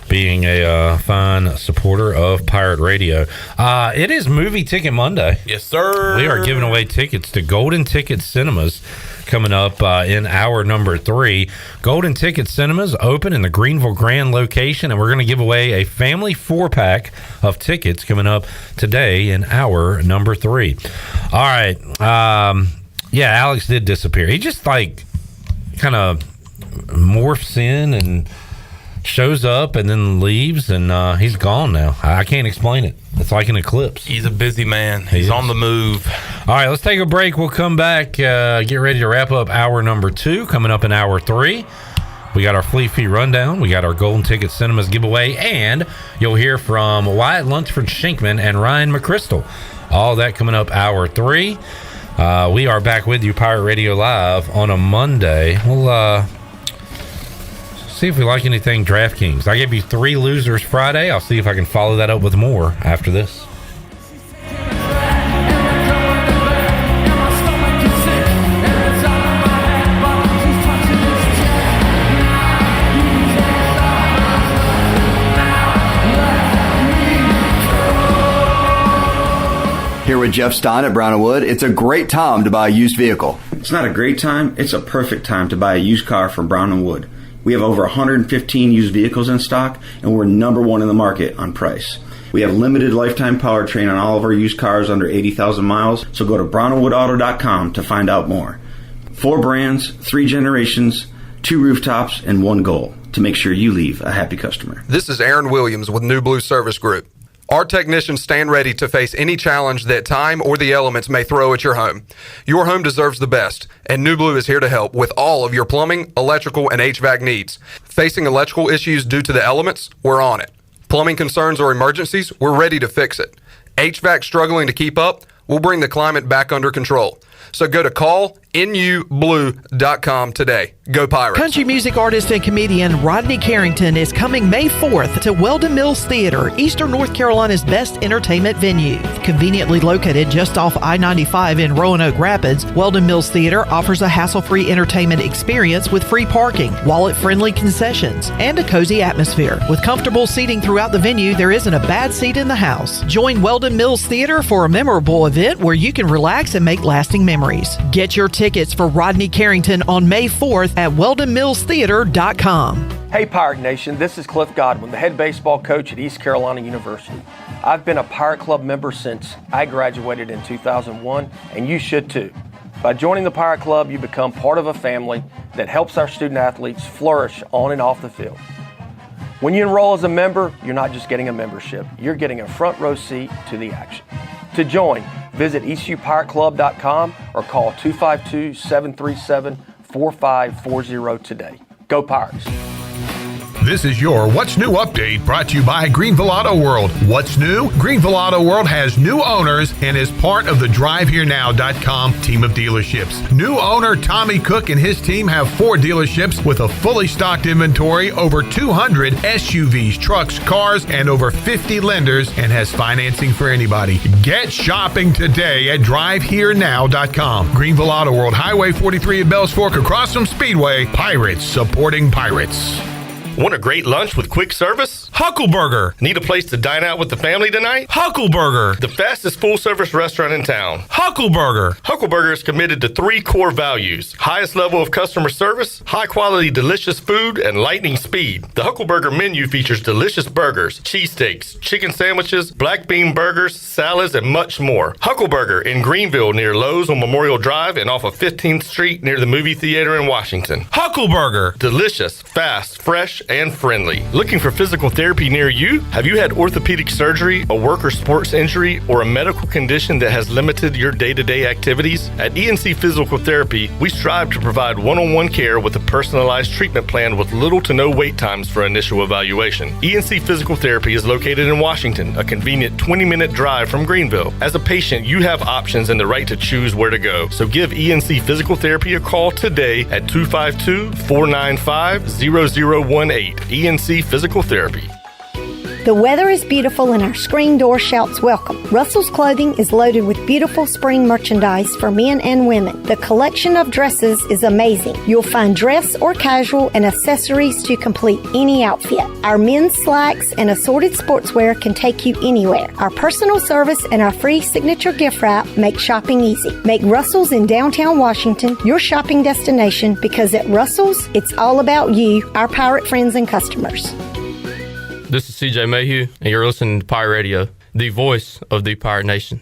[SPEAKER 1] being a fine supporter of Pirate Radio. It is Movie Ticket Monday.
[SPEAKER 22] Yes, sir.
[SPEAKER 1] We are giving away tickets to Golden Ticket Cinemas coming up in hour number 3. Golden Ticket Cinemas open in the Greenville Grand location, and we're going to give away a family 4-pack of tickets coming up today in hour number 3. All right. Yeah, Alex did disappear. He just kind of morphs in and shows up and then leaves, and he's gone now. I can't explain it. It's like an eclipse.
[SPEAKER 22] He's a busy man. He's on the move.
[SPEAKER 1] All right, let's take a break. We'll come back, get ready to wrap up hour number 2. Coming up in hour 3, we got our Fleet Fee Rundown. We got our Golden Ticket Cinemas giveaway, and you'll hear from Wyatt Lunsford Shinkman and Ryan McChrystal. All that coming up hour 3. We are back with you, Pirate Radio Live, on a Monday. We'll see if we like anything DraftKings. I gave you 3 losers Friday. I'll see if I can follow that up with more after this.
[SPEAKER 12] Here with Jeff Stein at Brown & Wood. It's a great time to buy a used vehicle.
[SPEAKER 14] It's not a great time, it's a perfect time to buy a used car from Brown & Wood. We have over 115 used vehicles in stock, and we're number one in the market on price. We have limited lifetime powertrain on all of our used cars under 80,000 miles, so go to brownandwoodauto.com to find out more. 4 brands, 3 generations, 2 rooftops, and 1 goal to make sure you leave a happy customer.
[SPEAKER 19] This is Aaron Williams with New Blue Service Group. Our technicians stand ready to face any challenge that time or the elements may throw at your home. Your home deserves the best, and New Blue is here to help with all of your plumbing, electrical, and HVAC needs. Facing electrical issues due to the elements? We're on it. Plumbing concerns or emergencies? We're ready to fix it. HVAC struggling to keep up? We'll bring the climate back under control. So go to callnublue.com today. Go Pirates.
[SPEAKER 21] Country music artist and comedian Rodney Carrington is coming May 4th to Weldon Mills Theater, Eastern North Carolina's best entertainment venue. Conveniently located just off I-95 in Roanoke Rapids, Weldon Mills Theater offers a hassle-free entertainment experience with free parking, wallet-friendly concessions, and a cozy atmosphere. With comfortable seating throughout the venue, there isn't a bad seat in the house. Join Weldon Mills Theater for a memorable event where you can relax and make lasting memories. Get your tickets for Rodney Carrington on May 4th at weldonmillstheater.com.
[SPEAKER 20] Hey Pirate Nation, this is Cliff Godwin, the head baseball coach at East Carolina University. I've been a Pirate Club member since I graduated in 2001, and you should too. By joining the Pirate Club, you become part of a family that helps our student athletes flourish on and off the field. When you enroll as a member, you're not just getting a membership, you're getting a front row seat to the action. To join, visit ECUPirateClub.com or call 252-737-4540 today. Go Pirates!
[SPEAKER 5] This is your What's New update brought to you by Greenville Auto World. What's new? Greenville Auto World has new owners and is part of the DriveHereNow.com team of dealerships. New owner Tommy Cook and his team have 4 dealerships with a fully stocked inventory, over 200 SUVs, trucks, cars, and over 50 lenders, and has financing for anybody. Get shopping today at DriveHereNow.com. Greenville Auto World, Highway 43 at Bells Fork across from Speedway. Pirates supporting Pirates.
[SPEAKER 8] Want a great lunch with quick service? Huckleburger. Need a place to dine out with the family tonight? Huckleburger. The fastest full-service restaurant in town. Huckleburger. Huckleburger is committed to 3 core values: highest level of customer service, high-quality delicious food, and lightning speed. The Huckleburger menu features delicious burgers, cheesesteaks, chicken sandwiches, black bean burgers, salads, and much more. Huckleburger in Greenville near Lowe's on Memorial Drive and off of 15th Street near the movie theater in Washington. Huckleburger. Delicious, fast, fresh, and friendly. Looking for physical therapy near you? Have you had orthopedic surgery, a work or sports injury, or a medical condition that has limited your day-to-day activities? At ENC Physical Therapy, we strive to provide one-on-one care with a personalized treatment plan with little to no wait times for initial evaluation. ENC Physical Therapy is located in Washington, a convenient 20-minute drive from Greenville. As a patient, you have options and the right to choose where to go. So give ENC Physical Therapy a call today at 252-495-0018. ENC Physical Therapy.
[SPEAKER 23] The weather is beautiful and our screen door shouts welcome. Russell's Clothing is loaded with beautiful spring merchandise for men and women. The collection of dresses is amazing. You'll find dress or casual and accessories to complete any outfit. Our men's slacks and assorted sportswear can take you anywhere. Our personal service and our free signature gift wrap make shopping easy. Make Russell's in downtown Washington your shopping destination, because at Russell's, it's all about you, our pirate friends and customers.
[SPEAKER 24] This is CJ Mayhew, and you're listening to Pirate Radio, the voice of the Pirate Nation.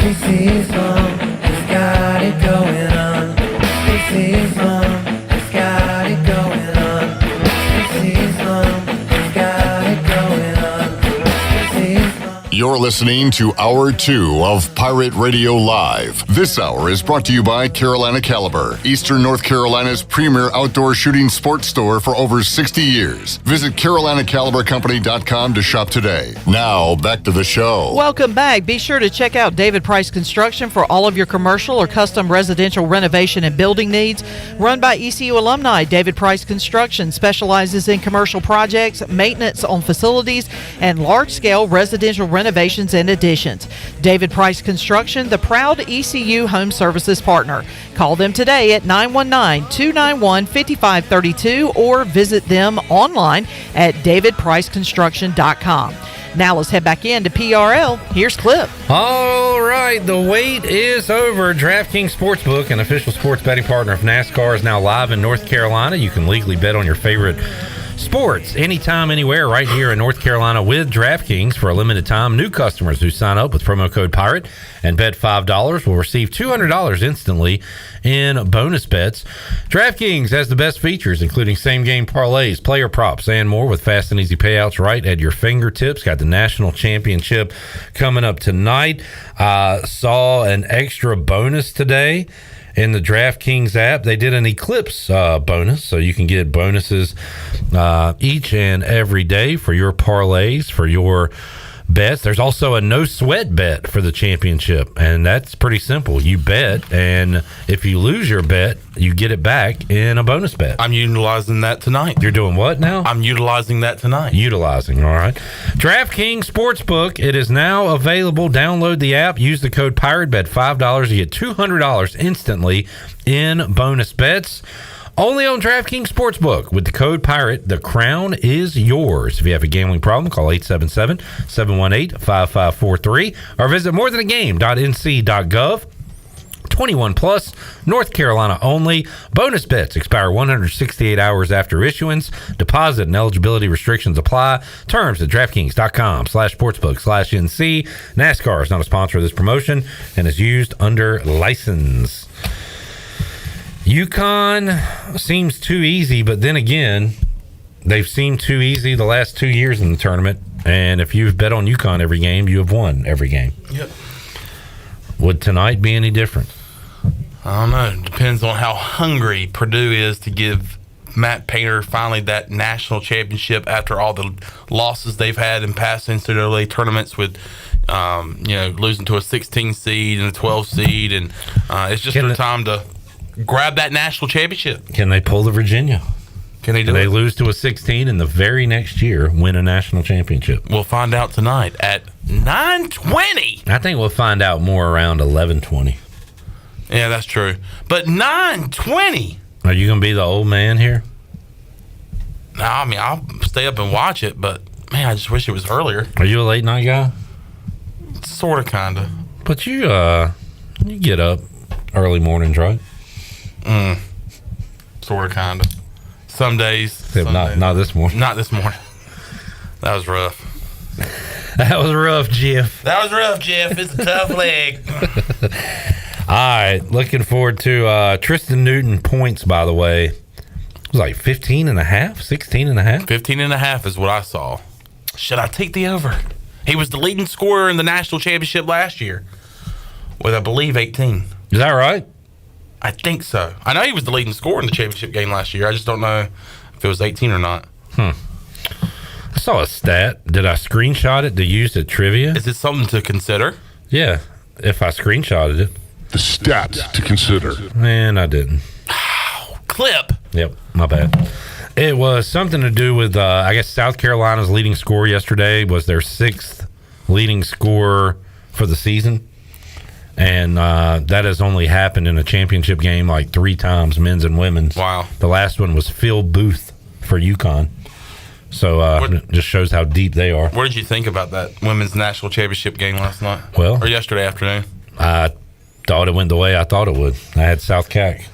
[SPEAKER 27] Stacy's mom has got it going on. Stacy's mom has got it going on. Stacy's mom has got it going on. Stacy's mom.
[SPEAKER 16] You're listening to Hour 2 of Pirate Radio Live. This hour is brought to you by Carolina Caliber, Eastern North Carolina's premier outdoor shooting sports store for over 60 years. Visit CarolinaCaliberCompany.com to shop today. Now, back to the show.
[SPEAKER 21] Welcome back. Be sure to check out David Price Construction for all of your commercial or custom residential renovation and building needs. Run by ECU alumni, David Price Construction specializes in commercial projects, maintenance on facilities, and large-scale residential renovation renovations and additions. David Price Construction, the proud ECU Home Services partner. Call them today at 919-291-5532 or visit them online at davidpriceconstruction.com. Now let's head back into PRL. Here's Clip.
[SPEAKER 1] All right, the wait is over. DraftKings Sportsbook, an official sports betting partner of NASCAR, is now live in North Carolina. You can legally bet on your favorite sports anytime, anywhere, right here in North Carolina with DraftKings. For a limited time, new customers who sign up with promo code PIRATE and bet $5 will receive $200 instantly in bonus bets. DraftKings has the best features, including same-game parlays, player props, and more, with fast and easy payouts right at your fingertips. Got the national championship coming up tonight. Saw an extra bonus today in the DraftKings app. They did an Eclipse bonus, so you can get bonuses each and every day for your parlays, for your bets. There's also a no sweat bet for the championship, and that's pretty simple. You bet, and if you lose your bet, you get it back in a bonus bet.
[SPEAKER 22] I'm utilizing that tonight.
[SPEAKER 1] You're doing what now?
[SPEAKER 22] I'm utilizing that tonight.
[SPEAKER 1] Utilizing, all right. DraftKings Sportsbook, it is now available. Download the app, use the code PIRATE, bet $5, you get $200 instantly in bonus bets. Only on DraftKings Sportsbook. With the code PIRATE, the crown is yours. If you have a gambling problem, call 877-718-5543 or visit morethanagame.nc.gov. 21 plus, North Carolina only. Bonus bets expire 168 hours after issuance. Deposit and eligibility restrictions apply. Terms at DraftKings.com/sportsbook/NC. NASCAR is not a sponsor of this promotion and is used under license. UConn seems too easy, but then again, they've seemed too easy the last 2 years in the tournament. And if you've bet on UConn every game, you have won every game.
[SPEAKER 22] Yep.
[SPEAKER 1] Would tonight be any different?
[SPEAKER 22] I don't know. It depends on how hungry Purdue is to give Matt Painter finally that national championship after all the losses they've had in past NCAA tournaments with, losing to a 16 seed and a 12 seed. And it's just their time to grab that national championship.
[SPEAKER 1] Can they pull the Virginia?
[SPEAKER 22] Can they do
[SPEAKER 1] They
[SPEAKER 22] it?
[SPEAKER 1] lose to a 16 and the very next year win a national championship?
[SPEAKER 22] We'll find out tonight at 9:20.
[SPEAKER 1] I think we'll find out more around 11:20.
[SPEAKER 22] Yeah, that's true. But 9:20.
[SPEAKER 1] Are you going to be the old man here?
[SPEAKER 22] No, I mean, I'll stay up and watch it, but man, I just wish it was earlier.
[SPEAKER 1] Are you a late night guy?
[SPEAKER 22] Sort of, kind of.
[SPEAKER 1] But you get up early mornings, right?
[SPEAKER 22] Sort of, kind of. Some days.
[SPEAKER 1] Not this morning.
[SPEAKER 22] Not this morning. That was rough.
[SPEAKER 1] That was rough, Jeff.
[SPEAKER 22] That was rough, Jeff. It's a tough leg.
[SPEAKER 1] All right. Looking forward to Tristan Newton points, by the way. It was like 15 and a half, 16 and a half.
[SPEAKER 22] 15 and a half is what I saw. Should I take the over? He was the leading scorer in the national championship last year with, I believe, 18.
[SPEAKER 1] Is that right?
[SPEAKER 22] I think so. I know he was the leading scorer in the championship game last year. I just don't know if it was 18 or not.
[SPEAKER 1] I saw a stat. Did I screenshot it to use at trivia?
[SPEAKER 22] Is it something to consider?
[SPEAKER 1] Yeah, if I screenshotted it.
[SPEAKER 16] The stats to consider.
[SPEAKER 1] And I didn't.
[SPEAKER 22] Clip.
[SPEAKER 1] Yep, my bad. It was something to do with, I guess, South Carolina's leading scorer yesterday was their 6th leading scorer for the season. And that has only happened in a championship game like 3 times, men's and women's.
[SPEAKER 22] Wow.
[SPEAKER 1] The last one was Phil Booth for UConn. So it just shows how deep they are.
[SPEAKER 22] What did you think about that women's national championship game last night?
[SPEAKER 1] Well,
[SPEAKER 22] or yesterday afternoon?
[SPEAKER 1] I thought it went the way I thought it would. I had South CAC.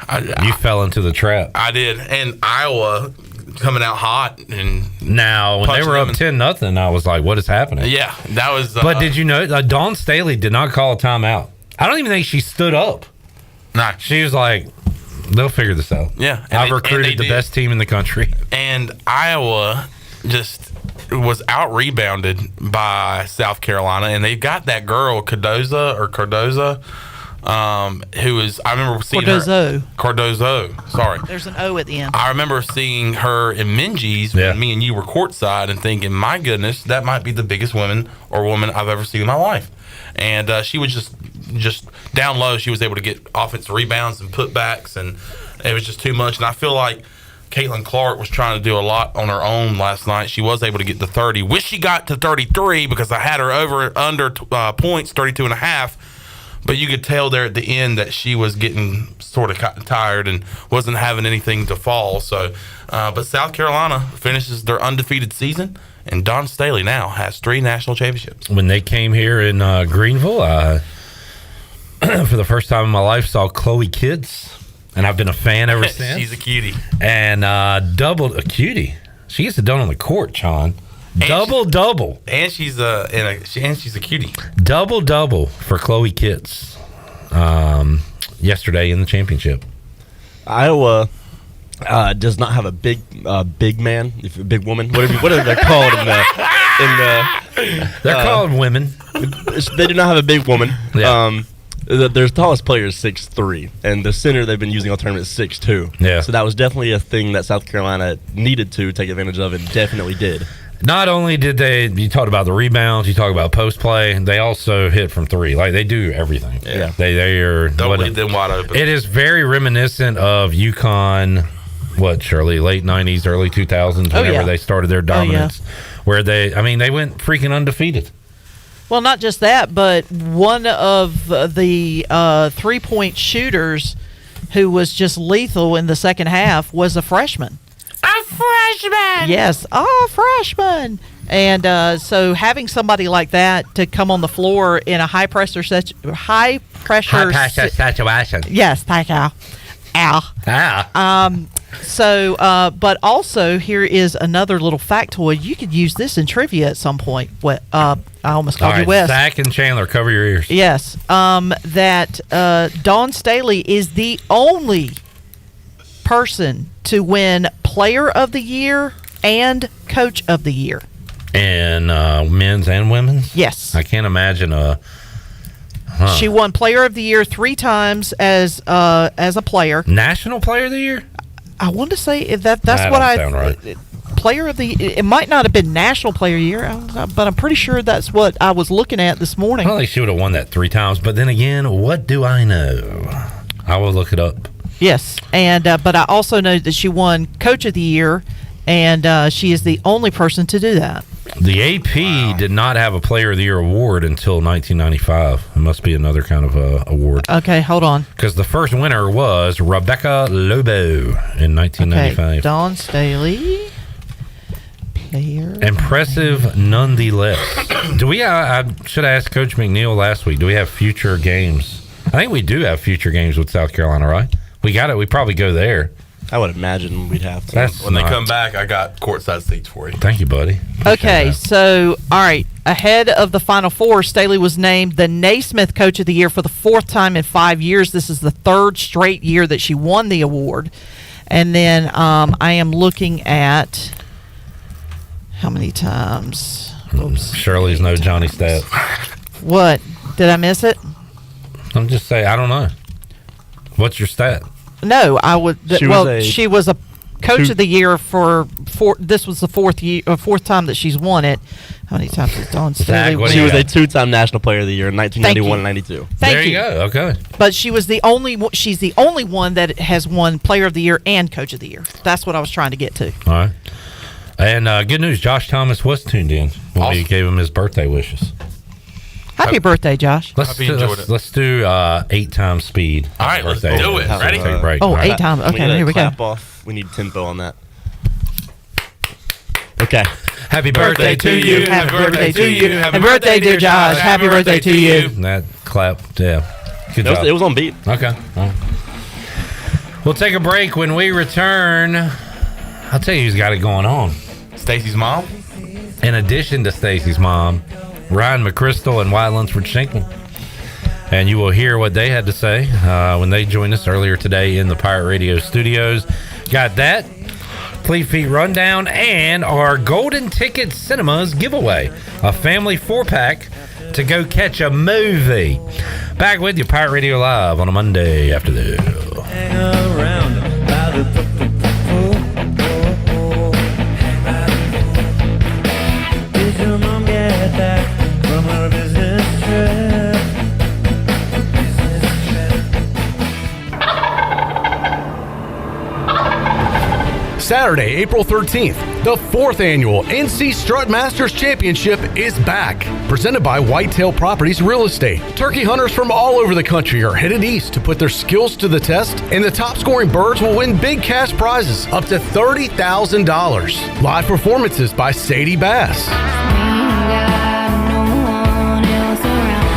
[SPEAKER 1] You fell into the trap.
[SPEAKER 22] I did. And Iowa coming out hot. And
[SPEAKER 1] now, when they were up 10-0, I was like, what is happening?
[SPEAKER 22] Yeah, that was...
[SPEAKER 1] but did you know, Dawn Staley did not call a timeout. I don't even think she stood up.
[SPEAKER 22] Nah.
[SPEAKER 1] She was like, they'll figure this out.
[SPEAKER 22] Yeah.
[SPEAKER 1] I've recruited the best team in the country.
[SPEAKER 22] And Iowa just was out-rebounded by South Carolina. And they've got that girl, Cardoza, who is, I remember seeing her. Cardozo. Sorry.
[SPEAKER 21] There's an O at the end.
[SPEAKER 22] I remember seeing her in Minji's when me and you were courtside and thinking, my goodness, that might be the biggest woman I've ever seen in my life. And she was just down low. She was able to get offensive rebounds and putbacks, and it was just too much. And I feel like Caitlin Clark was trying to do a lot on her own last night. She was able to get to 30. Wish she got to 33 because I had her under points, 32.5. But you could tell there at the end that she was getting sort of tired and wasn't having anything to fall. So, but South Carolina finishes their undefeated season, and Dawn Staley now has 3 national championships.
[SPEAKER 1] When they came here in Greenville, I, for the first time in my life, saw Chloe Kids, and I've been a fan ever since.
[SPEAKER 22] She's a cutie.
[SPEAKER 1] And doubled a cutie. She gets it done on the court, Sean. Double.
[SPEAKER 22] And she's a cutie.
[SPEAKER 1] Double for Chloe Kitts yesterday in the championship.
[SPEAKER 3] Iowa does not have a big man, if a big woman. What are they called in the?
[SPEAKER 1] They're called women.
[SPEAKER 3] They do not have a big woman.
[SPEAKER 1] Yeah.
[SPEAKER 3] Their tallest player is 6'3", and the center they've been using all tournament is 6'2".
[SPEAKER 1] Yeah.
[SPEAKER 3] So that was definitely a thing that South Carolina needed to take advantage of, and definitely did.
[SPEAKER 1] Not only did you talk about the rebounds, you talk about post play, they also hit from 3. Like, they do everything.
[SPEAKER 22] Yeah.
[SPEAKER 1] They are.
[SPEAKER 22] Don't leave them wide open.
[SPEAKER 1] It is very reminiscent of UConn, Shirley, late 90s, early 2000s, whenever they started their dominance, where they went freaking undefeated.
[SPEAKER 21] Well, not just that, but one of the 3-point shooters who was just lethal in the second half was a freshman.
[SPEAKER 4] A freshman!
[SPEAKER 21] Yes, freshman. And so having somebody like that to come on the floor in a high pressure situation. Yes, thank you. But also here is another little factoid. You could use this in trivia at some point. I almost called you Wes.
[SPEAKER 1] Zach and Chandler, cover your ears.
[SPEAKER 21] Yes. That Dawn Staley is the only person to win Player of the Year and Coach of the Year.
[SPEAKER 1] And men's and women's?
[SPEAKER 21] Yes.
[SPEAKER 1] I can't imagine
[SPEAKER 21] She won Player of the Year 3 times as a player.
[SPEAKER 1] National Player of the Year?
[SPEAKER 21] I want to say that's
[SPEAKER 1] that
[SPEAKER 21] what
[SPEAKER 1] sound right.
[SPEAKER 21] Player of the It might not have been National Player of the Year, but I'm pretty sure that's what I was looking at this morning.
[SPEAKER 1] I don't think she would have won that 3 times. But then again, what do I know? I will look it up.
[SPEAKER 21] Yes, and but I also know that she won Coach of the Year, and she is the only person to do that.
[SPEAKER 1] The AP did not have a Player of the Year award until 1995. It must be another kind of award.
[SPEAKER 21] Okay, hold on.
[SPEAKER 1] Because the first winner was Rebecca Lobo in 1995.
[SPEAKER 21] Okay, Dawn Staley. Player.
[SPEAKER 1] Impressive nonetheless. Do we? I should have asked Coach McNeil last week. Do we have future games? I think we do have future games with South Carolina, right? We got it. We probably go there.
[SPEAKER 3] I would imagine we'd have to.
[SPEAKER 22] When they come back, I got courtside seats for you.
[SPEAKER 1] Thank you, buddy.
[SPEAKER 21] Okay, so, all right. Ahead of the Final Four, Staley was named the Naismith Coach of the Year for the 4th time in 5 years. This is the 3rd straight year that she won the award. And then I am looking at how many times. Oops.
[SPEAKER 1] Shirley's no Johnny stat.
[SPEAKER 21] What? Did I miss it?
[SPEAKER 1] I'm just saying, I don't know. What's your stat?
[SPEAKER 21] No, I would. She was a Coach of the Year for this was the 4th time that she's won it. How many times has Dawn Staley won?
[SPEAKER 3] She was a 2-time National Player of the Year in 1991 and 92.
[SPEAKER 21] Thank you.
[SPEAKER 1] There you go. Okay.
[SPEAKER 21] But she's the only one that has won Player of the Year and Coach of the Year. That's what I was trying to get to.
[SPEAKER 1] All right. And good news, Josh Thomas was tuned in when we gave him his birthday wishes.
[SPEAKER 21] Happy birthday, Josh.
[SPEAKER 1] Let's do 8 times speed.
[SPEAKER 22] All right, let's do it. Ready?
[SPEAKER 1] Take a break.
[SPEAKER 21] Oh, 8 times. Okay, here we go.
[SPEAKER 3] Clap off. We need tempo on that. Okay.
[SPEAKER 1] Happy birthday to you.
[SPEAKER 21] Happy birthday to you. Happy birthday, dear Josh. Happy birthday to you.
[SPEAKER 1] That clap, yeah. Good job.
[SPEAKER 3] It was on beat.
[SPEAKER 1] Okay. All right. We'll take a break. When we return, I'll tell you who's got it going on.
[SPEAKER 22] Stacy's mom?
[SPEAKER 1] In addition to Stacy's mom, Ryan McChrystal and Wyatt Lunsford Shinkman. And you will hear what they had to say when they joined us earlier today in the Pirate Radio studios. Got that, Fleet Feet Rundown, and our Golden Ticket Cinemas giveaway. A family 4-pack to go catch a movie. Back with you, Pirate Radio Live on a Monday after this.
[SPEAKER 27] Hang around by the Did your mom get back from her business trip?
[SPEAKER 7] Saturday, April 13th, the 4th annual NC Strut Masters Championship is back. Presented by Whitetail Properties Real Estate. Turkey hunters from all over the country are headed east to put their skills to the test, and the top scoring birds will win big cash prizes up to $30,000. Live performances by Sadie Bass,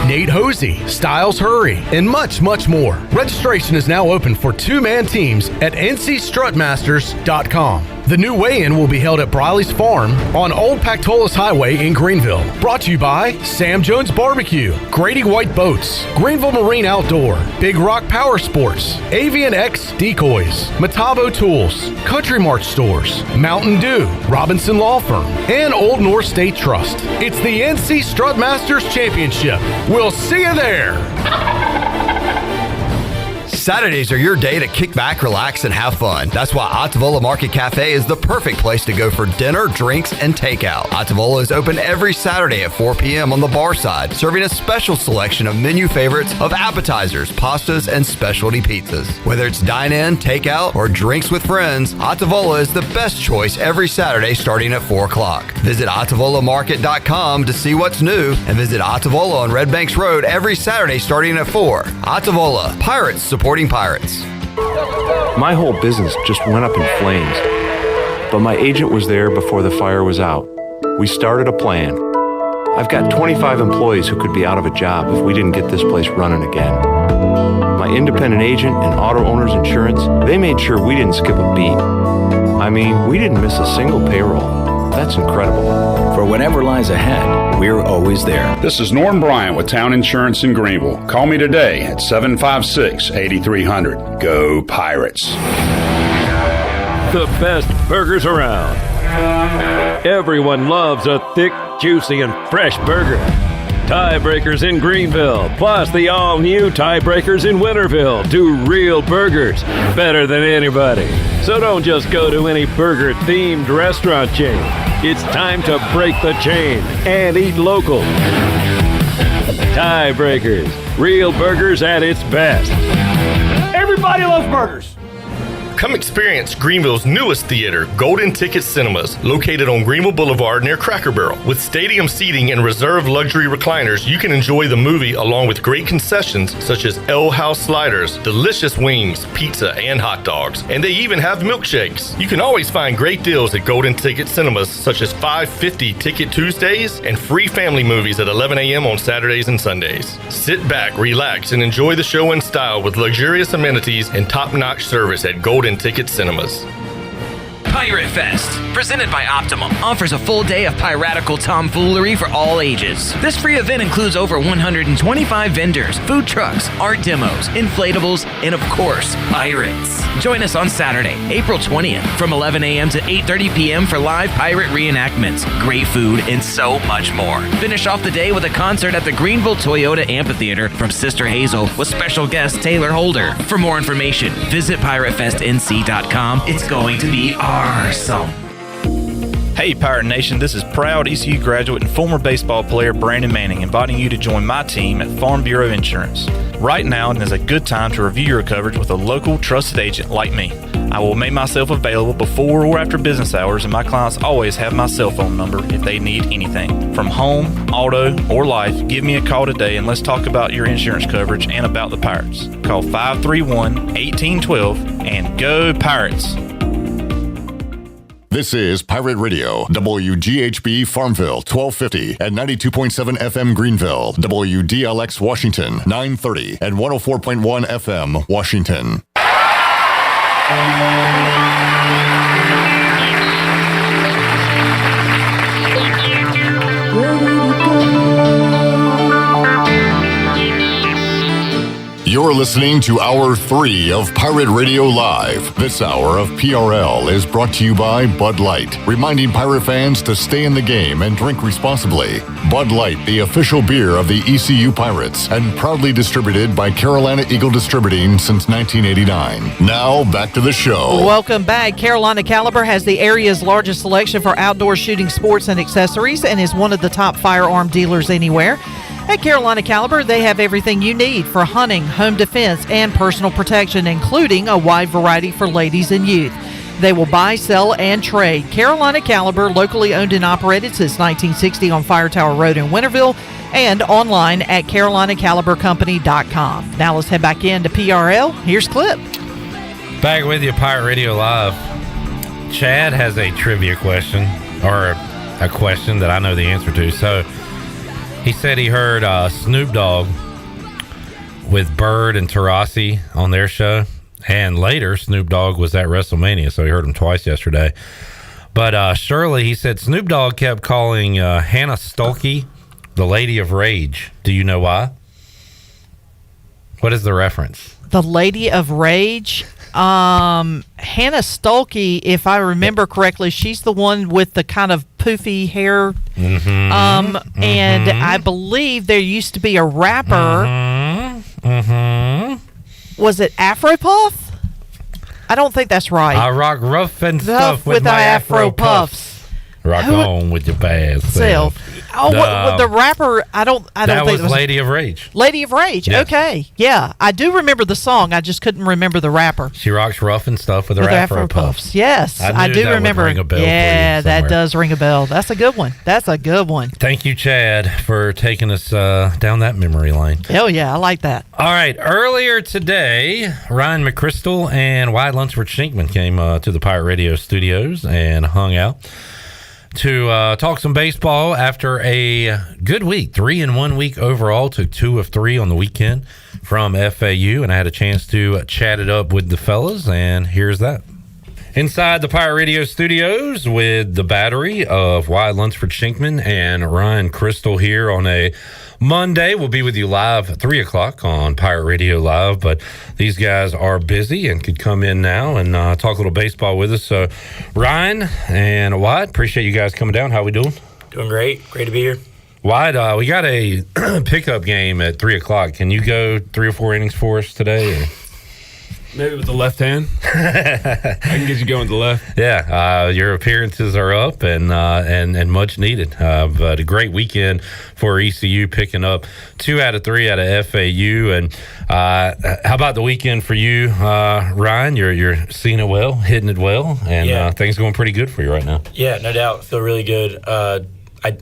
[SPEAKER 7] Nate Hosey, Styles Hurry, and much, much more. Registration is now open for two-man teams at ncstrutmasters.com. The new weigh-in will be held at Briley's Farm on Old Pactolus Highway in Greenville. Brought to you by Sam Jones Barbecue, Grady White Boats, Greenville Marine Outdoor, Big Rock Power Sports, Avian X Decoys, Metabo Tools, Country March Stores, Mountain Dew, Robinson Law Firm, and Old North State Trust. It's the NC Strut Masters Championship. We'll see you there.
[SPEAKER 11] Saturdays are your day to kick back, relax, and have fun. That's why Ottavola Market Cafe is the perfect place to go for dinner, drinks, and takeout. Ottavola is open every Saturday at 4 p.m. on the bar side, serving a special selection of menu favorites of appetizers, pastas, and specialty pizzas. Whether it's dine-in, takeout, or drinks with friends, Ottavola is the best choice every Saturday starting at 4 o'clock. Visit OttavolaMarket.com to see what's new, and visit Ottavola on Red Banks Road every Saturday starting at 4. Ottavola, Pirates supporting Pirates.
[SPEAKER 13] My whole business just went up in flames, but my agent was there before the fire was out. We started a plan. I've got 25 employees who could be out of a job if we didn't get this place running again. My independent agent and auto owners insurance, they made sure we didn't skip a beat. I mean, we didn't miss a single payroll. That's incredible.
[SPEAKER 15] For whatever lies ahead, we're always there.
[SPEAKER 17] This is Norm Bryant with Town Insurance in Greenville. Call me today at 756-8300. Go Pirates.
[SPEAKER 25] The best burgers around. Everyone loves a thick, juicy, and fresh burger. Tiebreakers in Greenville, plus the all-new Tiebreakers in Winterville, do real burgers better than anybody. So don't just go to any burger-themed restaurant chain. It's time to break the chain and eat local. Tiebreakers, real burgers at its best.
[SPEAKER 8] Everybody loves burgers. Come experience Greenville's newest theater, Golden Ticket Cinemas, located on Greenville Boulevard near Cracker Barrel. With stadium seating and reserved luxury recliners, you can enjoy the movie along with great concessions such as L House sliders, delicious wings, pizza, and hot dogs. And they even have milkshakes. You can always find great deals at Golden Ticket Cinemas, such as $5.50 Ticket Tuesdays and free family movies at 11 a.m. on Saturdays and Sundays. Sit back, relax, and enjoy the show in style with luxurious amenities and top-notch service at Golden Ticket Cinemas.
[SPEAKER 26] Pirate Fest, presented by Optimum, offers a full day of piratical tomfoolery for all ages. This free event includes over 125 vendors, food trucks, art demos, inflatables, and of course, pirates. Join us on Saturday, April 20th from 11 a.m. to 8:30 p.m. for live pirate reenactments, great food, and so much more. Finish off the day with a concert at the Greenville Toyota Amphitheater from Sister Hazel with special guest Taylor Holder. For more information, visit piratefestnc.com. It's going to be awesome.
[SPEAKER 28] Hey Pirate Nation, this is proud ECU graduate and former baseball player Brandon Manning inviting you to join my team at Farm Bureau Insurance. Right now is a good time to review your coverage with a local trusted agent like me. I will make myself available before or after business hours, and my clients always have my cell phone number if they need anything. From home, auto, or life, give me a call today and let's talk about your insurance coverage and about the Pirates. Call 531-1812 and go Pirates!
[SPEAKER 16] This is Pirate Radio, WGHB Farmville, 1250 and 92.7 FM Greenville, WDLX Washington, 930 and 104.1 FM Washington. You're listening to Hour 3 of Pirate Radio Live. This hour of PRL is brought to you by Bud Light, reminding pirate fans to stay in the game and drink responsibly. Bud Light, the official beer of the ECU Pirates, and proudly distributed by Carolina Eagle Distributing since 1989. Now, back to the show.
[SPEAKER 21] Welcome back. Carolina Caliber has the area's largest selection for outdoor shooting sports and accessories and is one of the top firearm dealers anywhere. At Carolina Caliber, they have everything you need for hunting, home defense, and personal protection, including a wide variety for ladies and youth. They will buy, sell, and trade. Carolina Caliber, locally owned and operated since 1960 on Fire Tower Road in Winterville, and online at carolinacalibercompany.com. Now let's head back into PRL. Here's Clip.
[SPEAKER 1] Back with you, Pirate Radio Live. Chad has a trivia question, or a question that I know the answer to. So he said he heard Snoop Dogg with Bird and Taurasi on their show, and later Snoop Dogg was at WrestleMania, so he heard him twice yesterday. But Shirley, he said Snoop Dogg kept calling Hannah Stuelke the Lady of Rage. Do you know why? What is the reference?
[SPEAKER 21] The Lady of Rage. Hannah Stuelke, if I remember correctly, she's the one with the kind of poofy hair. And I believe there used to be a rapper. Was it Afro Puff? I don't think that's right.
[SPEAKER 1] I rock rough and stuff with my Afro Puffs. Rock on with your bad self.
[SPEAKER 21] The rapper, I don't think
[SPEAKER 1] that was Lady of Rage.
[SPEAKER 21] Lady of Rage. Yes. Okay, yeah, I do remember the song. I just couldn't remember the rapper.
[SPEAKER 1] She rocks rough and stuff with her Afro Puffs.
[SPEAKER 21] Yes, I do remember.
[SPEAKER 1] Ring a bell
[SPEAKER 21] that does ring a bell. That's a good one.
[SPEAKER 1] Thank you, Chad, for taking us down that memory lane.
[SPEAKER 21] Hell yeah, I like that.
[SPEAKER 1] All right, earlier today, Ryan McChrystal and Wyatt Lunsford Shinkman came to the Pirate Radio studios and hung out to talk some baseball after a good week. 3-1 week overall. Took 2 of 3 on the weekend from FAU, and I had a chance to chat it up with the fellas, and here's that. Inside the Pirate Radio studios with the battery of Wyatt Lunsford Shinkman and Ryan Crystal here on a Monday. We'll be with you live at 3 o'clock on Pirate Radio Live, but these guys are busy and could come in now and talk a little baseball with us. So Ryan and Wyatt, appreciate you guys coming down. How we doing?
[SPEAKER 2] Doing great. Great to be here.
[SPEAKER 1] Wyatt, we got a pickup game at 3 o'clock. Can you go 3 or 4 innings for us today? Or?
[SPEAKER 6] Maybe with the left hand. I can get you going with the left.
[SPEAKER 1] Yeah, your appearances are up and much needed. But a great weekend for ECU, picking up 2 out of 3 out of FAU. And how about the weekend for you, Ryan? You're seeing it well, hitting it well, and things going pretty good for you right now.
[SPEAKER 2] Yeah, no doubt. Feel really good. I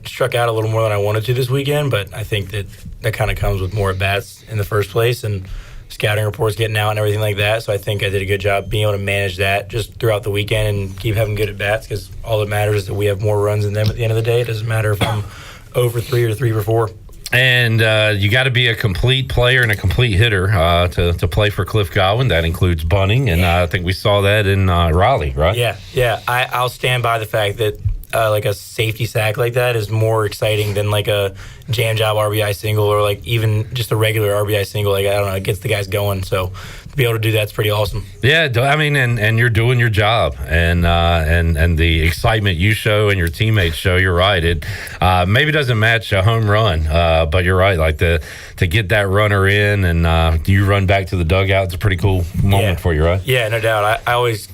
[SPEAKER 2] struck out a little more than I wanted to this weekend, but I think that kind of comes with more at-bats in the first place, and scouting reports getting out and everything like that. So I think I did a good job being able to manage that just throughout the weekend and keep having good at-bats, because all that matters is that we have more runs than them at the end of the day. It doesn't matter if I'm 0 for 3 or 3 for 4.
[SPEAKER 1] And you got to be a complete player and a complete hitter to play for Cliff Godwin. That includes bunting, and I think we saw that in Raleigh, right?
[SPEAKER 2] Yeah. I'll stand by the fact that like a safety sack like that is more exciting than like a jam job RBI single, or like even just a regular RBI single. Like, I don't know, it gets the guys going. So to be able to do that's pretty awesome.
[SPEAKER 1] Yeah, I mean, and you're doing your job, and the excitement you show and your teammates show. You're right. It maybe doesn't match a home run, but you're right. Like to get that runner in and you run back to the dugout. It's a pretty cool moment for you, right?
[SPEAKER 2] Yeah, no doubt. I always.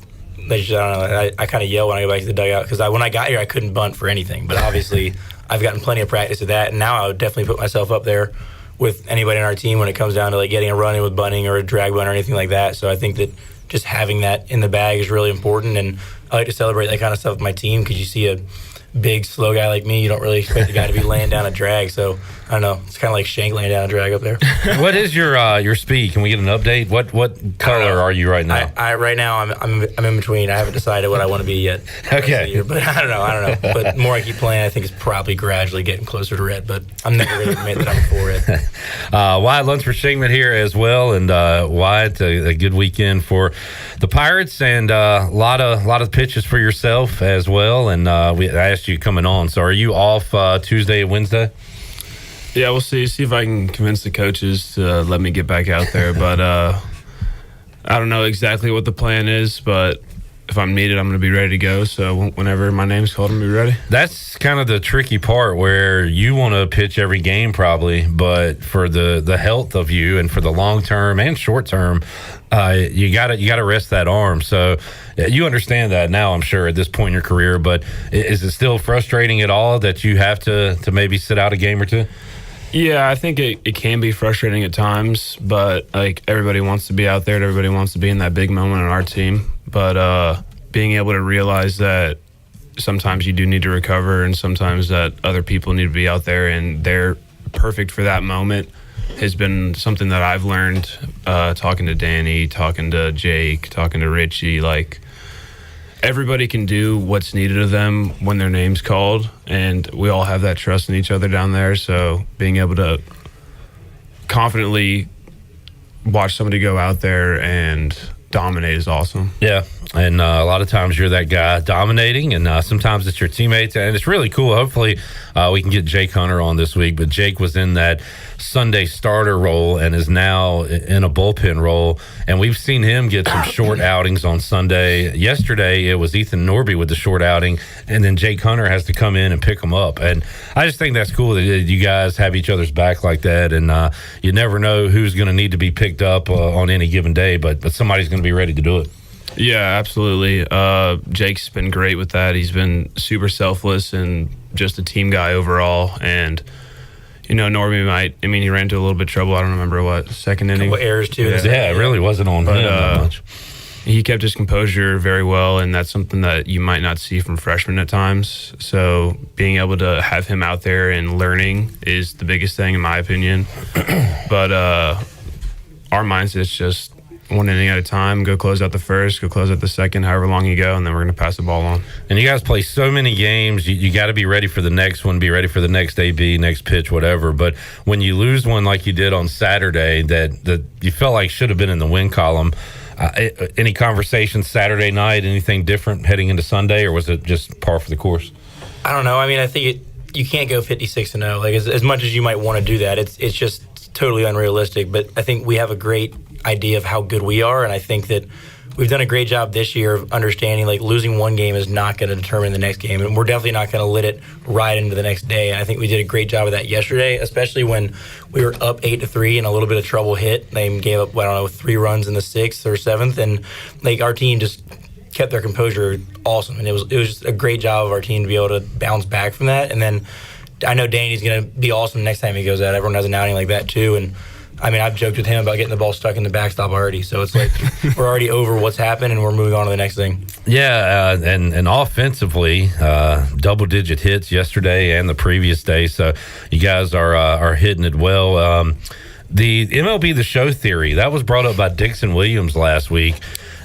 [SPEAKER 2] I don't know. I kind of yell when I go back to the dugout, because when I got here, I couldn't bunt for anything. But obviously, I've gotten plenty of practice of that, and now I would definitely put myself up there with anybody in our team when it comes down to like getting a run in with bunting or a drag bunt or anything like that. So I think that just having that in the bag is really important, and I like to celebrate that kind of stuff with my team, because you see a big, slow guy like me, you don't really expect the guy to be laying down a drag. So I don't know. It's kind of like Shank laying down a drag up there.
[SPEAKER 1] What is your speed? Can we get an update? What color are you right now?
[SPEAKER 2] Right now I'm in between. I haven't decided what I want to be yet.
[SPEAKER 1] Okay.
[SPEAKER 2] But I don't know. But the more I keep playing, I think it's probably gradually getting closer to red. But I'm never going to admit that I'm for red.
[SPEAKER 1] Wyatt Lunsford Shinkman here as well, and Wyatt, a good weekend for the Pirates, and a lot of pitches for yourself as well. And I asked you coming on. So are you off Tuesday and Wednesday?
[SPEAKER 6] Yeah, we'll see if I can convince the coaches to let me get back out there. But I don't know exactly what the plan is, but if I'm needed, I'm going to be ready to go. So whenever my name's called, I'm going to be ready.
[SPEAKER 1] That's kind of the tricky part, where you want to pitch every game probably, but for the health of you and for the long term and short term, you got to rest that arm. So you understand that now, I'm sure, at this point in your career. But is it still frustrating at all that you have to maybe sit out a game or two?
[SPEAKER 6] Yeah, I think it can be frustrating at times, but like everybody wants to be out there and everybody wants to be in that big moment on our team. But being able to realize that sometimes you do need to recover and sometimes that other people need to be out there and they're perfect for that moment has been something that I've learned talking to Danny, talking to Jake, talking to Richie. Like, everybody can do what's needed of them when their name's called, and we all have that trust in each other down there. So being able to confidently watch somebody go out there and dominate is awesome.
[SPEAKER 1] Yeah, and a lot of times you're that guy dominating, and sometimes it's your teammates, and it's really cool. Hopefully we can get Jake Hunter on this week, but Jake was in that Sunday starter role and is now in a bullpen role, and we've seen him get some short outings on Sunday. Yesterday it was Ethan Norby with the short outing, and then Jake Hunter has to come in and pick him up, and I just think that's cool that you guys have each other's back like that, and you never know who's going to need to be picked up on any given day, but somebody's going to be ready to do it.
[SPEAKER 6] Yeah, absolutely. Jake's been great with that. He's been super selfless and just a team guy overall. And, you know, Norby he ran into a little bit of trouble. I don't remember what, second inning.
[SPEAKER 2] Couple errors, too.
[SPEAKER 1] Yeah, it really wasn't on him that much.
[SPEAKER 6] He kept his composure very well, and that's something that you might not see from freshmen at times. So being able to have him out there and learning is the biggest thing, in my opinion. But our mindset's just one inning at a time, go close out the first, go close out the second, however long you go, and then we're going to pass the ball on.
[SPEAKER 1] And you guys play so many games, you got to be ready for the next one, be ready for the next AB, next pitch, whatever. But when you lose one like you did on Saturday that you felt like should have been in the win column, any conversations Saturday night, anything different heading into Sunday, or was it just par for the course?
[SPEAKER 2] I don't know. I mean, I think you can't go 56-0. Like, as much as you might want to do that, it's just totally unrealistic. But I think we have a great idea of how good we are, and I think that we've done a great job this year of understanding, like, losing one game is not going to determine the next game, and we're definitely not going to let it ride into the next day. And I think we did a great job of that yesterday, especially when we were up 8-3 and a little bit of trouble hit. They gave up, 3 runs in the 6th or 7th, and like, our team just kept their composure awesome, and it was just a great job of our team to be able to bounce back from that. And then I know Danny's going to be awesome next time he goes out. Everyone has an outing like that too, and I mean, I've joked with him about getting the ball stuck in the backstop already. So it's like we're already over what's happened and we're moving on to the next thing.
[SPEAKER 1] Yeah, and offensively, double-digit hits yesterday and the previous day. So you guys are hitting it well. The MLB The Show theory, that was brought up by Dixon Williams last week.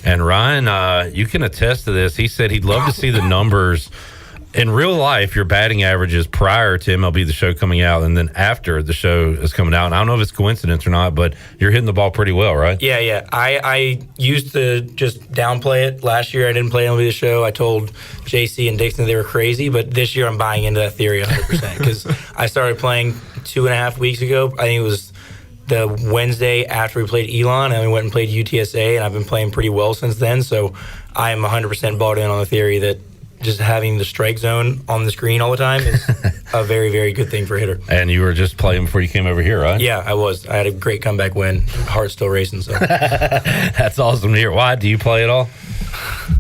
[SPEAKER 1] And Ryan, you can attest to this. He said he'd love to see the numbers in real life, your batting averages prior to MLB The Show coming out and then after the show is coming out. And I don't know if it's coincidence or not, but you're hitting the ball pretty well, right?
[SPEAKER 2] Yeah. I used to just downplay it. Last year I didn't play MLB The Show. I told JC and Dixon they were crazy, but this year I'm buying into that theory 100% because I started playing 2.5 weeks ago. I think it was the Wednesday after we played Elon, and we went and played UTSA, and I've been playing pretty well since then. So I am 100% bought in on the theory that just having the strike zone on the screen all the time is a very, very good thing for a hitter.
[SPEAKER 1] And you were just playing before you came over here, right?
[SPEAKER 2] Yeah, I was. I had a great comeback win. Heart's still racing. So
[SPEAKER 1] that's awesome to hear. Why? Do you play at all?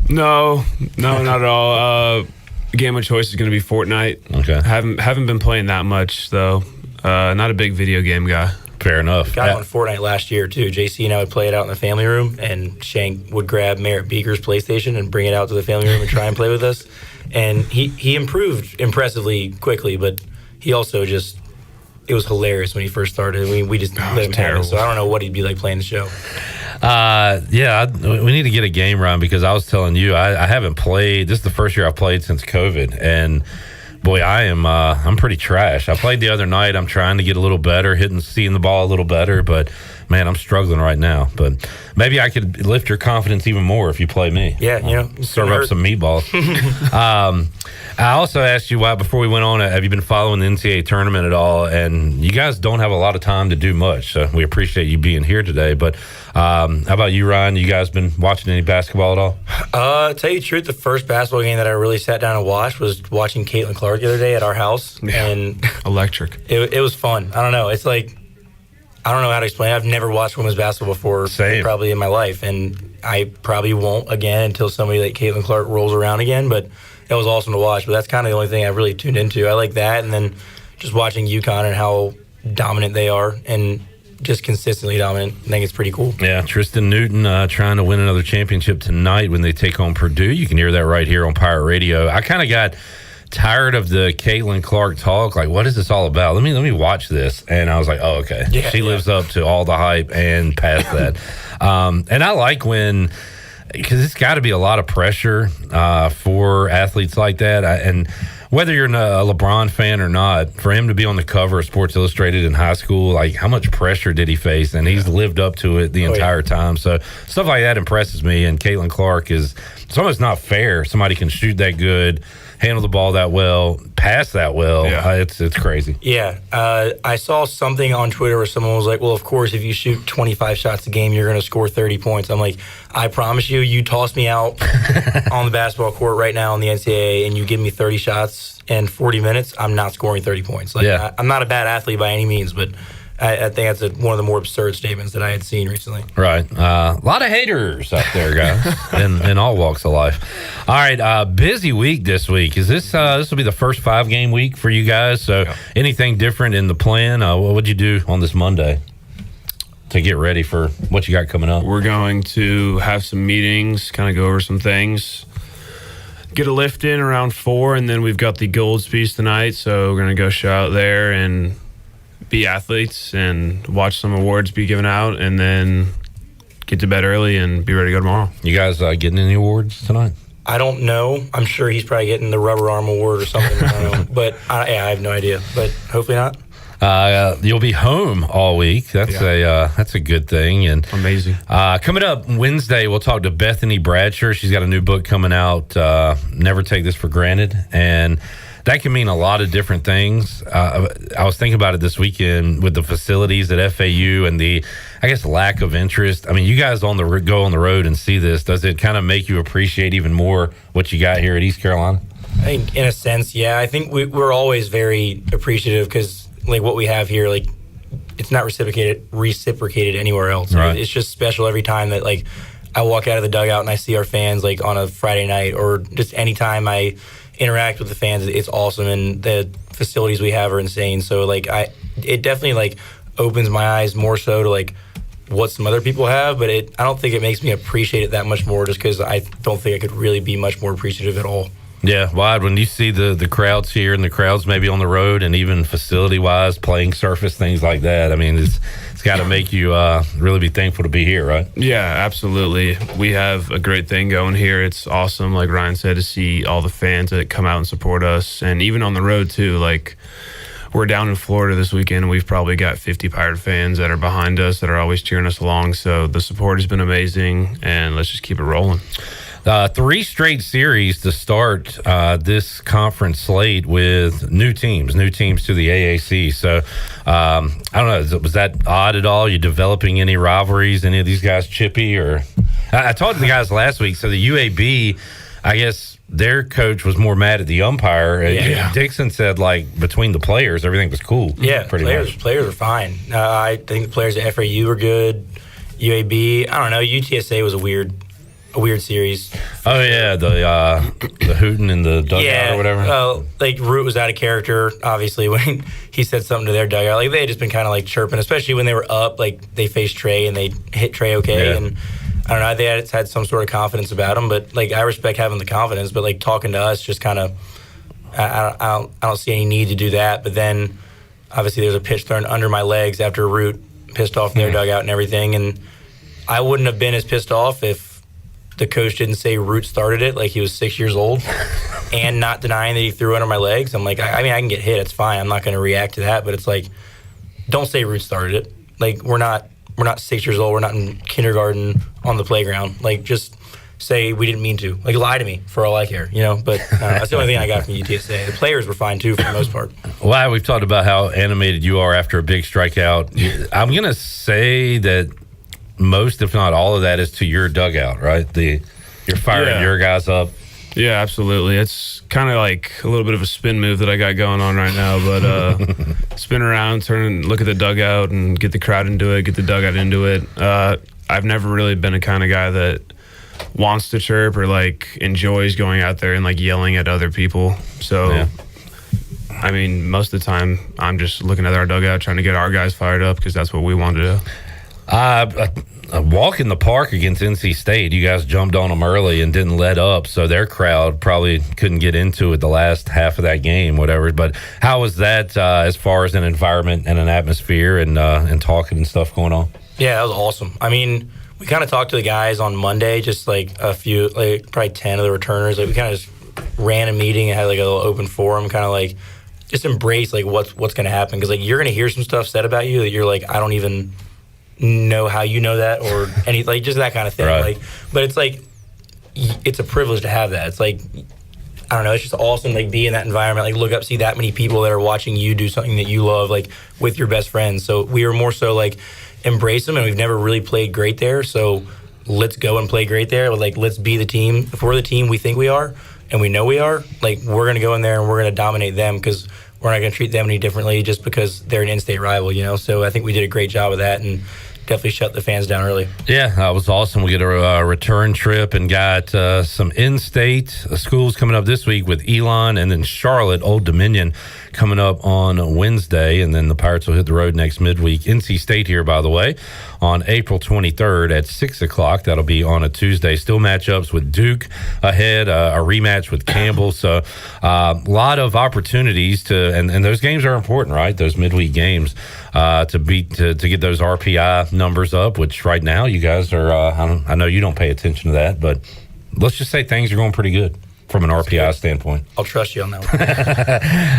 [SPEAKER 6] No, not at all. Game of choice is going to be Fortnite.
[SPEAKER 1] Okay.
[SPEAKER 6] Haven't been playing that much though. Not a big video game guy.
[SPEAKER 1] Fair enough.
[SPEAKER 2] Got on Fortnite last year, too. JC and I would play it out in the family room, and Shank would grab Merritt Beaker's PlayStation and bring it out to the family room and try and play with us. And he improved impressively quickly, but he also just, it was hilarious when he first started. We just let him have it. So I don't know what he'd be like playing the show.
[SPEAKER 1] We need to get a game round because I was telling you, I haven't played. This is the first year I've played since COVID, and boy, I'm pretty trash. I played the other night. I'm trying to get a little better, seeing the ball a little better, but man, I'm struggling right now. But maybe I could lift your confidence even more if you play me.
[SPEAKER 2] Yeah,
[SPEAKER 1] serve up some meatballs. I also asked you before we went on, have you been following the NCAA tournament at all? And you guys don't have a lot of time to do much, so we appreciate you being here today. But how about you, Ryan? You guys been watching any basketball at all?
[SPEAKER 2] Tell you the truth, the first basketball game that I really sat down and watched was watching Caitlin Clark the other day at our house.
[SPEAKER 6] Yeah.
[SPEAKER 2] And
[SPEAKER 6] electric.
[SPEAKER 2] It was fun. I don't know. It's like, I don't know how to explain it. I've never watched women's basketball before.
[SPEAKER 1] Same.
[SPEAKER 2] Probably in my life, and I probably won't again until somebody like Caitlin Clark rolls around again, but it was awesome to watch. But that's kind of the only thing I've really tuned into. I like that, and then just watching UConn and how dominant they are. And just consistently dominant. I think it's pretty cool.
[SPEAKER 1] Yeah, Tristan Newton trying to win another championship tonight when they take on Purdue. You can hear that right here on Pirate Radio. I kind of got tired of the Caitlin Clark talk. Like, what is this all about? Let me watch this. And I was like, oh, okay.
[SPEAKER 2] Yeah,
[SPEAKER 1] she lives up to all the hype and past that. And I like when, because it's got to be a lot of pressure for athletes like that. And whether you're a LeBron fan or not, for him to be on the cover of Sports Illustrated in high school, like, how much pressure did he face? And he's lived up to it the entire time. So stuff like that impresses me. And Caitlin Clark it's almost not fair. Somebody can shoot that good, handle the ball that well, pass that well. It's crazy.
[SPEAKER 2] Yeah. I saw something on Twitter where someone was like, well, of course, if you shoot 25 shots a game, you're going to score 30 points. I'm like, I promise you toss me out on the basketball court right now in the NCAA and you give me 30 shots in 40 minutes, I'm not scoring 30 points. Like, I'm not a bad athlete by any means, but I think that's one of the more absurd statements that I had seen recently.
[SPEAKER 1] Right. A lot of haters out there, guys, in all walks of life. All right. Busy week this week. Is this will be the first 5-game week for you guys? So anything different in the plan? What would you do on this Monday to get ready for what you got coming up?
[SPEAKER 6] We're going to have some meetings, kind of go over some things. Get a lift in around 4, and then we've got the Gold Piece tonight. So we're going to go show out there and be athletes and watch some awards be given out, and then get to bed early and be ready to go tomorrow.
[SPEAKER 1] You guys getting any awards tonight?
[SPEAKER 2] I don't know. I'm sure he's probably getting the Rubber Arm Award or something. I don't know. But I have no idea. But hopefully not.
[SPEAKER 1] You'll be home all week. That's a good thing. And
[SPEAKER 6] amazing.
[SPEAKER 1] Coming up Wednesday, we'll talk to Bethany Bradshaw. She's got a new book coming out, Never Take This for Granted, and that can mean a lot of different things. I was thinking about it this weekend with the facilities at FAU and the, I guess, lack of interest. I mean, you guys go on the road and see this. Does it kind of make you appreciate even more what you got here at East Carolina?
[SPEAKER 2] I think in a sense, yeah. I think we're always very appreciative because, like, what we have here, like, it's not reciprocated anywhere else.
[SPEAKER 1] Right.
[SPEAKER 2] It's just special every time that, like, I walk out of the dugout and I see our fans, like, on a Friday night, or just any time I interact with the fans. It's awesome, and the facilities we have are insane. So, like, it definitely, like, opens my eyes more so to, like, what some other people have, but I don't think it makes me appreciate it that much more, just because I don't think I could really be much more appreciative at all.
[SPEAKER 1] Yeah, Wyatt, when you see the crowds here and the crowds maybe on the road and even facility-wise, playing surface, things like that, I mean, it's got to make you really be thankful to be here, right?
[SPEAKER 6] Yeah, absolutely. We have a great thing going here. It's awesome, like Ryan said, to see all the fans that come out and support us, and even on the road, too. Like, we're down in Florida this weekend, and we've probably got 50 Pirate fans that are behind us that are always cheering us along, so the support has been amazing, and let's just keep it rolling.
[SPEAKER 1] 3 straight series to start this conference slate with new teams to the AAC. So I don't know, was that odd at all? You developing any rivalries? Any of these guys chippy? Or I talked to the guys last week. So the UAB, I guess their coach was more mad at the umpire.
[SPEAKER 2] Yeah.
[SPEAKER 1] Dixon said, like, between the players, everything was cool.
[SPEAKER 2] Yeah,
[SPEAKER 1] pretty much.
[SPEAKER 2] Players are fine. I think the players at FAU were good. UAB, I don't know. UTSA was a weird series.
[SPEAKER 1] Oh yeah, the hooting in the dugout or whatever.
[SPEAKER 2] Like, Root was out of character, obviously, when he said something to their dugout. Like, they had just been kind of, like, chirping, especially when they were up. Like, they faced Trey and they hit Trey okay. Yeah. And I don't know, they had some sort of confidence about him. But, like, I respect having the confidence. But, like, talking to us, just kind of, I don't see any need to do that. But then, obviously, there's a pitch thrown under my legs after Root pissed off their dugout and everything. And I wouldn't have been as pissed off if the coach didn't say Root started it, like he was 6 years old, and not denying that he threw under my legs. I'm like, I mean, I can get hit. It's fine. I'm not going to react to that. But it's like, don't say Root started it. Like, we're not 6 years old. We're not in kindergarten on the playground. Like, just say we didn't mean to. Like, lie to me for all I care, you know? But that's the only thing I got from UTSA. The players were fine, too, for the most part.
[SPEAKER 1] Well, we've talked about how animated you are after a big strikeout. I'm going to say that most, if not all of that, is to your dugout, right? You're firing your guys up.
[SPEAKER 6] Yeah, absolutely. It's kind of like a little bit of a spin move that I got going on right now, but spin around, look at the dugout and get the crowd into it, get the dugout into it. I've never really been a kind of guy that wants to chirp or, like, enjoys going out there and, like, yelling at other people. So I mean, most of the time, I'm just looking at our dugout, trying to get our guys fired up because that's what we want to do.
[SPEAKER 1] A walk in the park against NC State, you guys jumped on them early and didn't let up, so their crowd probably couldn't get into it the last half of that game, whatever. But how was that as far as an environment and an atmosphere and talking and stuff going on?
[SPEAKER 2] Yeah, that was awesome. I mean, we kind of talked to the guys on Monday, just like a few, like probably 10 of the returners. Like we kind of just ran a meeting and had like a little open forum, kind of like just embrace like what's going to happen, because like you're going to hear some stuff said about you that you're like, I don't even know how you know that, or any, like just that kind of thing.
[SPEAKER 1] Right.
[SPEAKER 2] Like, but it's like it's a privilege to have that. It's like, I don't know, it's just awesome, like be in that environment, like look up, see that many people that are watching you do something that you love, like with your best friends. So we were more so like embrace them, and we've never really played great there, so let's go and play great there. Like, let's be the team. If we're the team we think we are and we know we are, like we're going to go in there and we're going to dominate them, because we're not going to treat them any differently just because they're an in-state rival, you know? So I think we did a great job of that and definitely shut the fans down early.
[SPEAKER 1] Yeah, that was awesome. We get a return trip and got some in-state schools coming up this week with Elon and then Charlotte, Old Dominion, coming up on Wednesday. And then the Pirates will hit the road next midweek. NC State here, by the way, on April 23rd at 6 o'clock. That'll be on a Tuesday. Still matchups with Duke ahead, a rematch with Campbell. So a lot of opportunities to, and those games are important, right? Those midweek games to get those RPI numbers up, which right now you guys are, I know you don't pay attention to that, but let's just say things are going pretty good from an RPI standpoint.
[SPEAKER 2] I'll trust you on that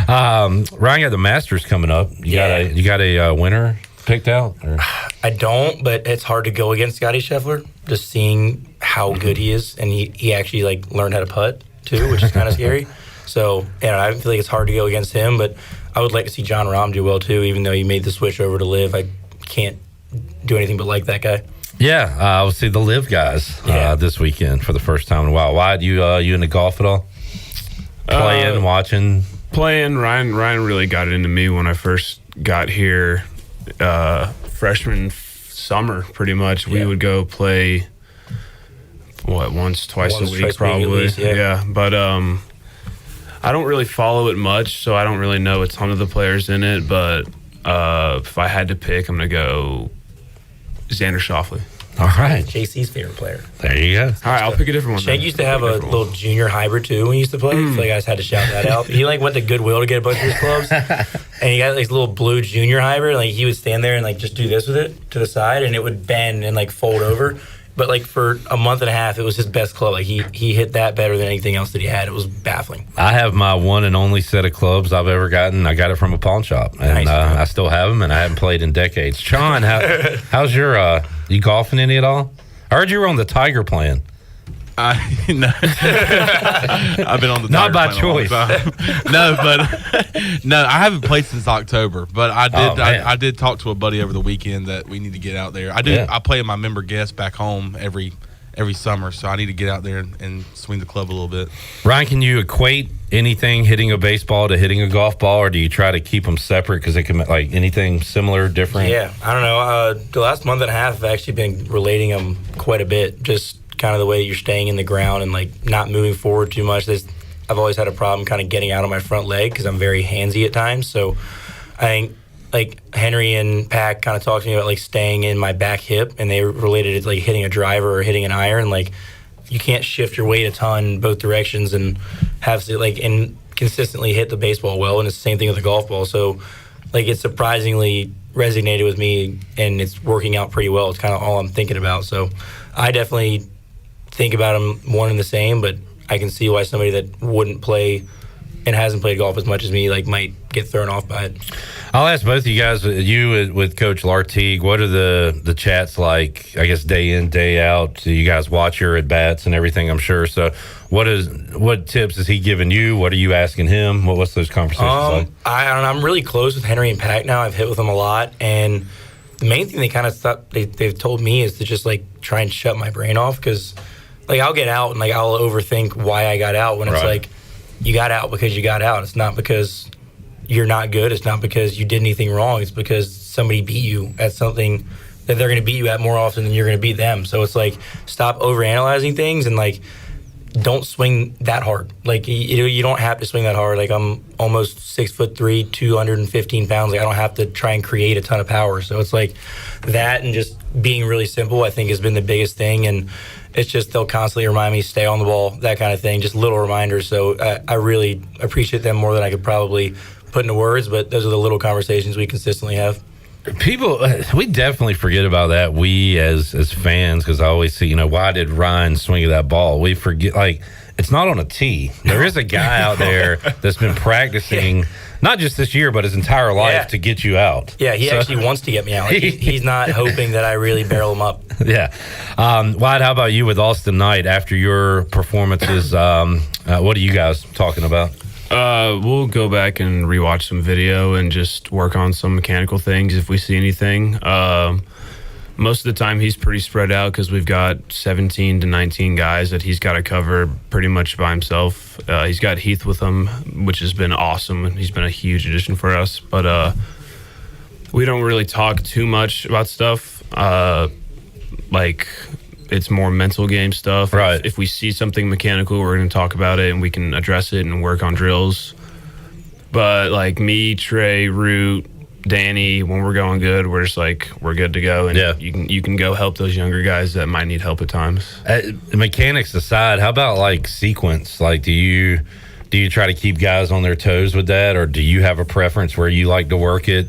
[SPEAKER 2] one.
[SPEAKER 1] Ryan, got the Masters coming up. You got a winner picked out? Or?
[SPEAKER 2] I don't, but it's hard to go against Scotty Scheffler, just seeing how good he is, and he actually like learned how to putt too, which is kind of scary. So I feel like it's hard to go against him, but I would like to see John Rahm do well too, even though he made the switch over to Live. I can't do anything but like that guy.
[SPEAKER 1] Yeah, we'll see the Live guys this weekend for the first time in a while. Why, you into golf at all? Playing, watching?
[SPEAKER 6] Playing. Ryan really got into me when I first got here, freshman summer, pretty much. We would go play, twice a week probably.
[SPEAKER 2] Least, yeah.
[SPEAKER 6] But I don't really follow it much, so I don't really know a ton of the players in it, but if I had to pick, I'm going to go Xander Schauffele.
[SPEAKER 1] All right.
[SPEAKER 2] JC's favorite player.
[SPEAKER 1] There you go.
[SPEAKER 6] All right, I'll pick a different one.
[SPEAKER 2] Shank used to have a little junior hybrid too when he used to play. I feel like I just had to shout that out. He like went to Goodwill to get a bunch of his clubs, and he got like this little blue junior hybrid. Like he would stand there and like just do this with it to the side, and it would bend and like fold over. But like for a month and a half, it was his best club. Like he hit that better than anything else that he had. It was baffling.
[SPEAKER 1] I have my one and only set of clubs I've ever gotten. I got it from a pawn shop, and I still have them, and I haven't played in decades. Sean, how's your you golfing any at all? I heard you were on the Tiger plan.
[SPEAKER 22] No. I've been on the
[SPEAKER 1] not
[SPEAKER 22] Tiger
[SPEAKER 1] by
[SPEAKER 22] plan
[SPEAKER 1] choice.
[SPEAKER 22] No, but no, I haven't played since October. But I did. I did talk to a buddy over the weekend that we need to get out there. I do. Yeah. I play in my member guest back home every summer, so I need to get out there and swing the club a little bit.
[SPEAKER 1] Ryan, can you equate anything hitting a baseball to hitting a golf ball, or do you try to keep them separate because they can like anything similar, different?
[SPEAKER 2] Yeah, I don't know. The last month and a half, I've actually been relating them quite a bit. Just kind of the way you're staying in the ground and like not moving forward too much. I've always had a problem kind of getting out on my front leg because I'm very handsy at times. So I think like Henry and Pack kind of talked to me about like staying in my back hip, and they related it to like hitting a driver or hitting an iron. Like you can't shift your weight a ton both directions and have to like and consistently hit the baseball well. And it's the same thing with the golf ball. So like it's surprisingly resonated with me, and it's working out pretty well. It's kind of all I'm thinking about. So I definitely think about them one and the same, but I can see why somebody that wouldn't play and hasn't played golf as much as me like might get thrown off by it.
[SPEAKER 1] I'll ask both of you guys, you with Coach Lartigue, what are the chats like, I guess, day in, day out? You guys watch your at-bats and everything, I'm sure. So what tips is he giving you? What are you asking him? What's those conversations like?
[SPEAKER 2] I don't know. I'm really close with Henry and Pack now. I've hit with them a lot, and the main thing they kind of thought they've told me is to just like try and shut my brain off, because like I'll get out and like I'll overthink why I got out when it's like you got out because you got out. It's not because you're not good. It's not because you did anything wrong. It's because somebody beat you at something that they're going to beat you at more often than you're going to beat them. So it's like stop overanalyzing things and like don't swing that hard. Like, you don't have to swing that hard. Like, I'm almost 6'3", 215 pounds. Like, I don't have to try and create a ton of power. So it's like that, and just being really simple, I think, has been the biggest thing. And it's just they'll constantly remind me, stay on the ball, that kind of thing, just little reminders. So I really appreciate them more than I could probably put into words, but those are the little conversations we consistently have.
[SPEAKER 1] People, we definitely forget about that. We as fans, because I always see, why did Ryan swing that ball? We forget, like, it's not on a tee. There is a guy out there that's been practicing, not just this year, but his entire life to get you out.
[SPEAKER 2] Yeah, he actually wants to get me out. Like, he's not hoping that I really barrel him up.
[SPEAKER 1] Yeah. Wyatt, how about you with Austin Knight after your performances? What are you guys talking about?
[SPEAKER 6] We'll go back and rewatch some video and just work on some mechanical things if we see anything. Most of the time he's pretty spread out because we've got 17 to 19 guys that he's got to cover pretty much by himself. He's got Heath with him, which has been awesome, and he's been a huge addition for us. But we don't really talk too much about stuff. Like, it's more mental game stuff.
[SPEAKER 1] Right.
[SPEAKER 6] If we see something mechanical, we're going to talk about it and we can address it and work on drills. But like me, Trey, Root, Danny, when we're going good, we're just like, we're good to go. And you can go help those younger guys that might need help at times.
[SPEAKER 1] Mechanics aside, how about like sequence? Like, do you try to keep guys on their toes with that, or do you have a preference where you like to work it?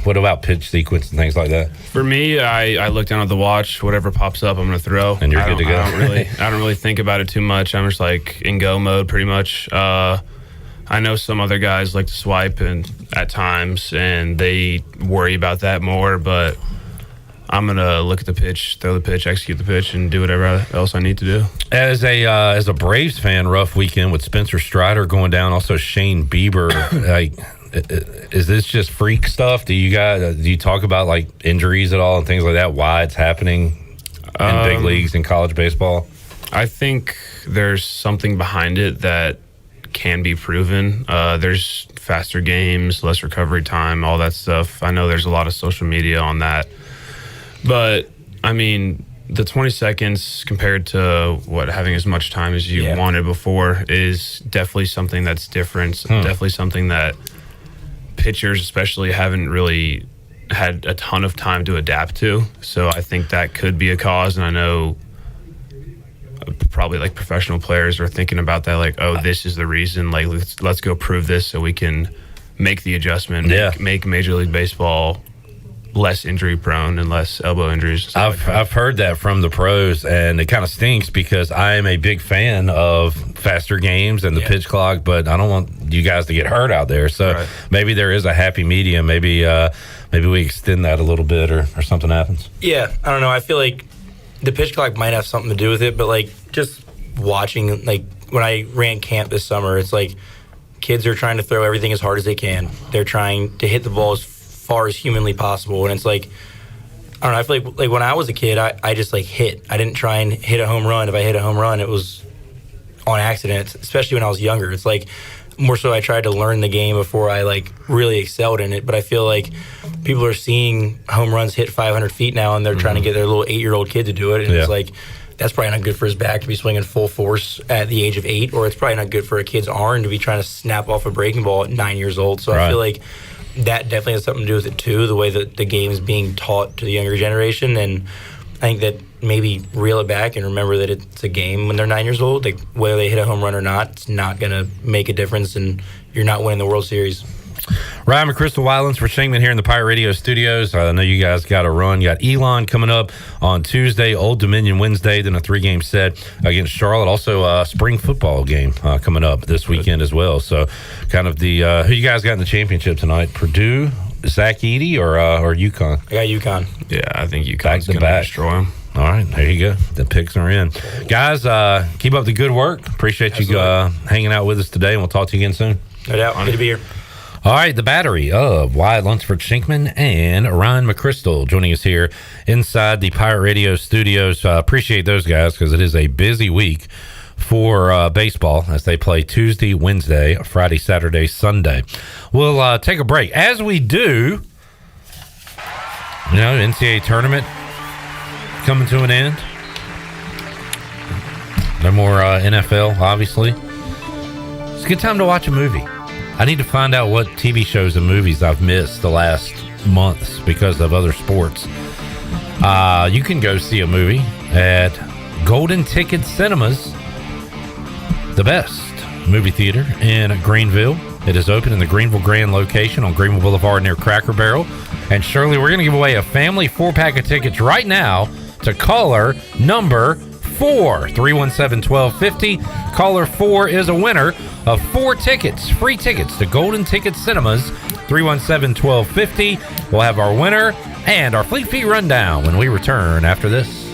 [SPEAKER 1] What about pitch sequence and things like that?
[SPEAKER 6] For me, I look down at the watch. Whatever pops up, I'm going to throw.
[SPEAKER 1] And you're good to go.
[SPEAKER 6] I don't really think about it too much. I'm just like in go mode pretty much. I know some other guys like to swipe at times, and they worry about that more. But I'm going to look at the pitch, throw the pitch, execute the pitch, and do whatever else I need to do.
[SPEAKER 1] As a Braves fan, rough weekend with Spencer Strider going down, also Shane Bieber. Is this just freak stuff? Do you talk about like injuries at all and things like that? Why it's happening in big leagues in college baseball?
[SPEAKER 6] I think there's something behind it that can be proven. There's faster games, less recovery time, all that stuff. I know there's a lot of social media on that. But, I mean, the 20 seconds compared to having as much time as you wanted before is definitely something that's different. Definitely something that pitchers especially haven't really had a ton of time to adapt to. So I think that could be a cause. And I know probably like professional players are thinking about that, like, oh, this is the reason. Like, let's go prove this so we can make the adjustment, make Major League Baseball less injury prone and less elbow injuries.
[SPEAKER 1] I've heard that from the pros, and it kind of stinks because I am a big fan of faster games and the pitch clock, but I don't want you guys to get hurt out there. So maybe there is a happy medium. Maybe we extend that a little bit or something happens.
[SPEAKER 2] Yeah, I don't know. I feel like the pitch clock might have something to do with it, but like just watching, like when I ran camp this summer, it's like kids are trying to throw everything as hard as they can. They're trying to hit the ball as far as humanly possible, and it's like, I don't know, I feel like when I was a kid, I just like hit. I didn't try and hit a home run. If I hit a home run, it was on accident, especially when I was younger. It's like more so I tried to learn the game before I like really excelled in it. But I feel like people are seeing home runs hit 500 feet now, and they're trying to get their little 8-year-old kid to do it, and it's like, that's probably not good for his back to be swinging full force at the age of 8, or it's probably not good for a kid's arm to be trying to snap off a breaking ball at 9 years old. So I feel like that definitely has something to do with it too, the way that the game is being taught to the younger generation. And I think that maybe reel it back and remember that it's a game when they're 9 years old. Like, whether they hit a home run or not, it's not going to make a difference, and you're not winning the World Series.
[SPEAKER 1] Ryan McChrystal, Wylands for Shingman here in the Pirate Radio studios. I know you guys got a run. You got Elon coming up on Tuesday, Old Dominion Wednesday, then a 3-game set against Charlotte. Also a spring football game coming up this weekend as well. So kind of the who you guys got in the championship tonight? Purdue, Zach Edey, or UConn?
[SPEAKER 2] I got UConn.
[SPEAKER 6] Yeah, I think UConn's going to destroy them.
[SPEAKER 1] All right, there you go. The picks are in. Guys, keep up the good work. Appreciate you hanging out with us today, and we'll talk to you again soon.
[SPEAKER 2] No doubt. Good to be here.
[SPEAKER 1] All right, the battery of Wyatt Lunsford Shinkman and Ryan McChrystal joining us here inside the Pirate Radio studios. Appreciate those guys because it is a busy week for baseball as they play Tuesday, Wednesday, Friday, Saturday, Sunday. We'll take a break. As we do, NCAA tournament coming to an end. No more NFL, obviously. It's a good time to watch a movie. I need to find out what TV shows and movies I've missed the last months because of other sports. You can go see a movie at Golden Ticket Cinemas, the best movie theater in Greenville. It is open in the Greenville Grand location on Greenville Boulevard near Cracker Barrel. And Shirley, we're going to give away a family 4-pack of tickets right now to caller number 4, 317-1250. Caller 4 is a winner of 4 tickets, free tickets to Golden Ticket Cinemas, 317-1250. We'll have our winner and our Fleet Feet rundown when we return after this.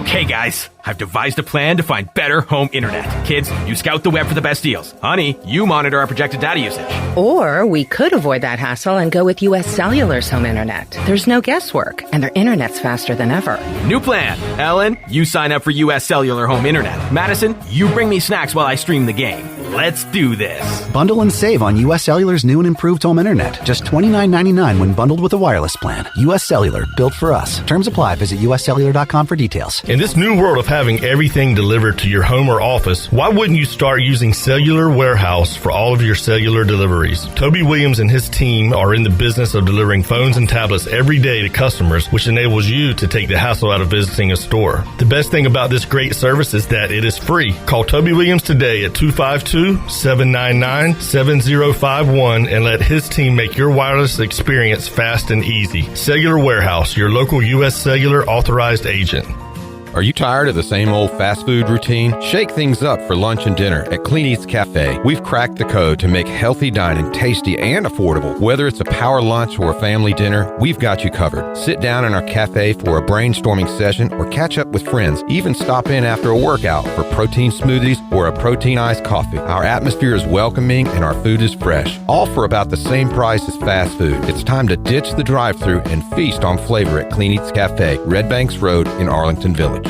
[SPEAKER 5] Hey guys, I've devised a plan to find better home internet. Kids, you scout the web for the best deals. Honey, you monitor our projected data usage.
[SPEAKER 9] Or we could avoid that hassle and go with US Cellular's home internet. There's no guesswork, and their internet's faster than ever.
[SPEAKER 5] New plan. Ellen, you sign up for US Cellular home internet. Madison, you bring me snacks while I stream the game. Let's do this.
[SPEAKER 10] Bundle and save on US Cellular's new and improved home internet. Just $29.99 when bundled with a wireless plan. US Cellular, built for us. Terms apply. Visit uscellular.com for details.
[SPEAKER 8] In this new world of having everything delivered to your home or office, why wouldn't you start using Cellular Warehouse for all of your cellular deliveries? Toby Williams and his team are in the business of delivering phones and tablets every day to customers, which enables you to take the hassle out of visiting a store. The best thing about this great service is that it is free. Call Toby Williams today at 252-799-7051 and let his team make your wireless experience fast and easy. Cellular Warehouse, your local U.S. Cellular authorized agent.
[SPEAKER 12] Are you tired of the same old fast food routine? Shake things up for lunch and dinner at Clean Eats Cafe. We've cracked the code to make healthy dining tasty and affordable. Whether it's a power lunch or a family dinner, we've got you covered. Sit down in our cafe for a brainstorming session or catch up with friends. Even stop in after a workout for protein smoothies or a protein iced coffee. Our atmosphere is welcoming and our food is fresh. All for about the same price as fast food. It's time to ditch the drive-thru and feast on flavor at Clean Eats Cafe, Red Banks Road in Arlington Village.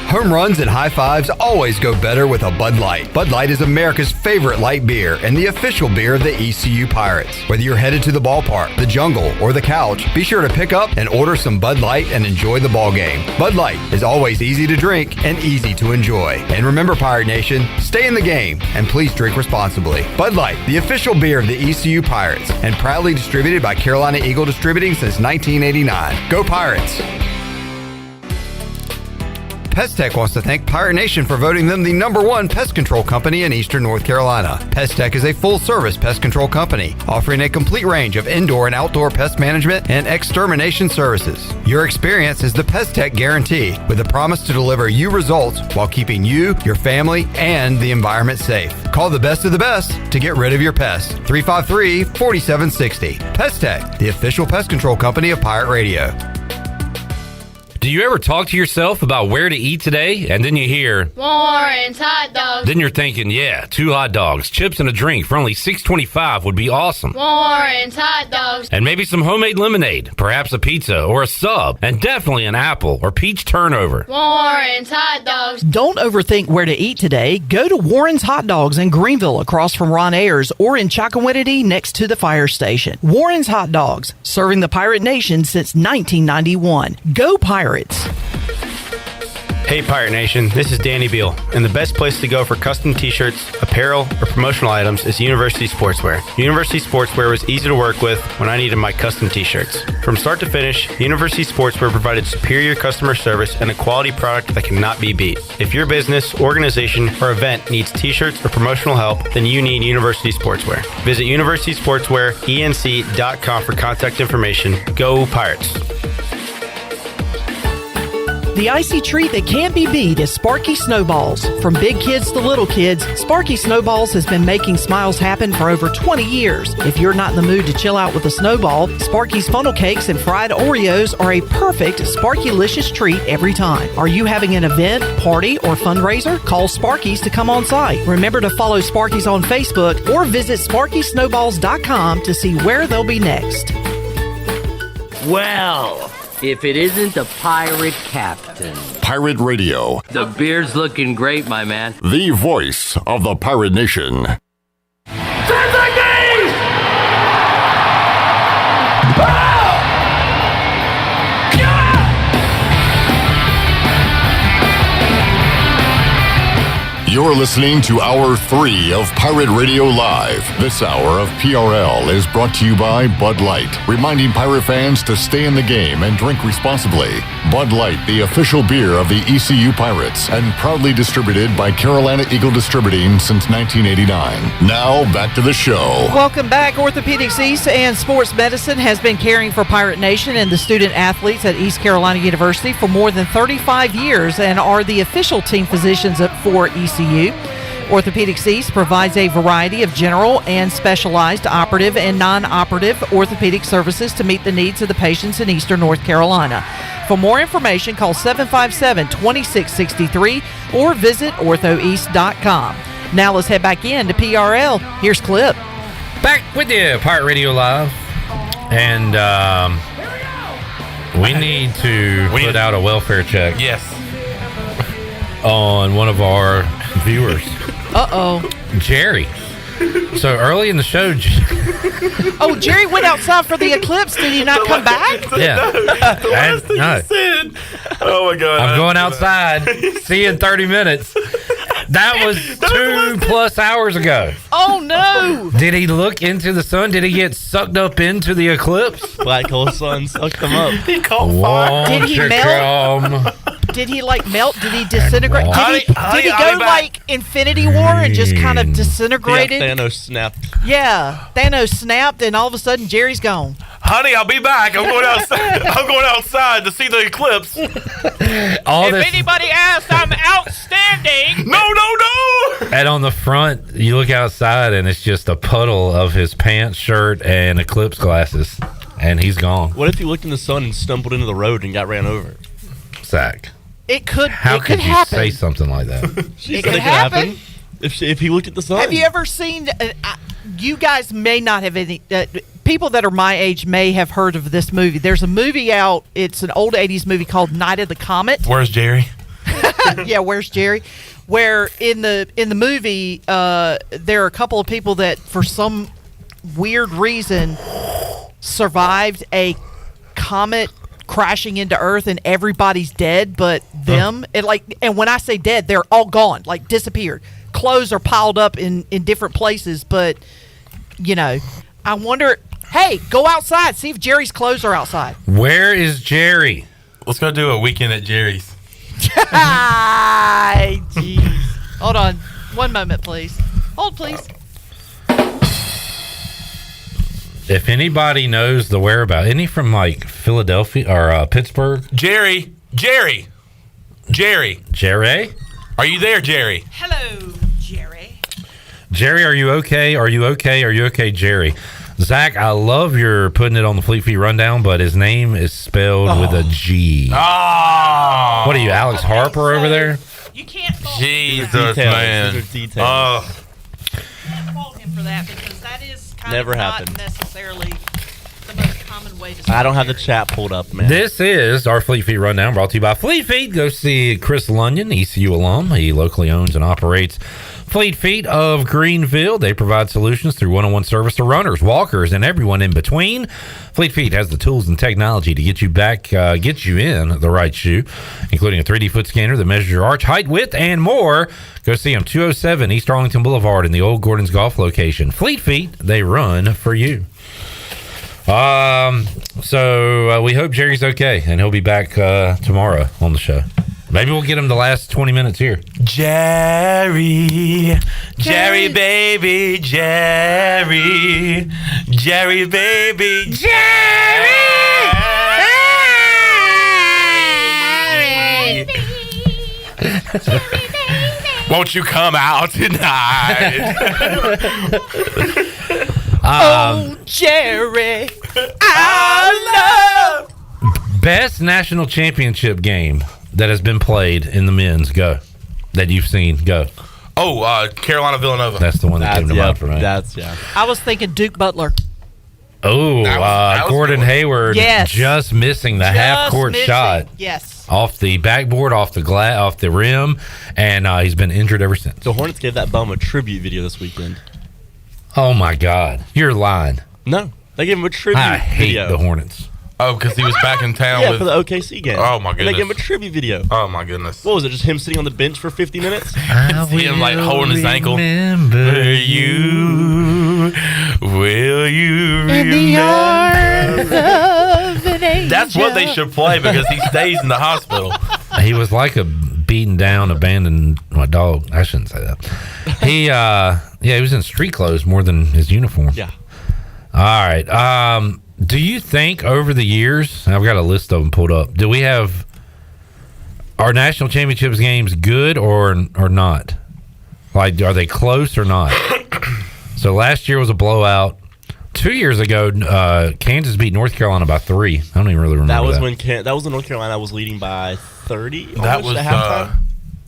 [SPEAKER 11] Home runs and high fives always go better with a Bud Light. Bud Light is America's favorite light beer and the official beer of the ECU Pirates. Whether you're headed to the ballpark, the jungle, or the couch, be sure to pick up and order some Bud Light and enjoy the ball game. Bud Light is always easy to drink and easy to enjoy. And remember, Pirate Nation, stay in the game and please drink responsibly. Bud Light, the official beer of the ECU Pirates, and proudly distributed by Carolina Eagle Distributing since 1989. Go Pirates! Pestech wants to thank Pirate Nation for voting them the #1 pest control company in Eastern North Carolina. Pestech is a full-service pest control company offering a complete range of indoor and outdoor pest management and extermination services. Your experience is the Pestech guarantee, with a promise to deliver you results while keeping you, your family, and the environment safe. Call the best of the best to get rid of your pests. 353-4760. Pestech, the official pest control company of Pirate Radio.
[SPEAKER 1] Do you ever talk to yourself about where to eat today? And then you hear,
[SPEAKER 4] Warren's hot dogs.
[SPEAKER 1] then you're thinking, yeah, 2 hot dogs, chips, and a drink for only $6.25 would be awesome.
[SPEAKER 4] Warren's hot dogs.
[SPEAKER 1] And maybe some homemade lemonade, perhaps a pizza or a sub, and definitely an apple or peach turnover.
[SPEAKER 4] Warren's hot dogs.
[SPEAKER 21] Don't overthink where to eat today. Go to Warren's Hot Dogs in Greenville across from Ron Ayers or in Chocowinity next to the fire station. Warren's Hot Dogs, serving the Pirate Nation since 1991. Go Pirates!
[SPEAKER 14] Hey Pirate Nation, this is Danny Beal, and the best place to go for custom t-shirts, apparel, or promotional items is University Sportswear. University Sportswear was easy to work with when I needed my custom t-shirts. From start to finish, University Sportswear provided superior customer service and a quality product that cannot be beat. If your business, organization, or event needs t-shirts or promotional help, then you need University Sportswear. Visit universitysportswearenc.com for contact information. Go Pirates!
[SPEAKER 21] The icy treat that can't be beat is Sparky Snowballs. From big kids to little kids, Sparky Snowballs has been making smiles happen for over 20 years. If you're not in the mood to chill out with a snowball, Sparky's funnel cakes and fried Oreos are a perfect Sparky-licious treat every time. Are you having an event, party, or fundraiser? Call Sparky's to come on site. Remember to follow Sparky's on Facebook or visit SparkySnowballs.com to see where they'll be next.
[SPEAKER 5] Well,
[SPEAKER 3] if it isn't the pirate captain.
[SPEAKER 16] Pirate Radio,
[SPEAKER 3] The beard's looking great, my man.
[SPEAKER 16] the voice of the pirate nation. You're listening to Hour 3 of Pirate Radio Live. This hour of PRL is brought to you by Bud Light, reminding pirate fans to stay in the game and drink responsibly. Bud Light, the official beer of the ECU Pirates, and proudly distributed by Carolina Eagle Distributing since 1989. Now, back to the show.
[SPEAKER 21] Welcome back. Orthopedics East and Sports Medicine has been caring for Pirate Nation and the student athletes at East Carolina University for more than 35 years and are the official team physicians for ECU. Orthopedics East provides a variety of general and specialized operative and non-operative orthopedic services to meet the needs of the patients in Eastern North Carolina. For more information, call 757-2663 or visit orthoeast.com. Now let's head back in to PRL. Here's Clip.
[SPEAKER 1] Back with you, Pirate Radio Live. And we need to put out a welfare check.
[SPEAKER 22] Yes.
[SPEAKER 1] On one of our viewers. Jerry. So early in the show.
[SPEAKER 21] Oh, Jerry went outside for the eclipse. Did he not come back?
[SPEAKER 1] Yeah. No.
[SPEAKER 8] Oh my God.
[SPEAKER 1] I'm going outside. See you in 30 minutes. That was 2+ hours ago.
[SPEAKER 21] Oh, no.
[SPEAKER 1] Did he look into the sun? Did he get sucked up into the eclipse?
[SPEAKER 7] Black hole sun sucked him up.
[SPEAKER 8] He caught fire.
[SPEAKER 21] Did he melt? Did he melt? Did he disintegrate? Did he go like Infinity War and just kind of disintegrated?
[SPEAKER 7] Yeah, Thanos snapped.
[SPEAKER 21] Yeah, Thanos snapped, and all of a sudden Jerry's gone.
[SPEAKER 28] Honey, I'll be back. I'm going outside. I'm going outside to see the eclipse.
[SPEAKER 21] If anybody asks, I'm outstanding.
[SPEAKER 28] No.
[SPEAKER 1] And on the front, you look outside, and it's just a puddle of his pants, shirt, and eclipse glasses, and he's gone.
[SPEAKER 7] What if he looked in the sun and stumbled into the road and got ran over?
[SPEAKER 1] Zach.
[SPEAKER 21] It could.
[SPEAKER 1] How
[SPEAKER 21] it
[SPEAKER 1] could
[SPEAKER 21] could
[SPEAKER 1] you
[SPEAKER 21] happen.
[SPEAKER 1] say something like that?
[SPEAKER 21] It could happen.
[SPEAKER 7] If he looked at the sun.
[SPEAKER 21] Have you ever seen? You guys may not have any. People that are my age may have heard of this movie. There's a movie out. It's an old '80s movie called Night of the Comet.
[SPEAKER 28] Where's Jerry?
[SPEAKER 21] Yeah, where's Jerry? Where in the movie, there are a couple of people that, for some weird reason, survived a comet crashing into Earth, and everybody's dead but them. And when I say dead, they're all gone, like disappeared. Clothes are piled up in different places, but I wonder. Hey, go outside, see if Jerry's clothes are outside.
[SPEAKER 1] Where is Jerry?
[SPEAKER 22] Let's go do a weekend at Jerry's.
[SPEAKER 21] Jeez. Hold on. One moment, please. Hold, please.
[SPEAKER 1] If anybody knows the whereabouts, any from like Philadelphia or Pittsburgh?
[SPEAKER 28] Jerry. Jerry. Are you there, Jerry?
[SPEAKER 21] Hello, Jerry.
[SPEAKER 1] Jerry, are you okay? Are you okay, Jerry? Zach, I love your putting it on the Fleet Feet Rundown, but his name is spelled with a G.
[SPEAKER 28] Oh.
[SPEAKER 1] What are you, Alex Harper over there?
[SPEAKER 21] You can't fault
[SPEAKER 22] Jesus, man.
[SPEAKER 7] Details.
[SPEAKER 28] Oh.
[SPEAKER 21] You can't fault him for that because that is kind
[SPEAKER 7] Never
[SPEAKER 21] of
[SPEAKER 7] happened.
[SPEAKER 21] not necessarily the most common way to
[SPEAKER 7] I don't have the chat pulled up, man.
[SPEAKER 1] This is our Fleet Feet Rundown, brought to you by Fleet Feet. Go see Chris Lunyon, ECU alum. He locally owns and operates Fleet Feet of Greenville. They provide solutions through one-on-one service to runners, walkers, and everyone in between. Fleet Feet has the tools and technology to get you in the right shoe, including a 3D foot scanner that measures your arch height, width, and more. Go see them, 207 East Arlington Boulevard in the old Gordon's Golf location. Fleet Feet, they run for you. So we hope Jerry's okay, and he'll be back tomorrow on the show. Maybe we'll get him the last 20 minutes here.
[SPEAKER 28] Jerry baby, Jerry baby, Jerry. Won't you come out tonight?
[SPEAKER 21] Oh, Jerry, I love.
[SPEAKER 1] Best national championship game that has been played in the men's, go. That you've seen, go.
[SPEAKER 28] Oh, Carolina Villanova.
[SPEAKER 1] That's the one that came to mind for me.
[SPEAKER 21] I was thinking Duke Butler.
[SPEAKER 1] Oh, Gordon Hayward just missing the half-court shot.
[SPEAKER 21] Yes.
[SPEAKER 1] Off the backboard, off the rim, and he's been injured ever since.
[SPEAKER 7] The Hornets gave that bum a tribute video this weekend.
[SPEAKER 1] Oh, my God. You're lying.
[SPEAKER 7] No. They gave him a tribute
[SPEAKER 1] I hate
[SPEAKER 7] video.
[SPEAKER 1] the Hornets.
[SPEAKER 22] Oh, because he was back in town
[SPEAKER 7] Yeah,
[SPEAKER 22] with
[SPEAKER 7] for the OKC game.
[SPEAKER 22] Oh, my
[SPEAKER 7] And they
[SPEAKER 22] goodness.
[SPEAKER 7] gave him a tribute video.
[SPEAKER 22] Oh, my goodness.
[SPEAKER 7] What was it, just him sitting on the bench for 50 minutes?
[SPEAKER 22] See him, like, holding his ankle.
[SPEAKER 1] Remember
[SPEAKER 22] you. Will you
[SPEAKER 21] In the arms of an angel.
[SPEAKER 22] That's what they should play because he stays in the hospital.
[SPEAKER 1] He was like a beaten down, abandoned dog. I shouldn't say that. He was in street clothes more than his uniform.
[SPEAKER 7] Yeah.
[SPEAKER 1] All right. Do you think over the years, I've got a list of them pulled up, do we have our national championships games good or not? Like, are they close or not? So last year was a blowout. 2 years ago, Kansas beat North Carolina by 3. I don't even really remember that.
[SPEAKER 7] That was when North Carolina was leading by 30.
[SPEAKER 22] That was
[SPEAKER 7] at halftime.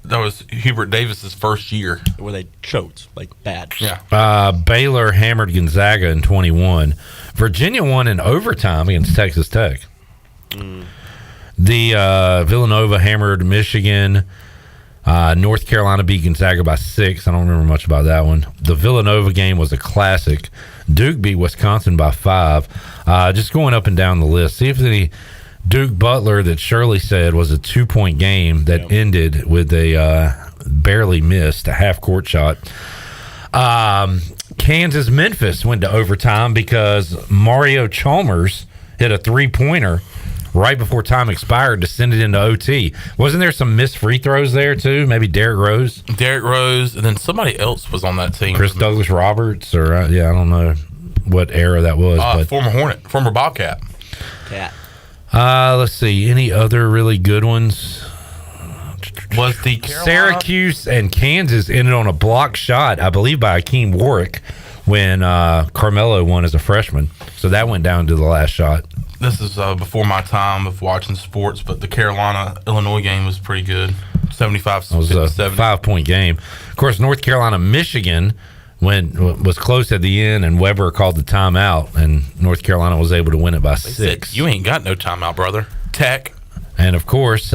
[SPEAKER 22] That was Hubert Davis's first year
[SPEAKER 7] where they choked like bad.
[SPEAKER 22] Yeah.
[SPEAKER 1] Baylor hammered Gonzaga in 21. Virginia won in overtime against Texas Tech. The Villanova hammered Michigan. North Carolina beat Gonzaga by 6. I don't remember much about that one. The Villanova game was a classic. Duke beat Wisconsin by 5. Just going up and down the list. See if the Duke Butler that Shirley said was a 2-point game that ended with a barely missed a half-court shot. Kansas Memphis went to overtime because Mario Chalmers hit a 3-pointer right before time expired to send it into OT. Wasn't there some missed free throws there too? Maybe Derrick Rose,
[SPEAKER 22] and then somebody else was on that team.
[SPEAKER 1] Chris Douglas Roberts, or I don't know what era that was. But
[SPEAKER 22] Former Hornet, former Bobcat.
[SPEAKER 7] Cat.
[SPEAKER 1] Let's see, any other really good ones?
[SPEAKER 22] Was the Carolina?
[SPEAKER 1] Syracuse and Kansas ended on a block shot, I believe, by Akeem Warwick when Carmelo won as a freshman. So that went down to the last shot.
[SPEAKER 22] This is before my time of watching sports, but the Carolina-Illinois game was pretty good. 75-57.
[SPEAKER 1] It was a 5-point game. Of course, North Carolina-Michigan was close at the end, and Weber called the timeout, and North Carolina was able to win it by 6.
[SPEAKER 22] You ain't got no timeout, brother. Tech.
[SPEAKER 1] And, of course,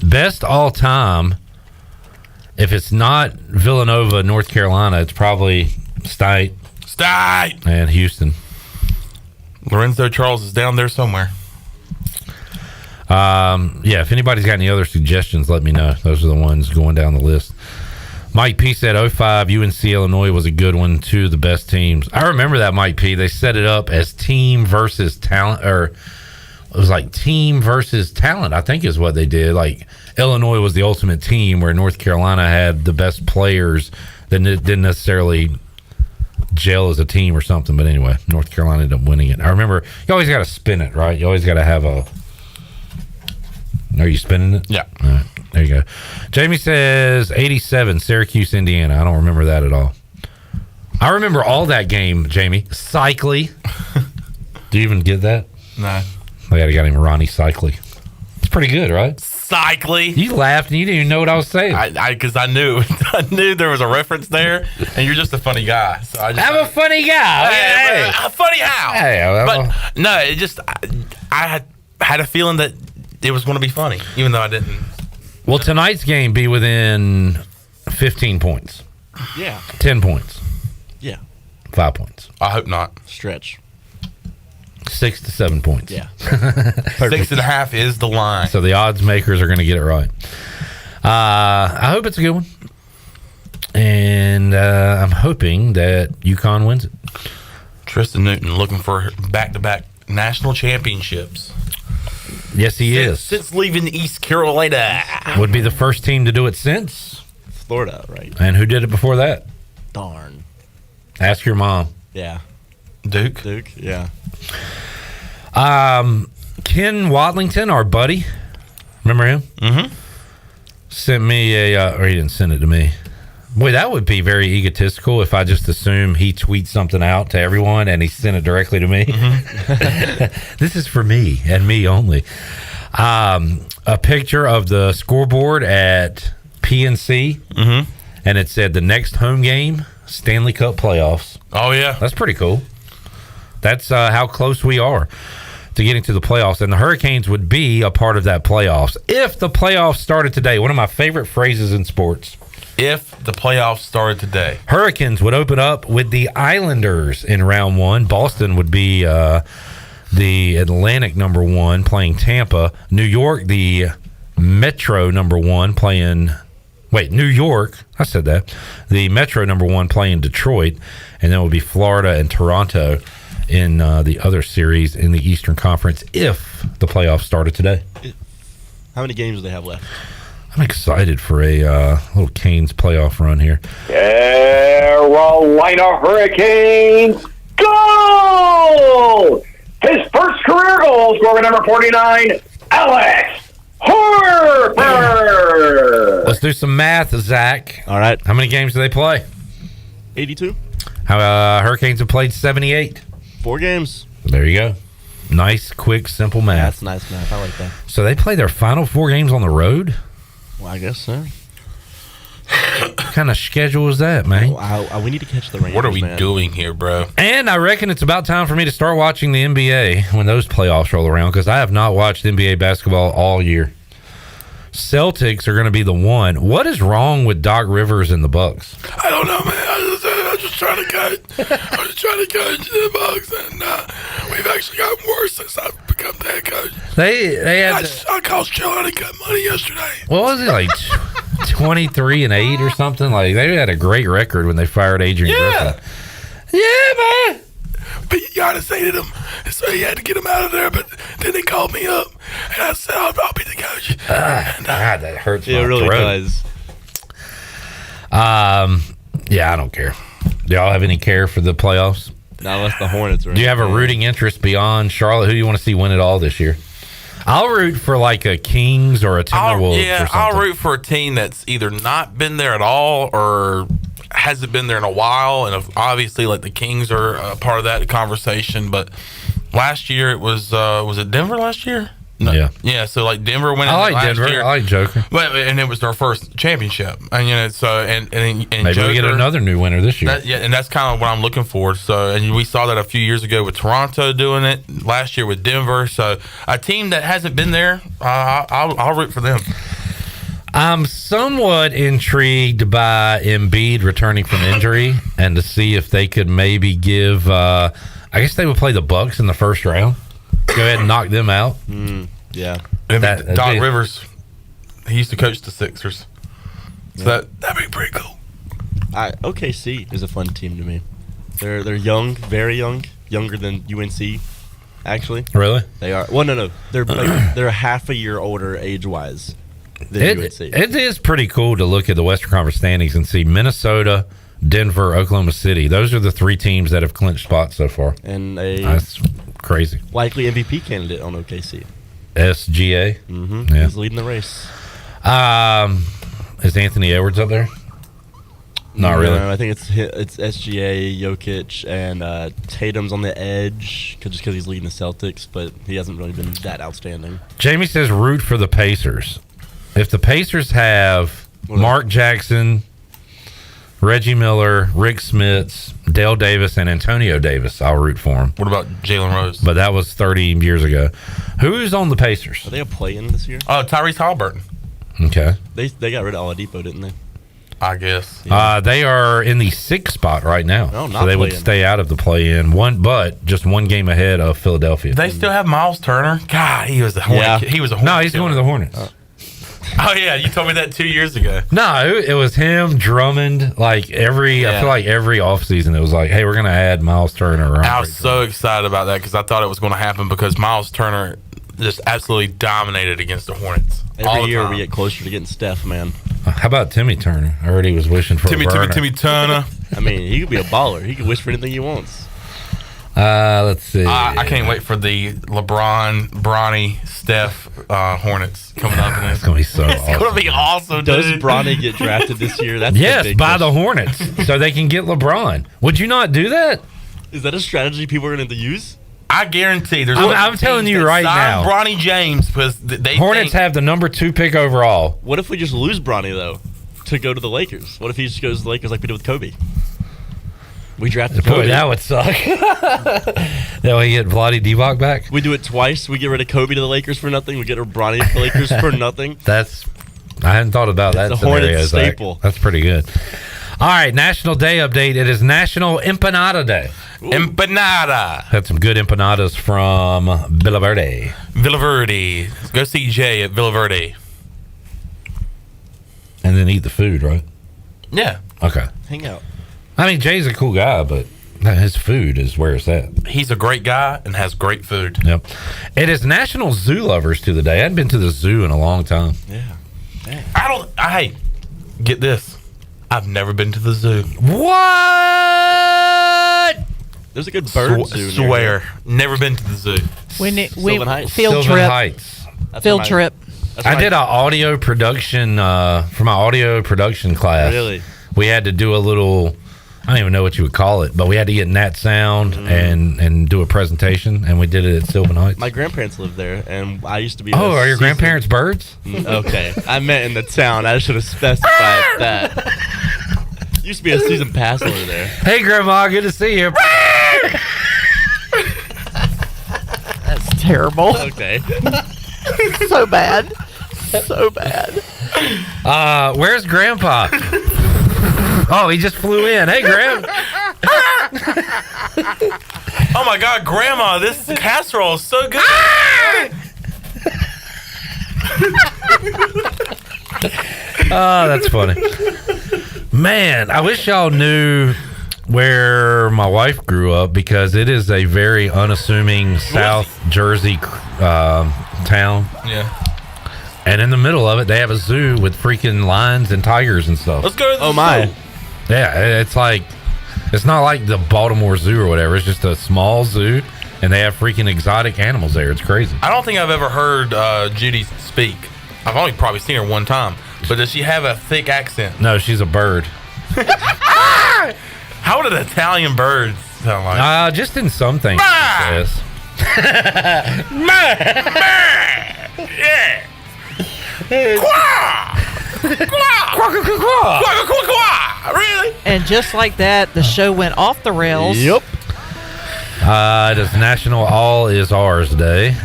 [SPEAKER 1] best all-time, if it's not Villanova, North Carolina, it's probably Stite. And Houston.
[SPEAKER 22] Lorenzo Charles is down there somewhere.
[SPEAKER 1] If anybody's got any other suggestions, let me know. Those are the ones going down the list. Mike P said 05 UNC Illinois was a good one. 2 of the best teams. I remember that, Mike P. They set it up as team versus talent, or it was like team versus talent, I think is what they did. Like Illinois was the ultimate team where North Carolina had the best players that didn't necessarily gel as a team or something. But anyway, North Carolina ended up winning it. I remember you always got to spin it, right? You always got to have a... Are you spinning it?
[SPEAKER 22] Yeah.
[SPEAKER 1] All right. There you go. Jamie says 87, Syracuse, Indiana. I don't remember that at all. I remember all that game, Jamie. Cycly. Do you even get that?
[SPEAKER 22] No.
[SPEAKER 1] I got a guy named Ronnie Cycly. It's pretty good, right?
[SPEAKER 22] Cycly.
[SPEAKER 1] You laughed and you didn't even know what I was saying.
[SPEAKER 22] Because I knew there was a reference there, and you're just a funny guy. So I'm
[SPEAKER 1] a funny guy. Hey.
[SPEAKER 22] Funny how?
[SPEAKER 1] Hey,
[SPEAKER 22] but no, it just I had a feeling that it was going to be funny, even though I didn't.
[SPEAKER 1] Will tonight's game be within 15 points?
[SPEAKER 7] Yeah.
[SPEAKER 1] 10 points?
[SPEAKER 7] Yeah.
[SPEAKER 1] 5 points?
[SPEAKER 22] I hope not.
[SPEAKER 7] Stretch.
[SPEAKER 1] 6 to 7 points.
[SPEAKER 7] Yeah.
[SPEAKER 22] 6.5 is the line.
[SPEAKER 1] So the odds makers are going to get it right. I hope it's a good one. And I'm hoping that UConn wins it.
[SPEAKER 22] Tristan Newton looking for back-to-back national championships.
[SPEAKER 1] Yes, he is.
[SPEAKER 22] Since leaving East Carolina.
[SPEAKER 1] Would be the first team to do it since.
[SPEAKER 7] Florida, right?
[SPEAKER 1] And who did it before that?
[SPEAKER 7] Darn.
[SPEAKER 1] Ask your mom.
[SPEAKER 7] Yeah.
[SPEAKER 22] Duke,
[SPEAKER 7] yeah.
[SPEAKER 1] Ken Watlington, our buddy, remember him?
[SPEAKER 22] Mm-hmm.
[SPEAKER 1] Sent me or he didn't send it to me. Boy, that would be very egotistical if I just assume he tweets something out to everyone and he sent it directly to me. Mm-hmm. This is for me and me only. A picture of the scoreboard at PNC,
[SPEAKER 22] mm-hmm.
[SPEAKER 1] and it said the next home game, Stanley Cup playoffs.
[SPEAKER 22] Oh, yeah.
[SPEAKER 1] That's pretty cool. That's how close we are to getting to the playoffs, and the Hurricanes would be a part of that playoffs if the playoffs started today. One of my favorite phrases in sports.
[SPEAKER 22] If the playoffs started today.
[SPEAKER 1] Hurricanes would open up with the Islanders in round 1. Boston would be the Atlantic number 1 playing Tampa. New York, the Metro number 1 playing... Wait, New York. I said that. The Metro number 1 playing Detroit. And then it would be Florida and Toronto in the other series in the Eastern Conference if the playoffs started today.
[SPEAKER 7] How many games do they have left?
[SPEAKER 1] I'm excited for a little Canes playoff run here.
[SPEAKER 13] Carolina Hurricanes, goal! His first career goal, scorer number 49, Alex Harper!
[SPEAKER 1] Let's do some math, Zach.
[SPEAKER 7] All right.
[SPEAKER 1] How many games do they play?
[SPEAKER 7] 82.
[SPEAKER 1] Hurricanes have played 78.
[SPEAKER 7] 4 games.
[SPEAKER 1] There you go. Nice, quick, simple math.
[SPEAKER 7] That's nice math. I like that.
[SPEAKER 1] So they play their final 4 games on the road?
[SPEAKER 7] Well, I guess so.
[SPEAKER 1] What kind of schedule is that, man?
[SPEAKER 7] We need to catch the Rangers.
[SPEAKER 22] What are we doing here, bro?
[SPEAKER 1] And I reckon it's about time for me to start watching the NBA when those playoffs roll around, because I have not watched NBA basketball all year. Celtics are going to be the one. What is wrong with Doc Rivers and the Bucks?
[SPEAKER 22] I don't know, man. I'm just trying to coach. I'm just trying to coach the Bucks, and we've actually gotten worse since I've become the head coach.
[SPEAKER 1] They had.
[SPEAKER 22] I cost Joe how to cut money yesterday.
[SPEAKER 1] What was it, like 23-8 or something? Like, they had a great record when they fired Adrian Griffin.
[SPEAKER 22] Yeah, man. But Giannis hated him, so he had to get him out of there. But then they called me up, and I said, "I'll be the coach."
[SPEAKER 1] God, that hurts my
[SPEAKER 7] It really
[SPEAKER 1] throat.
[SPEAKER 7] does.
[SPEAKER 1] Yeah, I don't care. Do y'all have any care for the playoffs?
[SPEAKER 7] Not unless the Hornets are.
[SPEAKER 1] Do you have a rooting interest beyond Charlotte? Who do you want to see win it all this year? I'll root for like a Kings or a Timberwolves or something.
[SPEAKER 22] I'll root for a team that's either not been there at all or hasn't been there in a while. And obviously, like the Kings are a part of that conversation. But last year it was it Denver last year? No. Yeah. So like Denver went.
[SPEAKER 1] I like
[SPEAKER 22] last
[SPEAKER 1] Denver.
[SPEAKER 22] year.
[SPEAKER 1] I like Joker.
[SPEAKER 22] But and it was their first championship, and so and
[SPEAKER 1] maybe
[SPEAKER 22] Joker,
[SPEAKER 1] we get another new winner this year.
[SPEAKER 22] And that's kind of what I'm looking for. So, and we saw that a few years ago with Toronto doing it. Last year with Denver. So a team that hasn't been there, I'll root for them.
[SPEAKER 1] I'm somewhat intrigued by Embiid returning from injury and to see if they could maybe give. I guess they would play the Bucks in the first round. Go ahead and knock them out.
[SPEAKER 7] Yeah.
[SPEAKER 22] Doc Rivers, he used to coach the Sixers. So that'd be pretty cool.
[SPEAKER 7] OKC is a fun team to me. They're young, very young, younger than UNC. Actually,
[SPEAKER 1] really?
[SPEAKER 7] They are. Well, no, they're half a year older age-wise than UNC.
[SPEAKER 1] It is pretty cool to look at the Western Conference standings and see Minnesota, Denver, Oklahoma City. Those are the 3 teams that have clinched spots so far.
[SPEAKER 7] And
[SPEAKER 1] that's crazy.
[SPEAKER 7] Likely MVP candidate on OKC.
[SPEAKER 1] SGA.
[SPEAKER 7] Mm-hmm.
[SPEAKER 1] Yeah.
[SPEAKER 7] He's leading the race.
[SPEAKER 1] Is Anthony Edwards up there? Not really.
[SPEAKER 7] No, I think it's SGA, Jokic, and Tatum's on the edge just because he's leading the Celtics, but he hasn't really been that outstanding.
[SPEAKER 1] Jamie says root for the Pacers. If the Pacers have Mark Jackson, Reggie Miller, Rick Smits, Dale Davis, and Antonio Davis, I'll root for them.
[SPEAKER 22] What about Jalen Rose?
[SPEAKER 1] But that was 30 years ago. Who's on the Pacers?
[SPEAKER 7] Are they a play-in this year?
[SPEAKER 22] Oh, Tyrese Halliburton.
[SPEAKER 1] Okay.
[SPEAKER 7] They got rid of Oladipo, didn't they?
[SPEAKER 22] I guess.
[SPEAKER 1] They are in the 6th spot right now.
[SPEAKER 7] No, not
[SPEAKER 1] so they would
[SPEAKER 7] play-in.
[SPEAKER 1] stay out of the play-in, but just one game ahead of Philadelphia.
[SPEAKER 22] They still have Miles Turner. God, he was the Hornet.
[SPEAKER 1] Yeah.
[SPEAKER 22] He was a Hornet.
[SPEAKER 1] No, he's going to the Hornets.
[SPEAKER 22] Oh yeah, you told me that 2 years ago.
[SPEAKER 1] No, it was him, Drummond. Like I feel like every offseason it was like, hey, we're going to add Miles Turner.
[SPEAKER 22] I was so excited about that because I thought it was going to happen because Miles Turner just absolutely dominated against the Hornets.
[SPEAKER 7] Every year we get closer to getting Steph, man.
[SPEAKER 1] How about Timmy Turner? I heard he was wishing for
[SPEAKER 22] Timmy Turner.
[SPEAKER 7] I mean, he could be a baller. He could wish for anything he wants.
[SPEAKER 1] Let's see.
[SPEAKER 22] I can't wait for the LeBron, Bronny, Steph Hornets coming up. And
[SPEAKER 1] it's going to be so awesome.
[SPEAKER 22] It's going to be awesome,
[SPEAKER 7] Does
[SPEAKER 22] dude.
[SPEAKER 7] Bronny get drafted this year? That's
[SPEAKER 1] yes,
[SPEAKER 7] the big
[SPEAKER 1] by the
[SPEAKER 7] question.
[SPEAKER 1] Hornets, so they can get LeBron. Would you not do that?
[SPEAKER 7] Is that a strategy people are going to use?
[SPEAKER 22] I guarantee there's.
[SPEAKER 1] I'm telling you right now.
[SPEAKER 22] Bronny James because they
[SPEAKER 1] Hornets have the number 2 pick overall.
[SPEAKER 7] What if we just lose Bronny though, to go to the Lakers? What if he just goes to the Lakers like we did with Kobe? We drafted
[SPEAKER 1] Boy,
[SPEAKER 7] Cody.
[SPEAKER 1] that would suck. Then we get Vlade Divac back.
[SPEAKER 7] We do it twice. We get rid of Kobe to the Lakers for nothing. We get Bronny to the Lakers for nothing.
[SPEAKER 1] I hadn't thought about that.
[SPEAKER 7] It's a Hornets
[SPEAKER 1] scenario, Zach.
[SPEAKER 7] staple.
[SPEAKER 1] That's pretty good. All right, National Day update. It is National Empanada Day.
[SPEAKER 22] Empanada.
[SPEAKER 1] Had some good empanadas from Villa Verde.
[SPEAKER 22] Villa Verde. Go see Jay at Villa Verde.
[SPEAKER 1] And then eat the food, right?
[SPEAKER 22] Yeah.
[SPEAKER 1] Okay.
[SPEAKER 7] Hang out.
[SPEAKER 1] I mean, Jay's a cool guy, but his food is where it's at.
[SPEAKER 22] He's a great guy and has great food.
[SPEAKER 1] Yep. It is National Zoo Lovers to the day. I hadn't been to the zoo in a long time.
[SPEAKER 7] Yeah. Dang.
[SPEAKER 22] Hey, get this. I've never been to the zoo.
[SPEAKER 1] What?
[SPEAKER 7] There's a good bird zoo. near
[SPEAKER 22] Swear.
[SPEAKER 7] here.
[SPEAKER 22] Never been to the zoo.
[SPEAKER 7] Sylvan Heights.
[SPEAKER 21] Field
[SPEAKER 1] Sylvan
[SPEAKER 21] trip.
[SPEAKER 1] Heights.
[SPEAKER 7] That's
[SPEAKER 21] Field
[SPEAKER 7] where my-
[SPEAKER 21] trip.
[SPEAKER 7] that's where
[SPEAKER 1] I did an audio production for my audio production class.
[SPEAKER 7] Really?
[SPEAKER 1] We had to do a little, I don't even know what you would call it, but we had to get Nat Sound and do a presentation, and we did it at Sylvan Heights.
[SPEAKER 7] My grandparents lived there, and I used to be.
[SPEAKER 1] Oh, are your grandparents birds?
[SPEAKER 7] Okay, I meant in the town. I should have specified that. Used to be a season pass holder there.
[SPEAKER 1] Hey, Grandma, good to see you.
[SPEAKER 21] That's terrible.
[SPEAKER 7] Okay.
[SPEAKER 21] So bad. So bad.
[SPEAKER 1] Where's Grandpa? Oh, he just flew in. Hey, Graham.
[SPEAKER 22] Oh my God, Grandma, this casserole is so good.
[SPEAKER 1] Oh, that's funny. Man, I wish y'all knew where my wife grew up, because it is a very unassuming South Jersey town.
[SPEAKER 22] Yeah.
[SPEAKER 1] And in the middle of it, they have a zoo with freaking lions and tigers and stuff.
[SPEAKER 22] Let's go to the
[SPEAKER 7] Oh my.
[SPEAKER 22] zoo.
[SPEAKER 1] Yeah, it's like, it's not like the Baltimore Zoo or whatever. It's just a small zoo, and they have freaking exotic animals there. It's crazy.
[SPEAKER 22] I don't think I've ever heard Judy speak. I've only probably seen her one time. But does she have a thick accent?
[SPEAKER 1] No, she's a bird.
[SPEAKER 22] How would an Italian bird sound like?
[SPEAKER 1] Just in some things, she says.
[SPEAKER 22] Yeah. Really?
[SPEAKER 21] And just like that, the show went off the rails.
[SPEAKER 7] Yep.
[SPEAKER 1] It is National All Is Ours Day.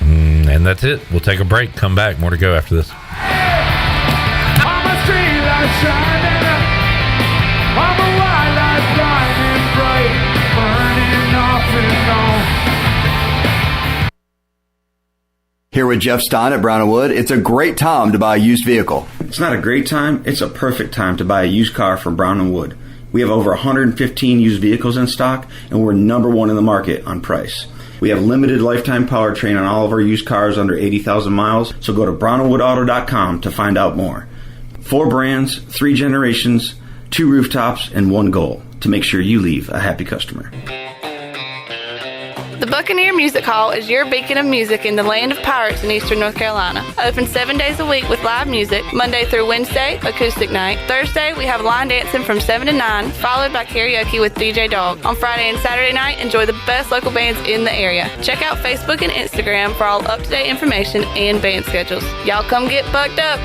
[SPEAKER 1] And that's it. We'll take a break. Come back. More to go after this.
[SPEAKER 11] Here with Jeff Stein at Brown & Wood, it's a great time to buy a used vehicle.
[SPEAKER 15] It's not a great time, it's a perfect time to buy a used car from Brown & Wood. We have over 115 used vehicles in stock, and we're number one in the market on price. We have limited lifetime powertrain on all of our used cars under 80,000 miles, so go to brownandwoodauto.com to find out more. 4 brands, 3 generations, 2 rooftops, and 1 goal, to make sure you leave a happy customer.
[SPEAKER 4] The Buccaneer Music Hall is your beacon of music in the land of pirates in eastern North Carolina. Open 7 days a week with live music. Monday through Wednesday, acoustic night. Thursday, we have line dancing from 7 to 9, followed by karaoke with DJ Dog. On Friday and Saturday night, enjoy the best local bands in the area. Check out Facebook and Instagram for all up-to-date information and band schedules. Y'all come get bucked up.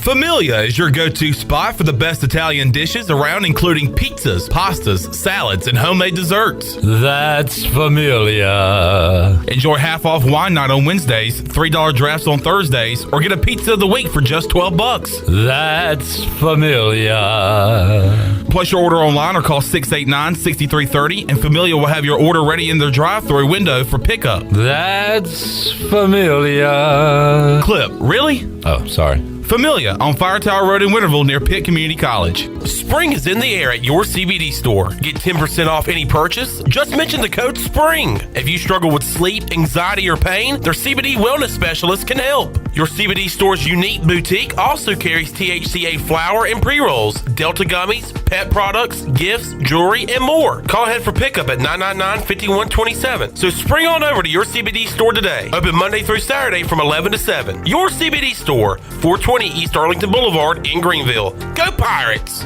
[SPEAKER 22] Familia is your go-to spot for the best Italian dishes around, including pizzas, pastas, salads, and homemade desserts.
[SPEAKER 1] That's Familia.
[SPEAKER 22] Enjoy half-off wine night on Wednesdays, $3 drafts on Thursdays, or get a pizza of the week for just $12.
[SPEAKER 1] That's Familia.
[SPEAKER 22] Place your order online or call 689-6330, and Familia will have your order ready in their drive-thru window for pickup.
[SPEAKER 1] That's Familia.
[SPEAKER 22] Clip, really?
[SPEAKER 1] Oh, sorry.
[SPEAKER 22] Familia on Fire Tower Road in Winterville near Pitt Community College. Spring is in the air at your CBD store. Get 10% off any purchase. Just mention the code SPRING. If you struggle with sleep, anxiety, or pain, their CBD wellness specialist can help. Your CBD store's unique boutique also carries THCA flower and pre-rolls, Delta gummies, pet products, gifts, jewelry, and more. Call ahead for pickup at 999-5127. So spring on over to your CBD store today. Open Monday through Saturday from 11 to 7. Your CBD store, 420 East Arlington Boulevard in Greenville. Go Pirates!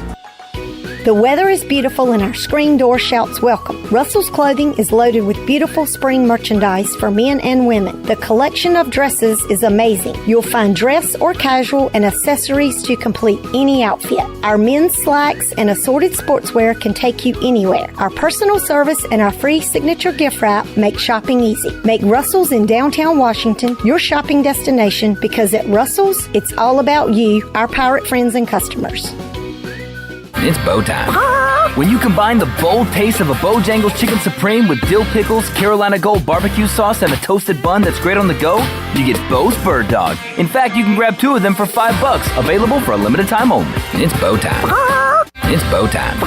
[SPEAKER 17] The weather is beautiful and our screen door shouts welcome. Russell's Clothing is loaded with beautiful spring merchandise for men and women. The collection of dresses is amazing. You'll find dress or casual and accessories to complete any outfit. Our men's slacks and assorted sportswear can take you anywhere. Our personal service and our free signature gift wrap make shopping easy. Make Russell's in downtown Washington your shopping destination, because at Russell's, it's all about you, our pirate friends and customers.
[SPEAKER 18] It's bow time. When you combine the bold taste of a Bojangles Chicken Supreme with dill pickles, Carolina Gold barbecue sauce, and a toasted bun that's great on the go, you get Bo's Bird Dog. In fact, you can grab 2 of them for $5, available for a limited time only. It's bow time. It's bow time.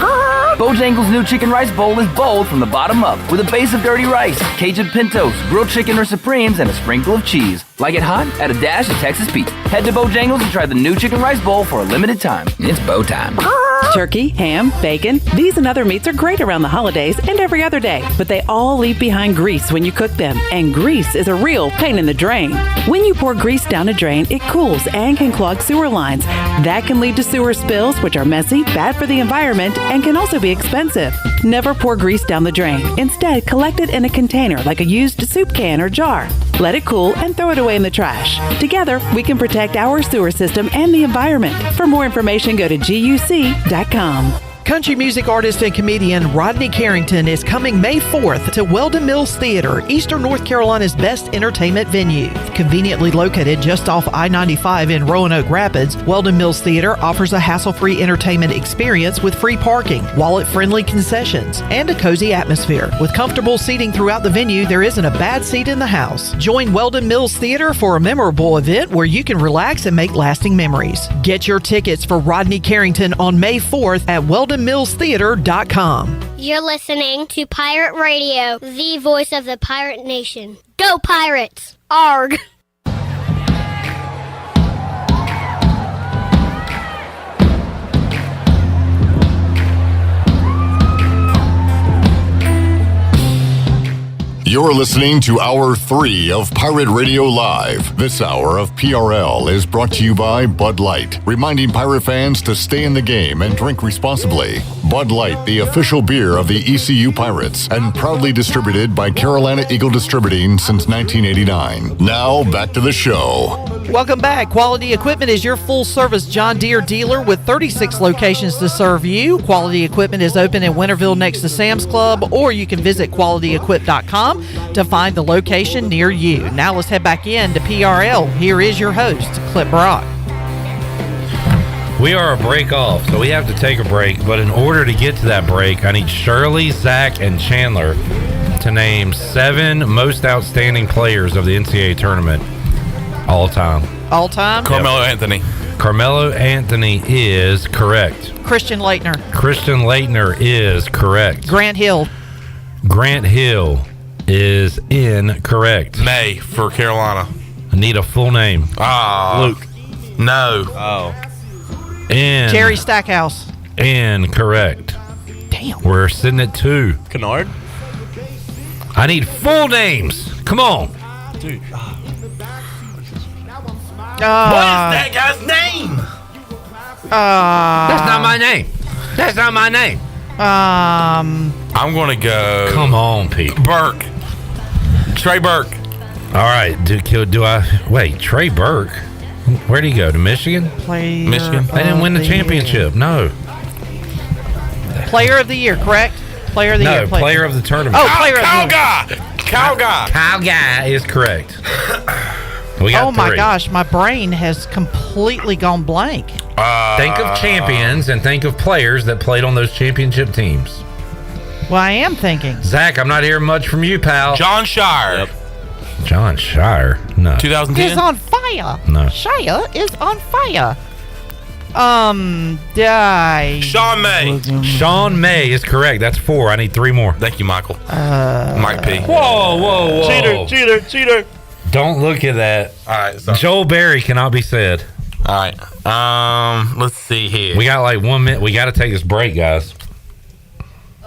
[SPEAKER 18] Bojangles' new chicken rice bowl is bold from the bottom up, with a base of dirty rice, Cajun pintos, grilled chicken or supremes, and a sprinkle of cheese. Like it hot? Add a dash of Texas Pete. Head to Bojangles and try the new chicken rice bowl for a limited time. It's bow time.
[SPEAKER 19] Turkey, ham, bacon, these and other meats are great around the holidays and every other day, but they all leave behind grease when you cook them, and grease is a real pain in the drain. When you pour grease down a drain, it cools and can clog sewer lines. That can lead to sewer spills, which are messy, bad for the environment, and can also be expensive. Never pour grease down the drain. Instead, collect it in a container like a used soup can or jar. Let it cool and throw it away in the trash. Together, we can protect our sewer system and the environment. For more information, go to guc.com.
[SPEAKER 21] Country music artist and comedian Rodney Carrington is coming May 4th to Weldon Mills Theater, Eastern North Carolina's best entertainment venue. Conveniently located just off I-95 in Roanoke Rapids, Weldon Mills Theater offers a hassle-free entertainment experience with free parking, wallet-friendly concessions, and a cozy atmosphere. With comfortable seating throughout the venue, there isn't a bad seat in the house. Join Weldon Mills Theater for a memorable event where you can relax and make lasting memories. Get your tickets for Rodney Carrington on May 4th at WeldonMillsTheater.com.
[SPEAKER 20] You're listening to Pirate Radio, the voice of the pirate nation. Go Pirates! Arg!
[SPEAKER 16] You're listening to Hour 3 of Pirate Radio Live. This hour of PRL is brought to you by Bud Light, reminding pirate fans to stay in the game and drink responsibly. Bud Light, the official beer of the ECU Pirates, and proudly distributed by Carolina Eagle Distributing since 1989. Now, back to the show.
[SPEAKER 21] Welcome back. Quality Equipment is your full-service John Deere dealer with 36 locations to serve you. Quality Equipment is open in Winterville next to Sam's Club, or you can visit qualityequip.com to find the location near you. Now let's head back in to PRL. Here is your host, Clip Brock.
[SPEAKER 1] We are a break off, so we have to take a break. But in order to get to that break, I need Shirley, Zach, and Chandler to name 7 most outstanding players of the NCAA tournament all time.
[SPEAKER 21] All time?
[SPEAKER 22] Carmelo Anthony.
[SPEAKER 1] Carmelo Anthony is correct.
[SPEAKER 21] Christian Laettner.
[SPEAKER 1] Christian Laettner is correct.
[SPEAKER 21] Grant Hill.
[SPEAKER 1] Grant Hill is incorrect.
[SPEAKER 22] May for Carolina.
[SPEAKER 1] I need a full name.
[SPEAKER 22] Luke. No.
[SPEAKER 7] Oh.
[SPEAKER 1] And
[SPEAKER 21] Jerry Stackhouse.
[SPEAKER 1] Incorrect.
[SPEAKER 21] Damn.
[SPEAKER 1] We're sitting at 2.
[SPEAKER 7] Kennard.
[SPEAKER 1] I need full names. Come on.
[SPEAKER 7] Dude.
[SPEAKER 2] What is that guy's name?
[SPEAKER 1] That's not my name. That's not my name.
[SPEAKER 22] I'm going to go.
[SPEAKER 1] Come on, Pete.
[SPEAKER 22] Burke. Trey Burke.
[SPEAKER 1] All right. Do I wait? Trey Burke. Where'd he go? To Michigan?
[SPEAKER 22] Michigan.
[SPEAKER 1] They didn't win the championship. No.
[SPEAKER 21] Player of the year, correct? Player of the year.
[SPEAKER 1] No, player of the tournament.
[SPEAKER 21] Oh, player of the year.
[SPEAKER 22] Kyle Guy.
[SPEAKER 1] Kyle Guy is correct. We got 3.
[SPEAKER 21] My gosh, my brain has completely gone blank.
[SPEAKER 1] Think of champions and think of players that played on those championship teams.
[SPEAKER 21] Well, I am thinking.
[SPEAKER 1] Zach, I'm not hearing much from you, pal.
[SPEAKER 22] John Shire.
[SPEAKER 7] Yep.
[SPEAKER 1] John Shire? No.
[SPEAKER 22] 2010?
[SPEAKER 21] Is on fire.
[SPEAKER 1] No.
[SPEAKER 21] Shire is on fire.
[SPEAKER 22] Sean May.
[SPEAKER 1] Sean May is correct. That's 4. I need 3 more.
[SPEAKER 22] Thank you, Michael. Mike P.
[SPEAKER 1] Whoa.
[SPEAKER 7] Cheater.
[SPEAKER 1] Don't look at that.
[SPEAKER 22] All right. So.
[SPEAKER 1] Joel Berry cannot be said.
[SPEAKER 22] All right. Let's see here.
[SPEAKER 1] We got like 1 minute. We got to take this break, guys.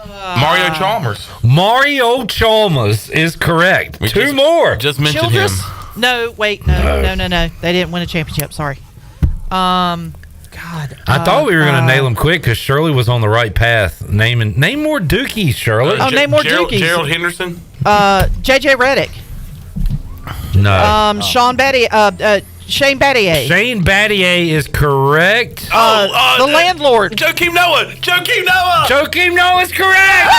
[SPEAKER 22] Mario Chalmers.
[SPEAKER 1] Mario Chalmers is correct. 2 more.
[SPEAKER 22] Just mentioned him.
[SPEAKER 21] No, wait. No. They didn't win a championship. Sorry. God.
[SPEAKER 1] I thought we were going to nail them quick because Shirley was on the right path. Name more Dookies, Shirley.
[SPEAKER 21] Name more Dookies.
[SPEAKER 14] Gerald Henderson.
[SPEAKER 21] JJ Reddick.
[SPEAKER 1] No.
[SPEAKER 21] Shane Battier.
[SPEAKER 1] Shane Battier is correct.
[SPEAKER 21] The landlord.
[SPEAKER 14] Joakim Noah.
[SPEAKER 1] Joakim Noah is correct.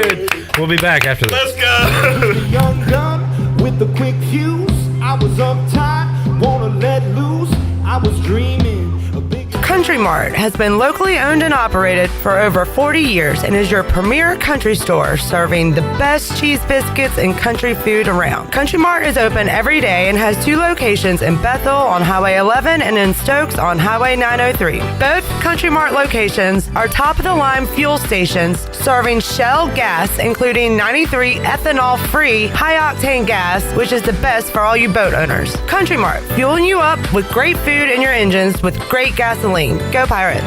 [SPEAKER 1] There's 7. We'll be back after this.
[SPEAKER 14] Let's go.
[SPEAKER 6] Young gun with the quick fuse. I was uptight, wanna let loose. I was dreaming.
[SPEAKER 9] Country Mart has been locally owned and operated for over 40 years and is your premier country store serving the best cheese biscuits and country food around. Country Mart is open every day and has 2 locations in Bethel on Highway 11 and in Stokes on Highway 903. Both Country Mart locations are top-of-the-line fuel stations serving Shell gas, including 93 ethanol-free high-octane gas, which is the best for all you boat owners. Country Mart, fueling you up with great food in your engines with great gasoline. Go Pirates!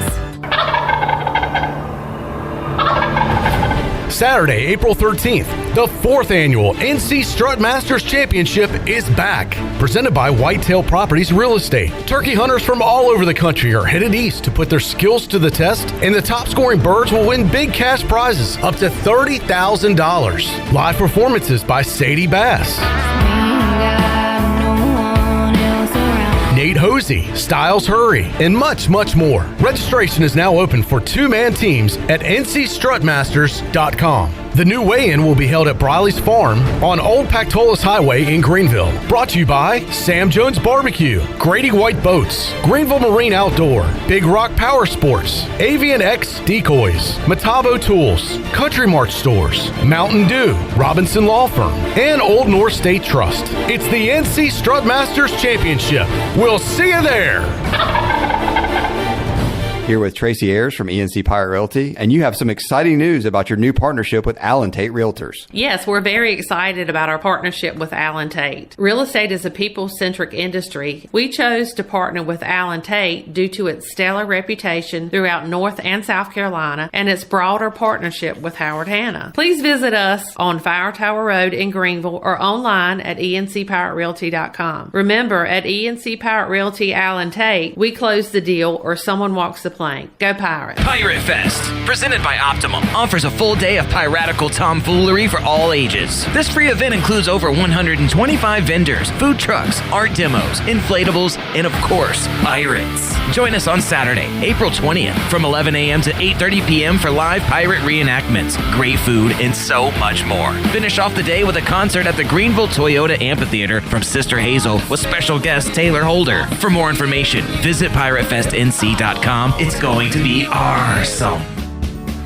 [SPEAKER 10] Saturday, April 13th, the 4th annual NC Strut Masters Championship is back. Presented by Whitetail Properties Real Estate. Turkey hunters from all over the country are headed east to put their skills to the test, and the top scoring birds will win big cash prizes up to $30,000. Live performances by Sadie Bass, Nate Hosey, Styles Hurry, and much, much more. Registration is now open for 2-man teams at ncstrutmasters.com. The new weigh-in will be held at Briley's Farm on Old Pactolus Highway in Greenville. Brought to you by Sam Jones Barbecue, Grady White Boats, Greenville Marine Outdoor, Big Rock Power Sports, Avian X Decoys, Metabo Tools, Country Mart Stores, Mountain Dew, Robinson Law Firm, and Old North State Trust. It's the NC Strut Masters Championship. We'll see you there.
[SPEAKER 11] Here with Tracy Ayers from ENC Pirate Realty, and you have some exciting news about your new partnership with Allen Tate Realtors.
[SPEAKER 23] Yes, we're very excited about our partnership with Allen Tate. Real estate is a people-centric industry. We chose to partner with Allen Tate due to its stellar reputation throughout North and South Carolina and its broader partnership with Howard Hanna. Please visit us on Fire Tower Road in Greenville or online at encpiraterealty.com. Remember, at ENC Pirate Realty Allen Tate, we close the deal or someone walks the plank. Go Pirates.
[SPEAKER 24] Pirate Fest, presented by Optimum, offers a full day of piratical tomfoolery for all ages. This free event includes over 125 vendors, food trucks, art demos, inflatables, and of course, pirates. Join us on Saturday, April 20th from 11 a.m. to 8:30 p.m. for live pirate reenactments, great food, and so much more. Finish off the day with a concert at the Greenville Toyota Amphitheater from Sister Hazel with special guest Taylor Holder. For more information, visit piratefestnc.com. It's going to be awesome.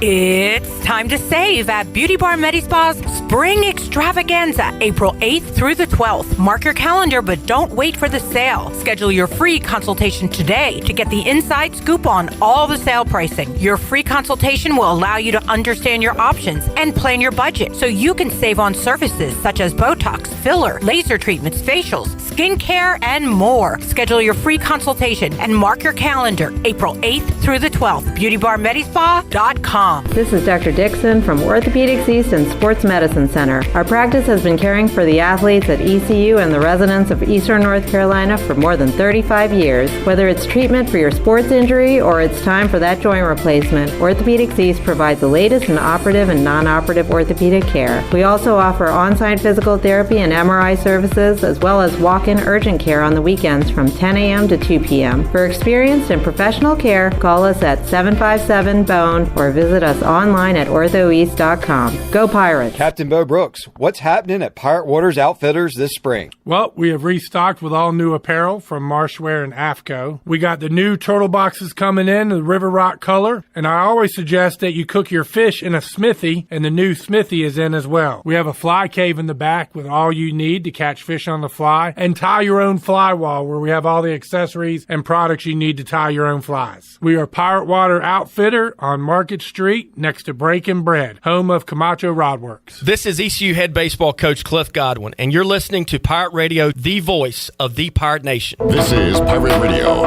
[SPEAKER 25] It's time to save at Beauty Bar Medispa's Spring Extravaganza, April 8th through the 12th. Mark your calendar, but don't wait for the sale. Schedule your free consultation today to get the inside scoop on all the sale pricing. Your free consultation will allow you to understand your options and plan your budget so you can save on services such as Botox, filler, laser treatments, facials, skincare, and more. Schedule your free consultation and mark your calendar, April 8th through the 12th. BeautyBarMedispa.com.
[SPEAKER 26] This is Dr. Dixon from Orthopedics East and Sports Medicine Center. Our practice has been caring for the athletes at ECU and the residents of Eastern North Carolina for more than 35 years. Whether it's treatment for your sports injury or it's time for that joint replacement, Orthopedics East provides the latest in operative and non-operative orthopedic care. We also offer on-site physical therapy and MRI services, as well as walk-in urgent care on the weekends from 10 a.m. to 2 p.m. For experienced and professional care, call us at 757-BONE or visit us online at orthoeast.com. Go Pirates!
[SPEAKER 11] Captain Bo Brooks, what's happening at Pirate Waters Outfitters this spring?
[SPEAKER 27] Well, we have restocked with all new apparel from Marshwear and AFCO. We got the new turtle boxes coming in, the River Rock color, and I always suggest that you cook your fish in a smithy, and the new smithy is in as well. We have a fly cave in the back with all you need to catch fish on the fly, and tie your own fly wall where we have all the accessories and products you need to tie your own flies. We are Pirate Water Outfitter on Market Street next to Breakin' Bread, home of Camacho Rodworks.
[SPEAKER 29] This is ECU head baseball coach Cliff Godwin, and you're listening to Pirate Radio, the voice of the Pirate Nation.
[SPEAKER 16] This is Pirate Radio.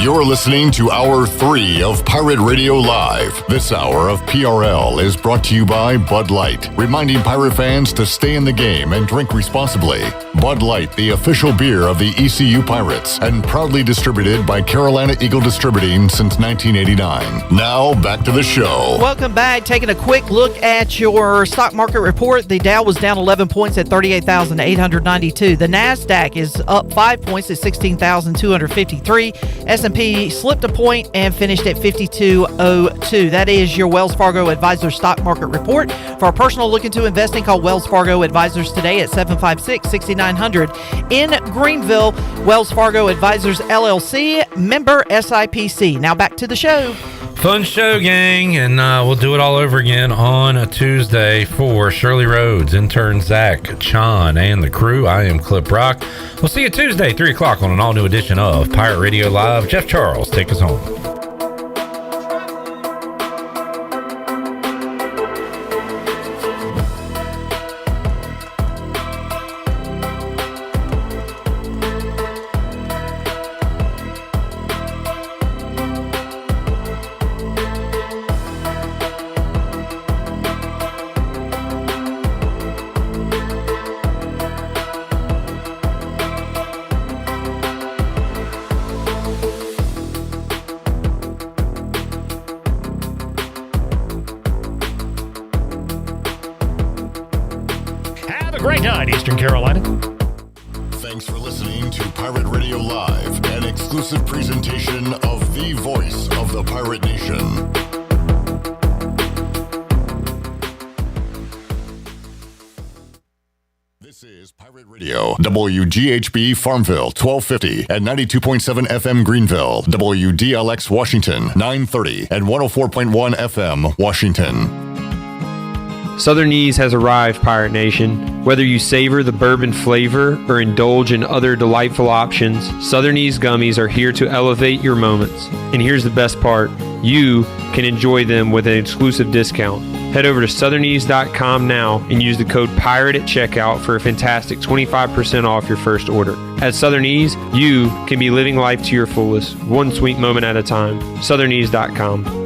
[SPEAKER 16] You're listening to Hour 3 of Pirate Radio Live. This hour of PRL is brought to you by Bud Light, reminding Pirate fans to stay in the game and drink responsibly. Bud Light, the official beer of the ECU Pirates, and proudly distributed by Carolina Eagle Distributing since 1989. Now, back to the show.
[SPEAKER 21] Welcome back. Taking a quick look at your stock market report. The Dow was down 11 points at 38,892. The NASDAQ is up 5 points at 16,253. S&P slipped a point and finished at 5202. That is your Wells Fargo Advisors stock market report. For a personal look into investing, call Wells Fargo Advisors today at 756-6900. In Greenville, Wells Fargo Advisors LLC, member SIPC. Now back to the show.
[SPEAKER 1] Fun show, gang, and we'll do it all over again on a Tuesday for Shirley Rhodes, intern Zach, Chon, and the crew. I am Clip Rock. We'll see you Tuesday, 3 o'clock on an all-new edition of Pirate Radio Live. Jeff Charles, take us home.
[SPEAKER 3] Great night, Eastern Carolina.
[SPEAKER 16] Thanks for listening to Pirate Radio Live, an exclusive presentation of the voice of the Pirate Nation. This is Pirate Radio, WGHB Farmville, 1250 and 92.7 FM Greenville, WDLX Washington, 930 and 104.1 FM Washington.
[SPEAKER 4] Southern Ease has arrived, Pirate Nation. Whether you savor the bourbon flavor or indulge in other delightful options, Southern Ease gummies are here to elevate your moments. And here's the best part. You can enjoy them with an exclusive discount. Head over to southernease.com now and use the code PIRATE at checkout for a fantastic 25% off your first order. At Southern Ease, you can be living life to your fullest, one sweet moment at a time. southernease.com.